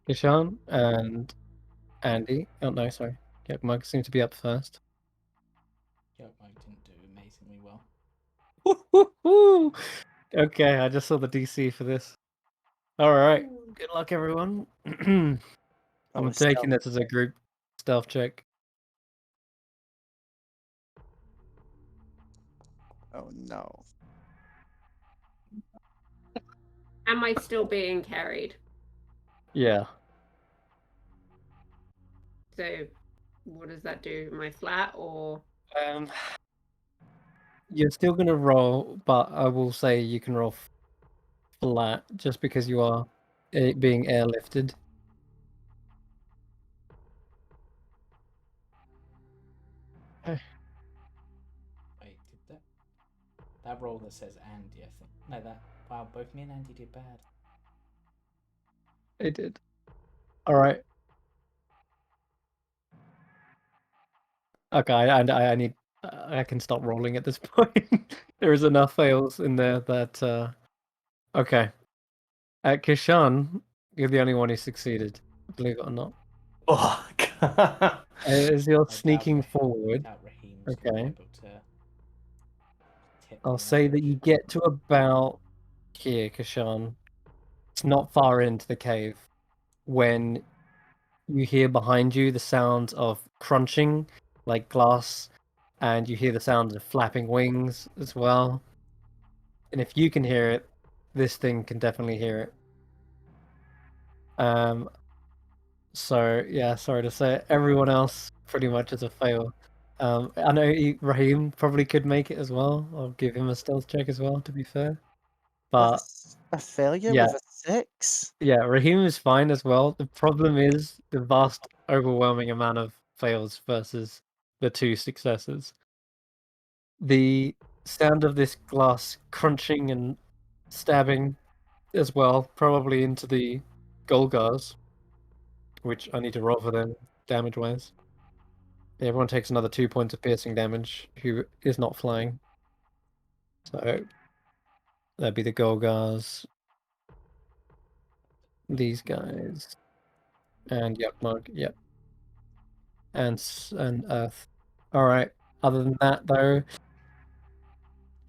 Kesh'an and Andi. Oh no, sorry. Yugmug seems to be up first. Yugmug didn't do amazingly well. Woo-hoo-hoo! Okay, I just saw the DC for this. All right. Good luck, everyone. I'm taking this as a group stealth check. Oh no. Am I still being carried? Yeah. So, what does that do? Am I flat or? You're still gonna roll, but I will say you can roll flat just because you are being airlifted. Wait, did that roll that says Andi? I think no. Wow, both me and Andi did bad. It did. All right. Okay, I need. I can stop rolling at this point. There is enough fails in there that. Okay. At Kesh'an, you're the only one who succeeded, believe it or not. Oh God. As you're sneaking forward, okay. I'll say that you get to about here, Kesh'an. It's not far into the cave when you hear behind you the sounds of crunching, like glass, and you hear the sounds of flapping wings as well. And if you can hear it, this thing can definitely hear it. So yeah, sorry to say it. Everyone else pretty much is a fail. I know Raheem probably could make it as well. I'll give him a stealth check as well, to be fair. But a failure yeah. with a 6? Yeah, Raheem is fine as well. The problem is the vast, overwhelming amount of fails versus the 2 successes. The sound of this glass crunching and stabbing as well, probably into the Golgars, which I need to roll for them damage-wise. Everyone takes another 2 points of piercing damage who is not flying. So that'd be the Golgars. These guys. And Yugmug, yep. And Earth. Alright. Other than that, though,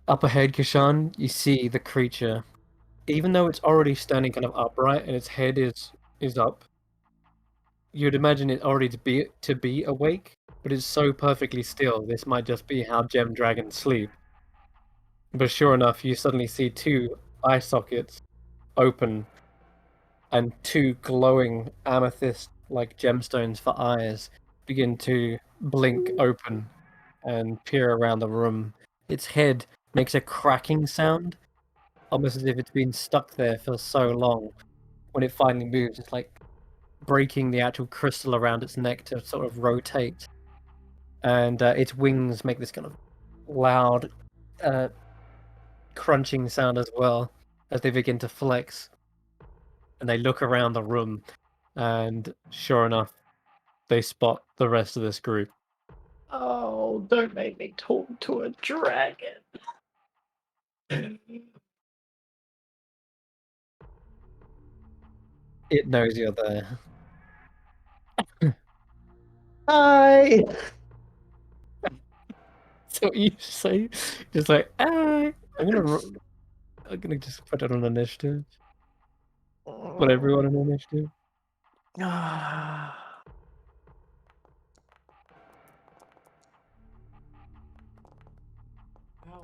up ahead, Kesh'an, you see the creature even though it's already standing kind of upright and its head is up, you'd imagine it already to be awake, but it's so perfectly still. This might just be how gem dragons sleep. But sure enough, you suddenly see two eye sockets open and two glowing amethyst-like gemstones for eyes begin to blink open and peer around the room. Its head makes a cracking sound, almost as if it's been stuck there for so long. When it finally moves, it's like breaking the actual crystal around its neck to sort of rotate. And its wings make this kind of loud crunching sound as well as they begin to flex. And they look around the room, and sure enough, they spot the rest of this group. Oh, don't make me talk to a dragon. It knows you're there. Hi. So you say, just like, ah. I'm gonna just put it on initiative. Put everyone on initiative. Oh,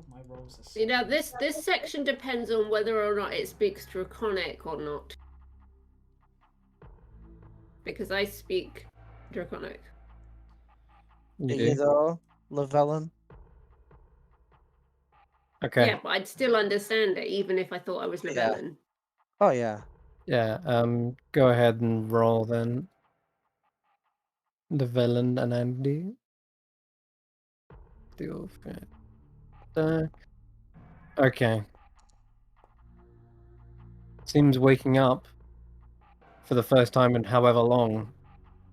my rolls are You know, this section depends on whether or not it speaks Draconic or not. Because I speak Draconic. You Do do? you though, Llewellyn? Okay. Yeah, but I'd still understand it, even if I thought I was Llewellyn. Oh yeah. Yeah, go ahead and roll then. The villain and Andi. Okay. Seems waking up for the first time in however long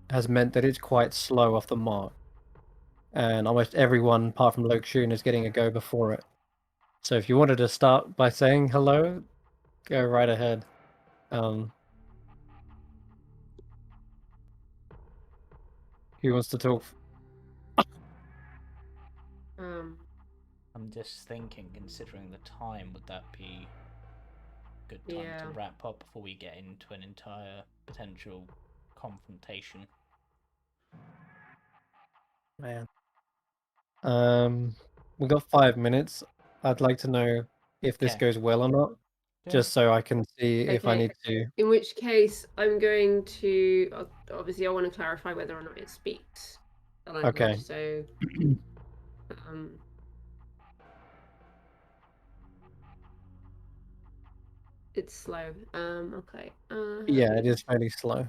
has meant that it's quite slow off the mark. And almost everyone, apart from Lokshun, is getting a go before it. So if you wanted to start by saying hello, go right ahead. Who wants to talk? I'm just thinking, considering the time, would that be a good time Yeah. to wrap up before we get into an entire potential confrontation? Man. We got 5 minutes. I'd like to know if this Okay. goes well or not, Yeah. just so I can see if I Okay. need to. In which case, I'm going to... Obviously, I want to clarify whether or not it speaks the language. Okay. So... it's slow. Okay. Yeah, it is fairly slow.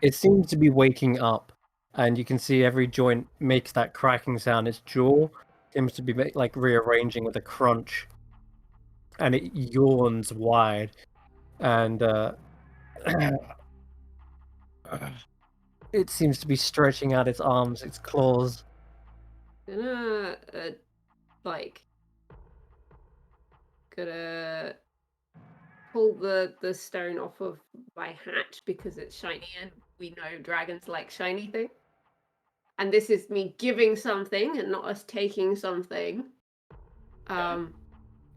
It seems to be waking up, and you can see every joint makes that cracking sound. Its jaw seems to be like rearranging with a crunch, and it yawns wide, and it seems to be stretching out its arms, its claws. Gonna gonna pull the stone off of my hat because it's shiny, and we know dragons like shiny things. And this is me giving something and not us taking something. And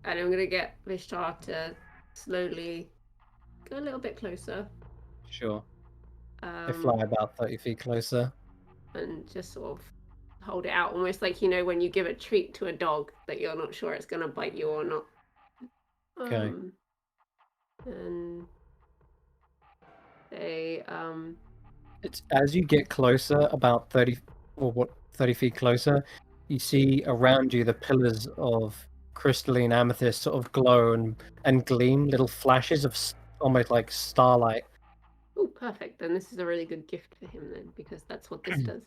I'm gonna get Vishtar to slowly go a little bit closer. Sure. They fly about 30 feet closer. And just sort of hold it out, almost like, you know, when you give a treat to a dog that you're not sure it's gonna bite you or not. Okay. And they It's as you get closer, about 30 feet closer, you see around you the pillars of crystalline amethyst sort of glow and gleam, little flashes of almost like starlight. oh, perfect. Then this is a really good gift for him then, because that's what this does.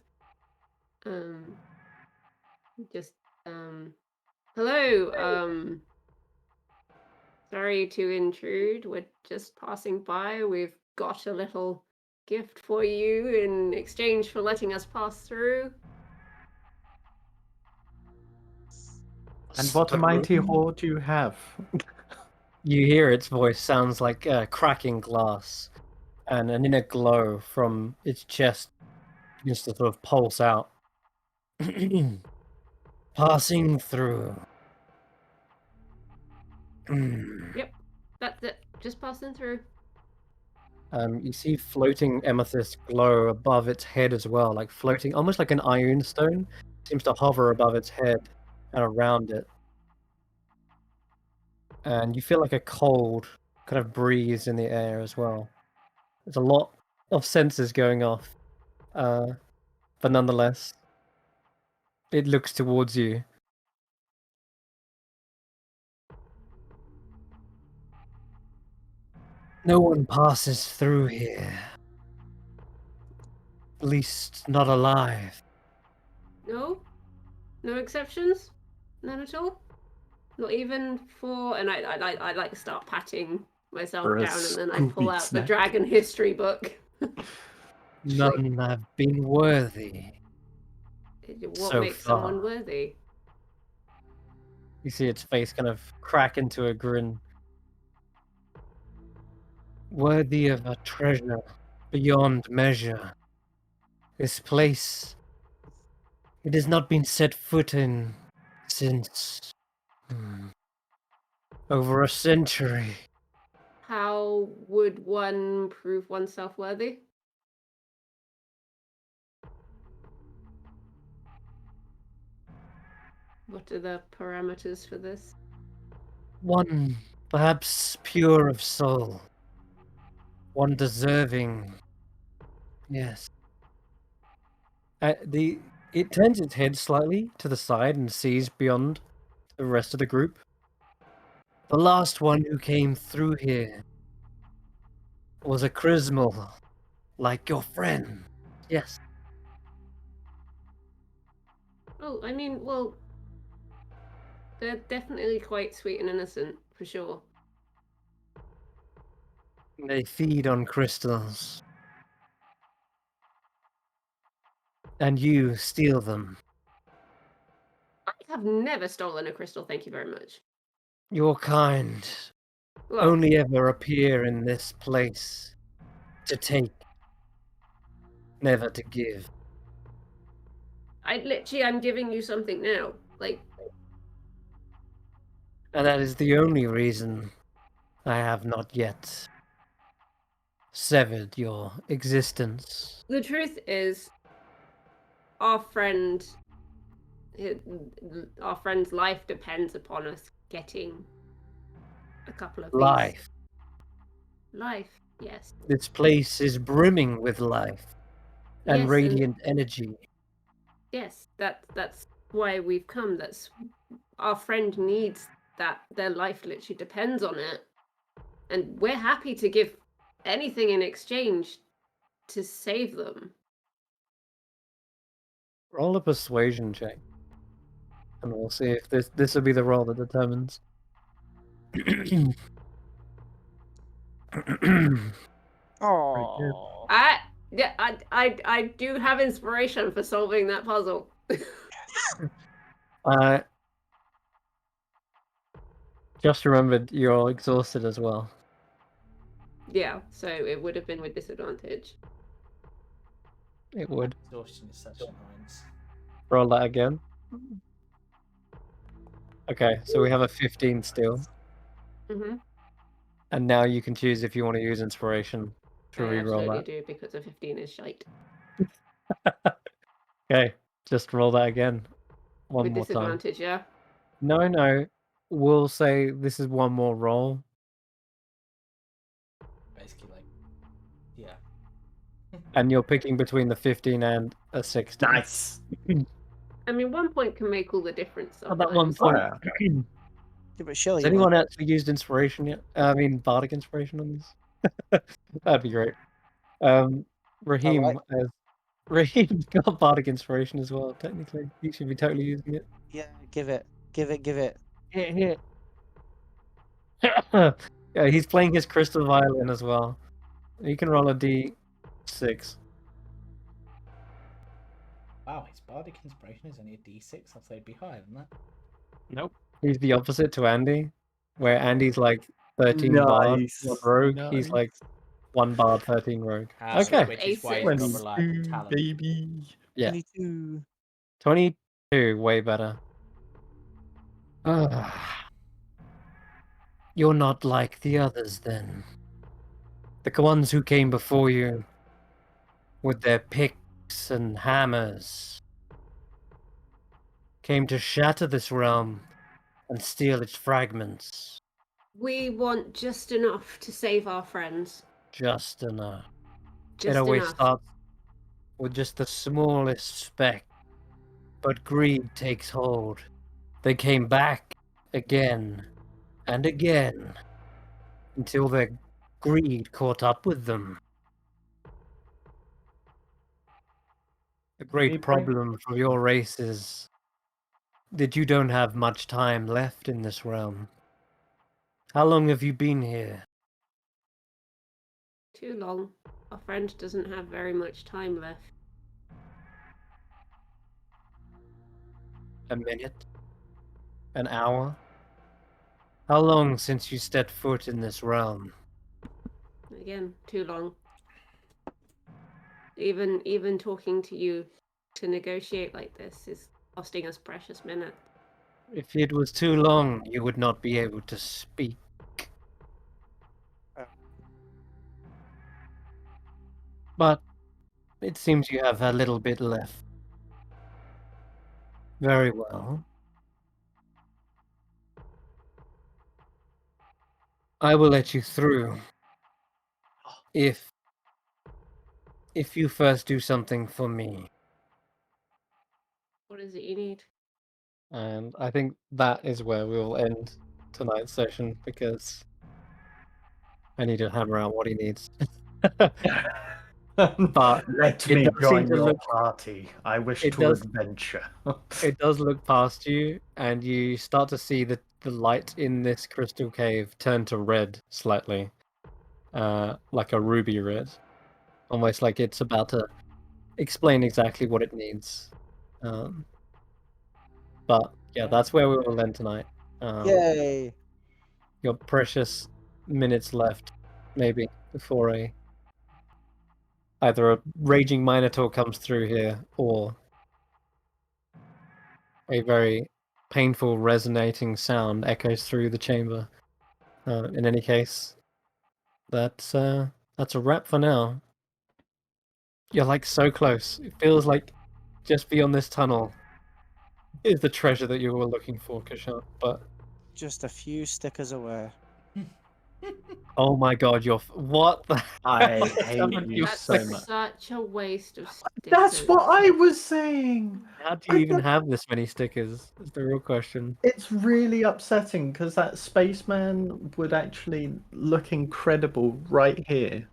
Hello. Sorry to intrude. We're just passing by. We've got a little gift for you in exchange for letting us pass through. And what a mighty hoard you have. You hear its voice sounds like cracking glass, and an inner glow from its chest begins to sort of pulse out. Passing through. Yep, that's it. Just passing through. You see floating amethyst glow above its head as well, like floating, almost like an iron stone, seems to hover above its head and around it. And you feel like a cold kind of breeze in the air as well. There's a lot of senses going off, but nonetheless, it looks towards you. No one passes through here. At least not alive. No? No exceptions? None at all? Not even for... And I like to start patting myself For a down, and then I pull Scooby out the snack. dragon history book. None have been worthy. What So makes someone far. worthy? You see its face kind of crack into a grin. Worthy of a treasure beyond measure. This place, it has not been set foot in since over a century. How would one prove oneself worthy? What are the parameters for this? One perhaps pure of soul. One deserving. Yes. It turns its head slightly to the side and sees beyond the rest of the group. The last one who came through here was a Chrismal, like your friend. Yes. Oh, I mean, well, they're definitely quite sweet and innocent, for sure. They feed on crystals. And you steal them. I have never stolen a crystal, thank you very much. Your kind Well, only ever appear in this place to take, never to give. I'm giving you something now. Like, And that is the only reason I have not yet severed your existence. the truth is, our friend's life depends upon us getting a couple of these. Life, yes. This place is brimming with life and Yes, radiant energy. Yes, that's why we've come. That's our friend needs that. Their life literally depends on it, and we're happy to give anything in exchange to save them. Roll a persuasion check. And we'll see if this will be the roll that determines. Oh. I do have inspiration for solving that puzzle. Just remembered you're exhausted as well. Yeah, so it would have been with disadvantage. It would. Exhaustion is such annoyance. Roll that again. Okay, so we have a 15 still. Mm-hmm. And now you can choose if you want to use inspiration to I re-roll absolutely that. do, because a 15 is shite. Okay, just roll that again. One With more time. disadvantage, yeah? No. We'll say this is one more roll. Basically, like, yeah. And you're picking between the 15 and a 16. Nice. I mean, 1 point can make all the difference. At that 1 sometimes. point. Yeah, but surely Has anyone actually used inspiration yet? I mean, bardic inspiration on this? That'd be great. Raheem Alright. Raheem's got bardic inspiration as well, technically. He should be totally using it. Yeah, give it. Here. Yeah, he's playing his crystal violin as well. You can roll a d6. Wow, his bardic inspiration is only a d6. I thought it'd be higher than that. Nope. He's the opposite to Andi, where Andy's like 13 bard, Nice. one rogue. He's like 1 bard, 13 rogue. So Okay. which is why A6. he's got reliable talent. Baby. Yeah. 22. 22, way better. You're not like the others, then. The ones who came before you, with their picks and hammers, came to shatter this realm and steal its fragments. We want just enough to save our friends. Just enough. It Just always enough. starts with just the smallest speck, but greed takes hold. They came back again and again until their greed caught up with them. The We great bring- problem for your race is that you don't have much time left in this realm. How long have you been here? Too long. Our friend doesn't have very much time left. A minute? An hour? How long since you stepped foot in this realm? Again, too long. Even talking to you to negotiate like this is costing us precious minutes. If it was too long, you would not be able to speak. But it seems you have a little bit left. Very well. I will let you through. If you first do something for me. What is it you need? And I think that is where we will end tonight's session because I need to hammer out what he needs. But Let it me does seem join to your look- party. I wish it to does- adventure. It does look past you, and you start to see the light in this crystal cave turn to red slightly, like a ruby red, almost like it's about to explain exactly what it needs. But yeah, that's where we will end tonight. Yay! Your precious minutes left, maybe before either a raging minotaur comes through here or a very painful resonating sound echoes through the chamber. In any case, that's a wrap for now. You're like so close. It feels like just beyond this tunnel is the treasure that you were looking for, Kesh'an. But Just a few stickers away. oh my god, what the I hell hate happened to you your That's so face? much. such a waste of stickers. That's what I was saying. How do you even have this many stickers? Is the real question. It's really upsetting because that spaceman would actually look incredible right here.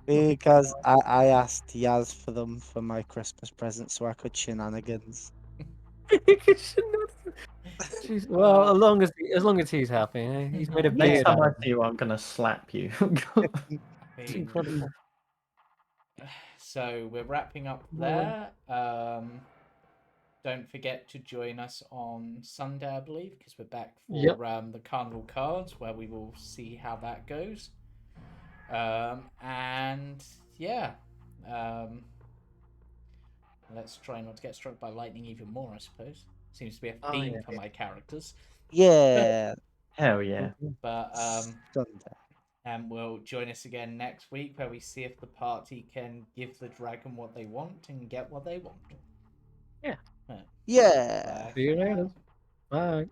Because I asked Yaz for them for my Christmas present so I could shenanigans. Jeez, well, as long as he's happy, eh? He's made a Next beard time out I of see you, I'm gonna slap you. It's incredible. So we're wrapping up Boy. there. Don't forget to join us on Sunday, I believe, because we're back for Yep. the Carnival Cards, where we will see how that goes. And yeah, let's try not to get struck by lightning even more, I suppose. Seems to be a Oh, theme yeah. for my characters. Yeah. Hell yeah. But Sunday. and will join us again next week, where we see if the party can give the dragon what they want and get what they want. Yeah. Yeah. See you later. Bye.